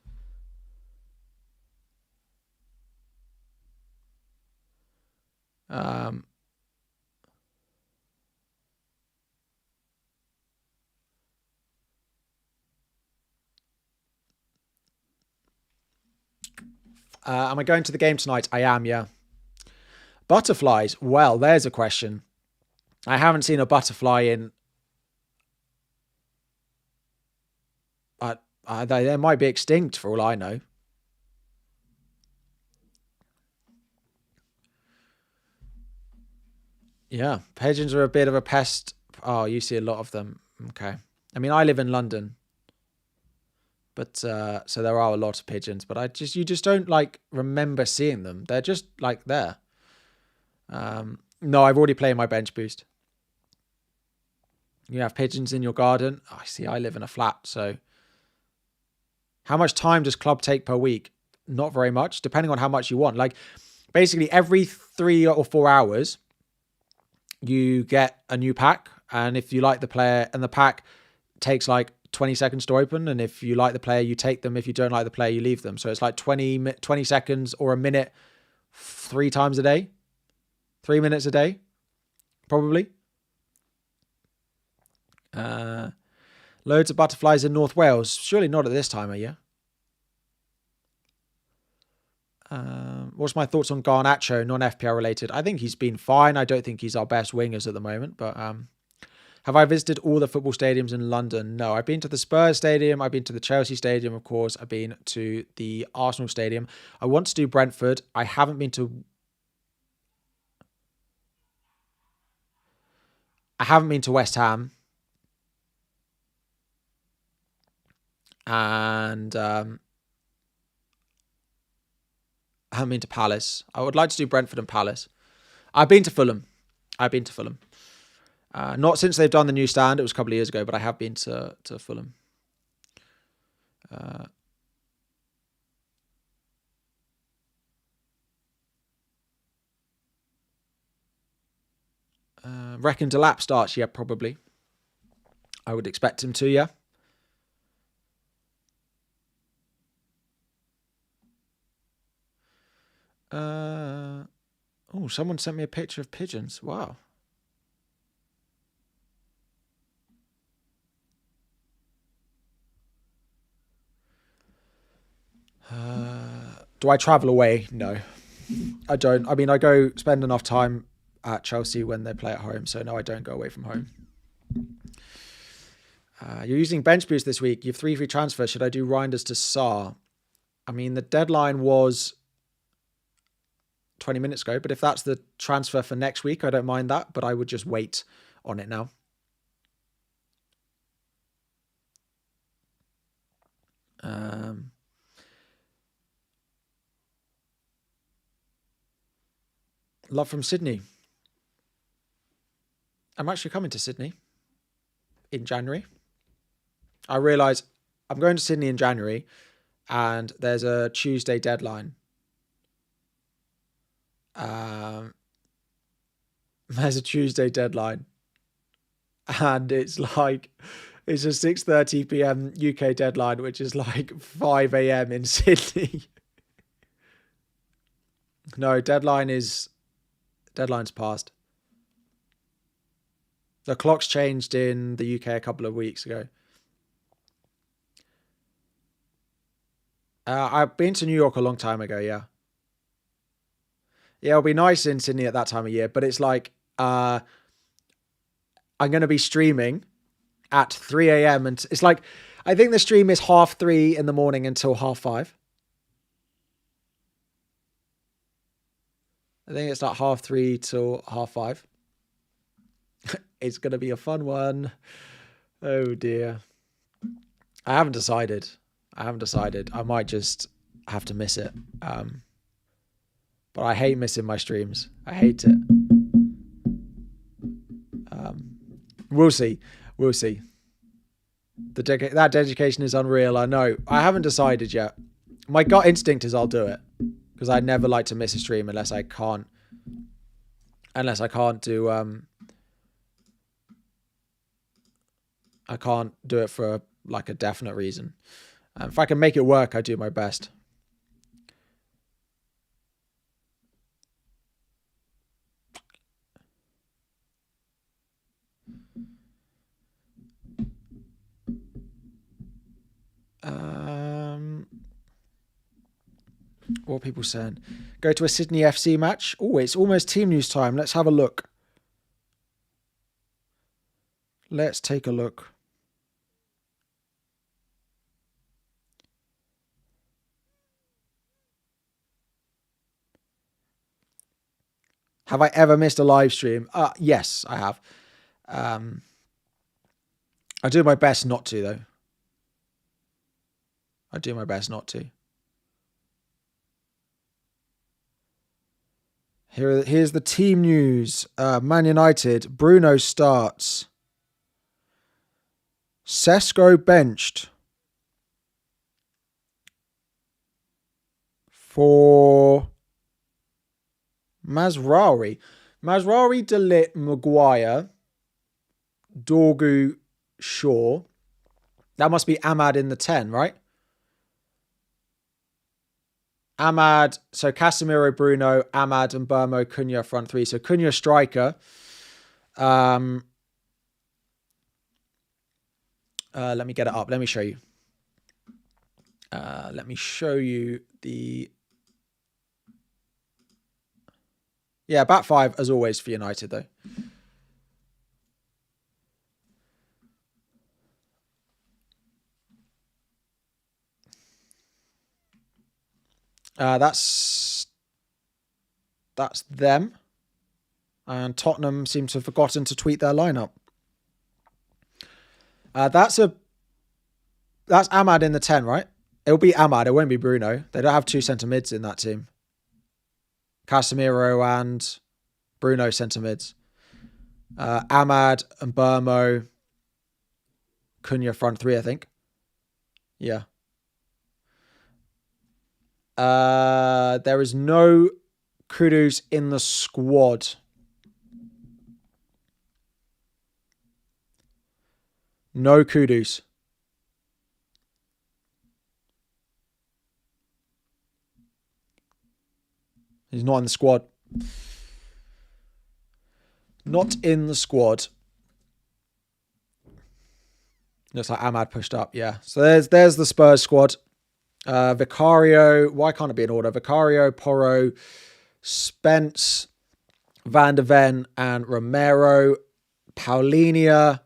Am I going to the game tonight? I am, yeah. Butterflies. Well, there's a question. I haven't seen a butterfly in... they might be extinct for all I know. Yeah, pigeons are a bit of a pest. Oh, you see a lot of them. Okay. I mean, I live in London. But so there are a lot of pigeons, but you just don't like remember seeing them. They're just like there. No, I've already played my bench boost. You have pigeons in your garden. Oh, I see. I live in a flat, so how much time does club take per week? Not very much, depending on how much you want. Like basically every 3 or 4 hours, you get a new pack, and if you like the player, and the pack takes like 20 seconds to open, and if you like the player, you take them. If you don't like the player, you leave them. So it's like 20 seconds or a minute 3 times a day. 3 minutes a day, probably. Loads of butterflies in North Wales. Surely not at this time of year. What's my thoughts on Garnacho, non-FPL related? I think he's been fine. I don't think he's our best wingers at the moment, but have I visited all the football stadiums in London? No, I've been to the Spurs Stadium. I've been to the Chelsea Stadium, of course. I've been to the Arsenal Stadium. I want to do Brentford. I haven't been to West Ham. And I haven't been to Palace. I would like to do Brentford and Palace. I've been to Fulham. Not since they've done the new stand. It was a couple of years ago, but I have been to Fulham. Reckon Delap starts? Yeah, probably. I would expect him to, yeah. Oh, someone sent me a picture of pigeons. Wow. Do I travel away? No, I don't. I mean, I go spend enough time at Chelsea when they play at home. So no, I don't go away from home. You're using bench boost this week. You have 3 free transfers. Should I do Reinders to Saar? I mean, the deadline was 20 minutes ago, but if that's the transfer for next week, I don't mind that, but I would just wait on it now. Love from Sydney. I'm actually coming to Sydney in January. I realise I'm going to Sydney in January and there's a Tuesday deadline. There's a Tuesday deadline. And it's a 6:30 p.m. UK deadline, which is like 5 a.m. in Sydney. No, deadline's passed. The clock's changed in the UK a couple of weeks ago. I've been to New York a long time ago, yeah. Yeah, it'll be nice in Sydney at that time of year, but it's like I'm going to be streaming at 3 a.m. and it's like, I think the stream is 3:30 in the morning until 5:30. I think it's like 3:30 till 5:30. It's going to be a fun one. Oh dear. I haven't decided. I might just have to miss it. But I hate missing my streams. I hate it. We'll see. That dedication is unreal. I know. I haven't decided yet. My gut instinct is I'll do it because I never like to miss a stream unless I can't do I can't do it for like a definite reason. If I can make it work, I do my best. What are people saying? Go to a Sydney FC match? Oh, it's almost team news time. Let's have a look. Let's take a look. Have I ever missed a live stream? Yes, I have. I do my best not to, though. I do my best not to. Here's the team news. Man United, Bruno starts. Sesko benched for Mazraoui. Mazraoui, De Ligt, Maguire, Dorgu, Shaw. That must be Ahmad in the 10, right? Ahmad, so Casemiro, Bruno, Ahmad and Burmo, Cunha front three. So Cunha striker. Let me get it up. Let me show you. Let me show you the... Yeah, back five as always for United though. That's them. And Tottenham seem to have forgotten to tweet their lineup. That's Ahmad in the 10, right? It'll be Ahmad. It won't be Bruno. They don't have two centre mids in that team. Casemiro and Bruno centre mids. Ahmad and Burmo. Cunha front three, I think. Yeah. There is no Kudus in the squad. No Kudus. He's not in the squad. Not in the squad. Looks like Ahmad pushed up, yeah. So there's the Spurs squad. Vicario, why can't it be in order? Vicario, Porro, Spence, Van de Ven, and Romero, Paulinia,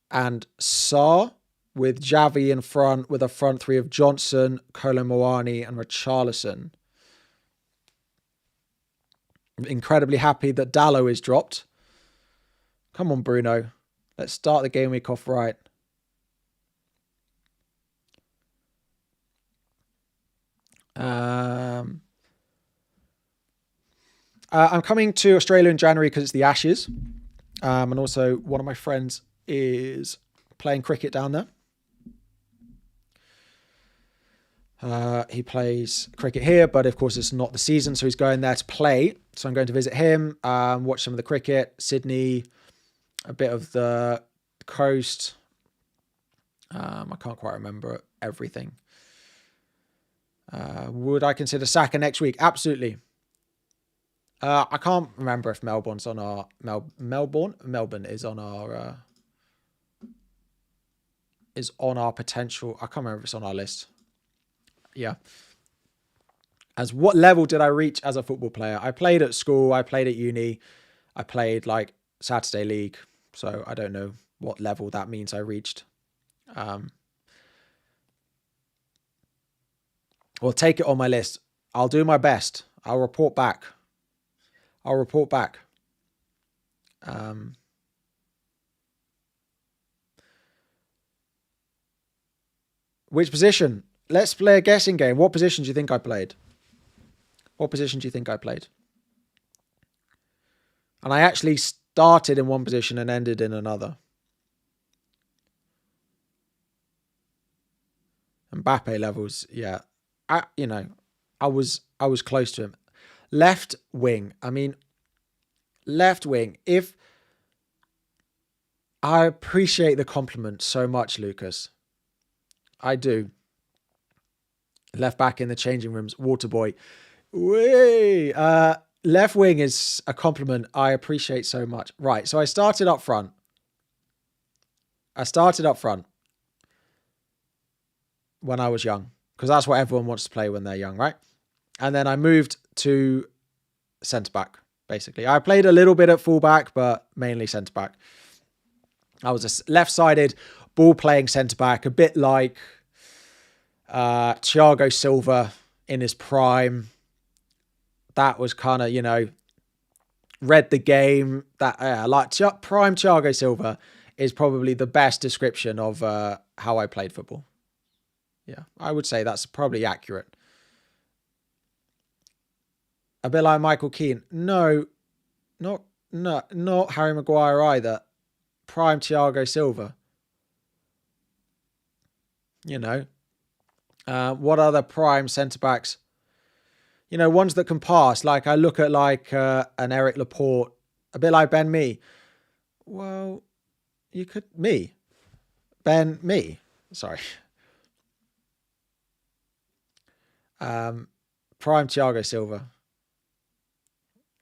and Sarr, with Javi in front, with a front three of Johnson, Kolo Muani, and Richarlison. Incredibly happy that Dallo is dropped. Come on, Bruno. Let's start the game week off right. I'm coming to Australia in January because it's the Ashes. And also one of my friends is playing cricket down there. He plays cricket here, but of course it's not the season, so he's going there to play. So I'm going to visit him, watch some of the cricket, Sydney, a bit of the coast. I can't quite remember everything. Would I consider Saka next week? Absolutely. I can't remember if Melbourne's on our Melbourne is on our potential. I can't remember if it's on our list. Yeah. As what level did I reach as a football player? I played at school. I played at uni. I played like Saturday League. So I don't know what level that means I reached. Well, take it on my list. I'll do my best. I'll report back. Which position? Let's play a guessing game. What position do you think I played? And I actually started in one position and ended in another. Mbappe levels, yeah. I was close to him. Left wing. I mean, left wing. If I appreciate the compliment so much, Lucas. I do. Left back in the changing rooms, Waterboy. Whee! Left wing is a compliment I appreciate so much. Right, so I started up front. When I was young, because that's what everyone wants to play when they're young, right? And then I moved to centre back, basically. I played a little bit at fullback, but mainly centre back. I was a left-sided ball-playing centre back, a bit like Thiago Silva in his prime. That was kind of, read the game. That like prime Thiago Silva is probably the best description of how I played football. Yeah, I would say that's probably accurate. A bit like Michael Keane. No, not Harry Maguire either. Prime Thiago Silva. What other prime centre backs? Ones that can pass. Like I look at like an Eric Laporte, a bit like Ben Mee. Well, you could Ben Mee. Sorry. Prime Thiago Silva,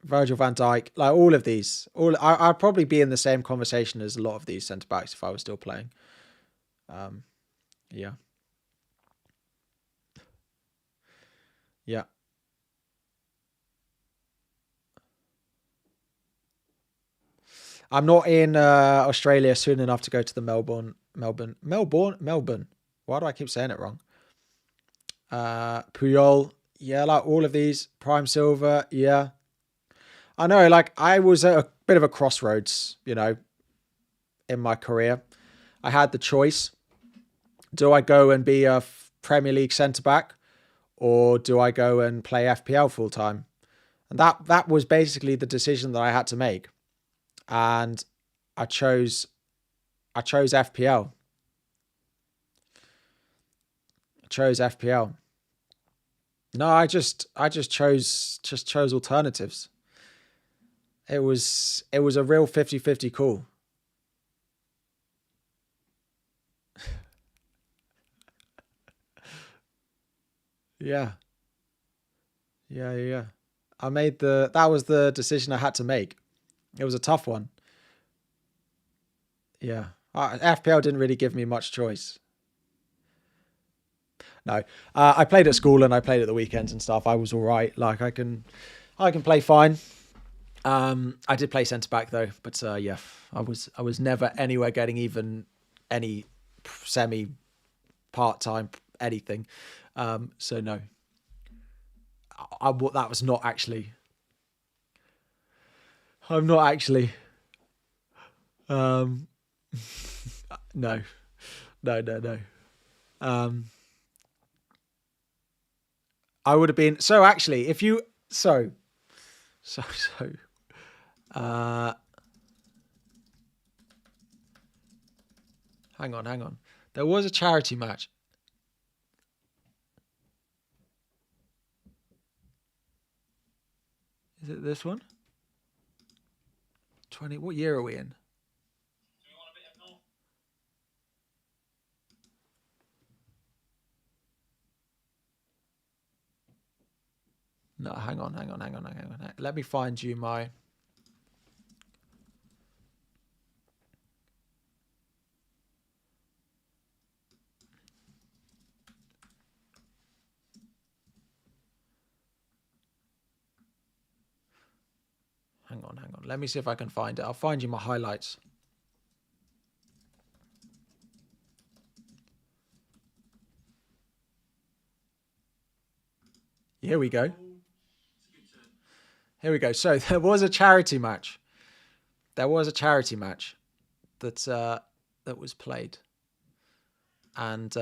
Virgil van Dijk, like all of these. I'd probably be in the same conversation as a lot of these centre backs if I was still playing. Yeah. Yeah. I'm not in Australia soon enough to go to the Melbourne. Why do I keep saying it wrong? Puyol, yeah, like all of these. Prime Silver, yeah. I know, like I was at a bit of a crossroads, in my career. I had the choice. Do I go and be a Premier League centre-back or do I go and play FPL full-time? And that was basically the decision that I had to make. And I chose FPL. No, I just chose alternatives. It was a real 50-50 call. Yeah. Yeah. That was the decision I had to make. It was a tough one. Yeah. FPL didn't really give me much choice. No. I played at school and I played at the weekends and stuff. I was all right. Like I can play fine. I did play centre back though, but yeah, I was never anywhere getting even any semi part-time anything. So no. That was not actually. I'm not actually. No. I would have been so actually if you so. Hang on. There was a charity match. Is it this one? 20. What year are we in? No, hang on. Let me find you my. Hang on. Let me see if I can find it. I'll find you my highlights. Here we go. So there was a charity match. That was played. And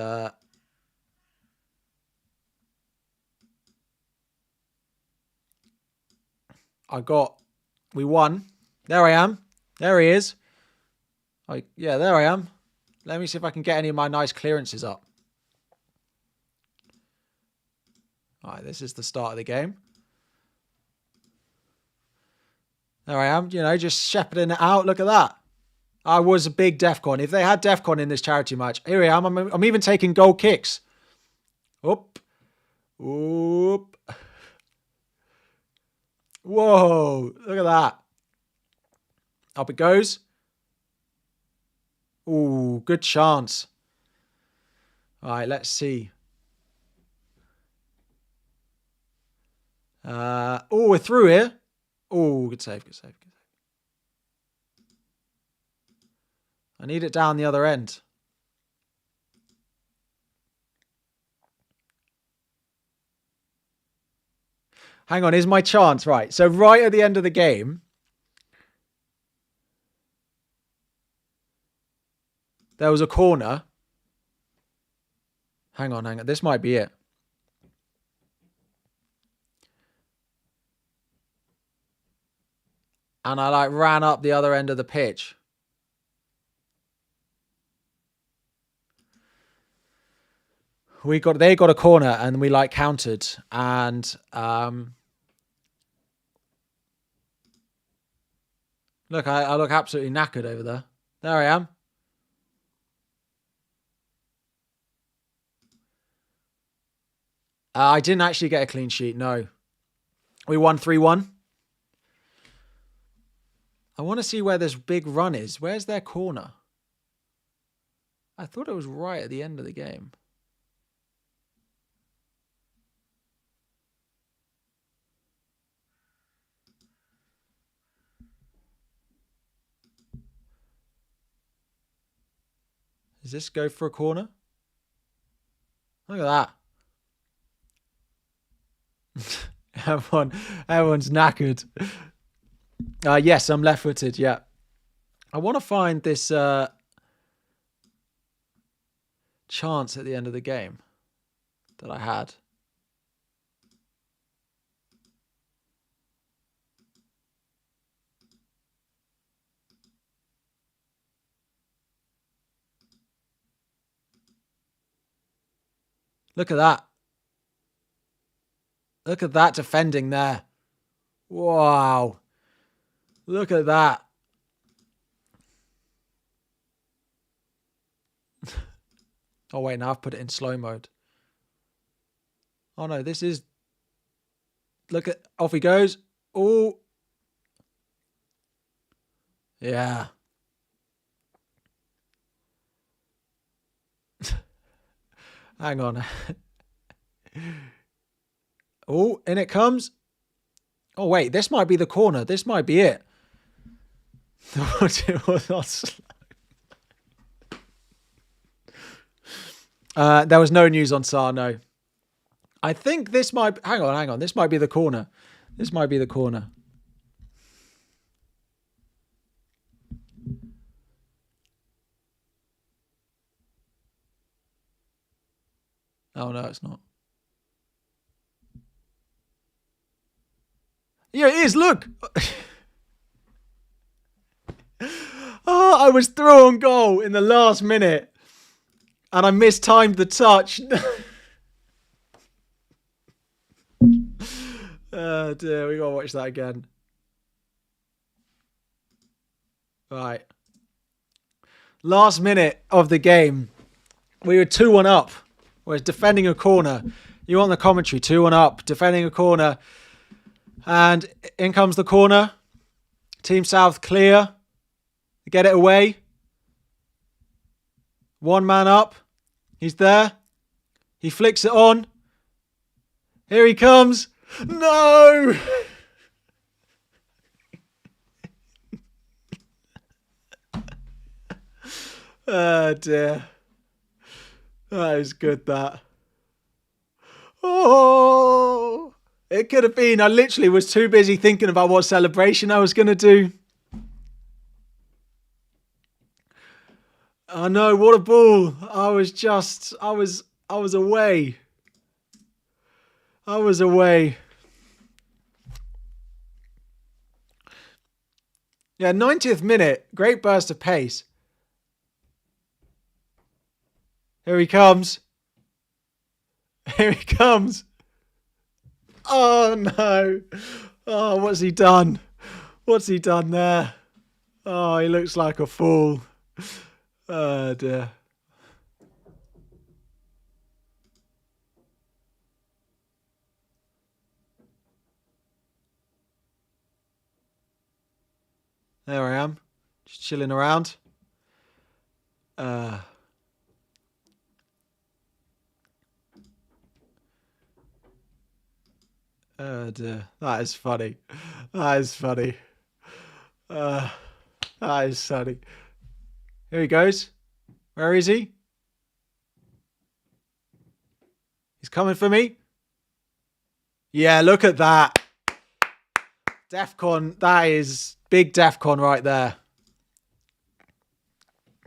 we won. There I am. There he is. Yeah, there I am. Let me see if I can get any of my nice clearances up. All right, this is the start of the game. There I am, just shepherding it out. Look at that. I was a big DEFCON. If they had DEFCON in this charity match, here I am. I'm even taking goal kicks. Oop. Oop. Whoa. Look at that. Up it goes. Ooh, good chance. All right, let's see. We're through here. Oh, good save, good save, good save. I need it down the other end. Hang on, here's my chance. Right, so right at the end of the game, there was a corner. Hang on. This might be it. And I ran up the other end of the pitch. They got a corner and we countered and look, I look absolutely knackered over there. There I am. I didn't actually get a clean sheet, no. We won 3-1. I want to see where this big run is. Where's their corner? I thought it was right at the end of the game. Does this go for a corner? Look at that. Everyone's knackered. Yes, I'm left-footed, yeah. I want to find this chance at the end of the game that I had. Look at that. Look at that defending there. Wow. Look at that. Oh, wait, now I've put it in slow mode. Oh, no, this is... Look at... Off he goes. Oh. Yeah. Hang on. Oh, in it comes. Oh, wait, this might be the corner. This might be it. It was not slow. There was no news on Saar, no. I think this might... Hang on. This might be the corner. This might be the corner. Oh, no, it's not. Yeah, it is. Look. Oh, I was through on goal in the last minute. And I mistimed the touch. Oh, dear. We got to watch that again. Right. Last minute of the game. We were 2-1 up. We're defending a corner. You on the commentary, 2-1 up, defending a corner. And in comes the corner. Team South clear. Get it away. One man up. He's there. He flicks it on. Here he comes. No! Oh, dear. That is good, that. Oh! It could have been. I literally was too busy thinking about what celebration I was going to do. I know, what a ball. I was away. I was away. Yeah, 90th minute. Great burst of pace. Here he comes. Here he comes. Oh, no. Oh, what's he done? What's he done there? Oh, he looks like a fool. Oh, dear. There I am. Just chilling around. Dear. That is funny. That is funny. That is funny. Here he goes. Where is he? He's coming for me. Yeah, look at that. DEFCON. That is big DEFCON right there.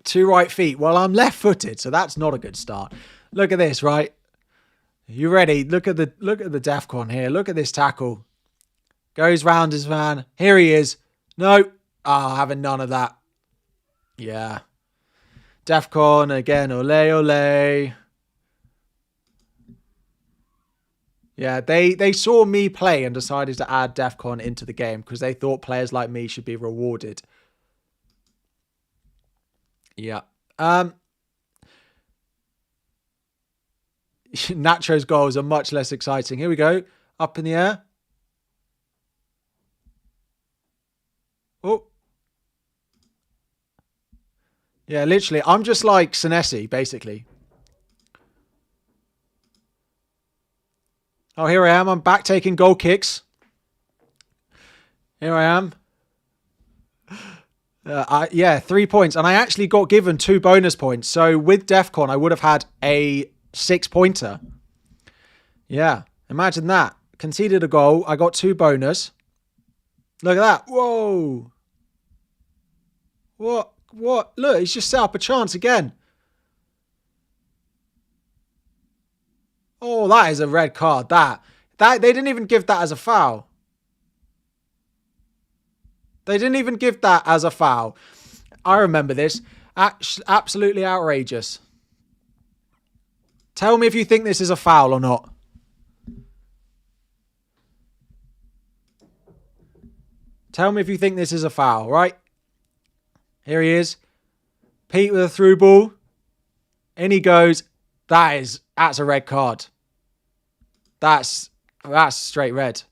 2 right feet. Well, I'm left-footed, so that's not a good start. Look at this, right? You ready? Look at the DEFCON here. Look at this tackle. Goes round his man. Here he is. No. Ah, having none of that. Yeah. DEFCON again. Ole, ole. Yeah, they saw me play and decided to add DEFCON into the game because they thought players like me should be rewarded. Yeah. Nacho's goals are much less exciting. Here we go. Up in the air. Oh. Yeah, literally. I'm just like Senesi, basically. Oh, here I am. I'm back taking goal kicks. Here I am. Yeah, 3 points. And I actually got given 2 bonus points. So with DEFCON, I would have had a 6-pointer. Yeah, imagine that. Conceded a goal. I got 2 bonus. Look at that. Whoa. What? Look, he's just set up a chance again. Oh, that is a red card. That they didn't even give that as a foul. They didn't even give that as a foul. I remember this. Absolutely outrageous. Tell me if you think this is a foul or not. Tell me if you think this is a foul, right? Here he is. Pete with a through ball. In he goes. That's a red card. That's straight red.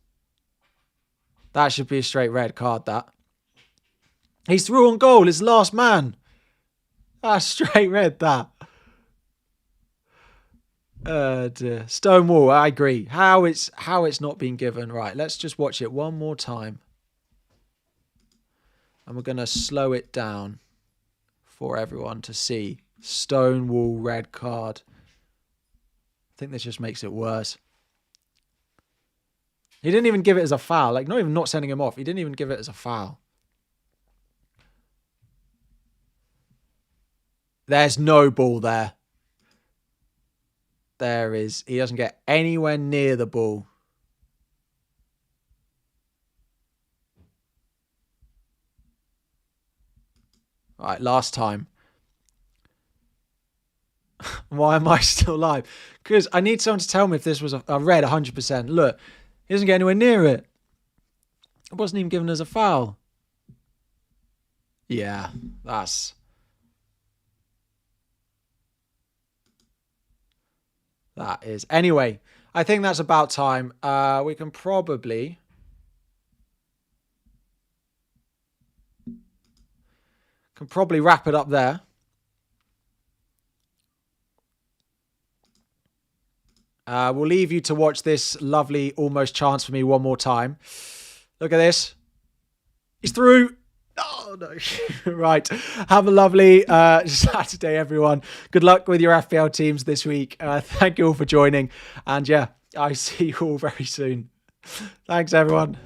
That should be a straight red card, that. He's through on goal. His last man. That's straight red, that. Dear. Stonewall, I agree. How it's not been given. Right, let's just watch it one more time. And we're going to slow it down for everyone to see. Stonewall red card. I think this just makes it worse. He didn't even give it as a foul. Like, not even not sending him off. He didn't even give it as a foul. There's no ball there. There is. He doesn't get anywhere near the ball. Right, last time. Why am I still live? Because I need someone to tell me if this was a red 100%. Look, he doesn't get anywhere near it. It wasn't even given as a foul. Yeah, that's... That is. Anyway, I think that's about time. We can probably... wrap it up there. We'll leave you to watch this lovely almost chance for me one more time. Look at this. He's through. Oh, no. Right. Have a lovely Saturday, everyone. Good luck with your FPL teams this week. Thank you all for joining. And yeah, I see you all very soon. Thanks, everyone.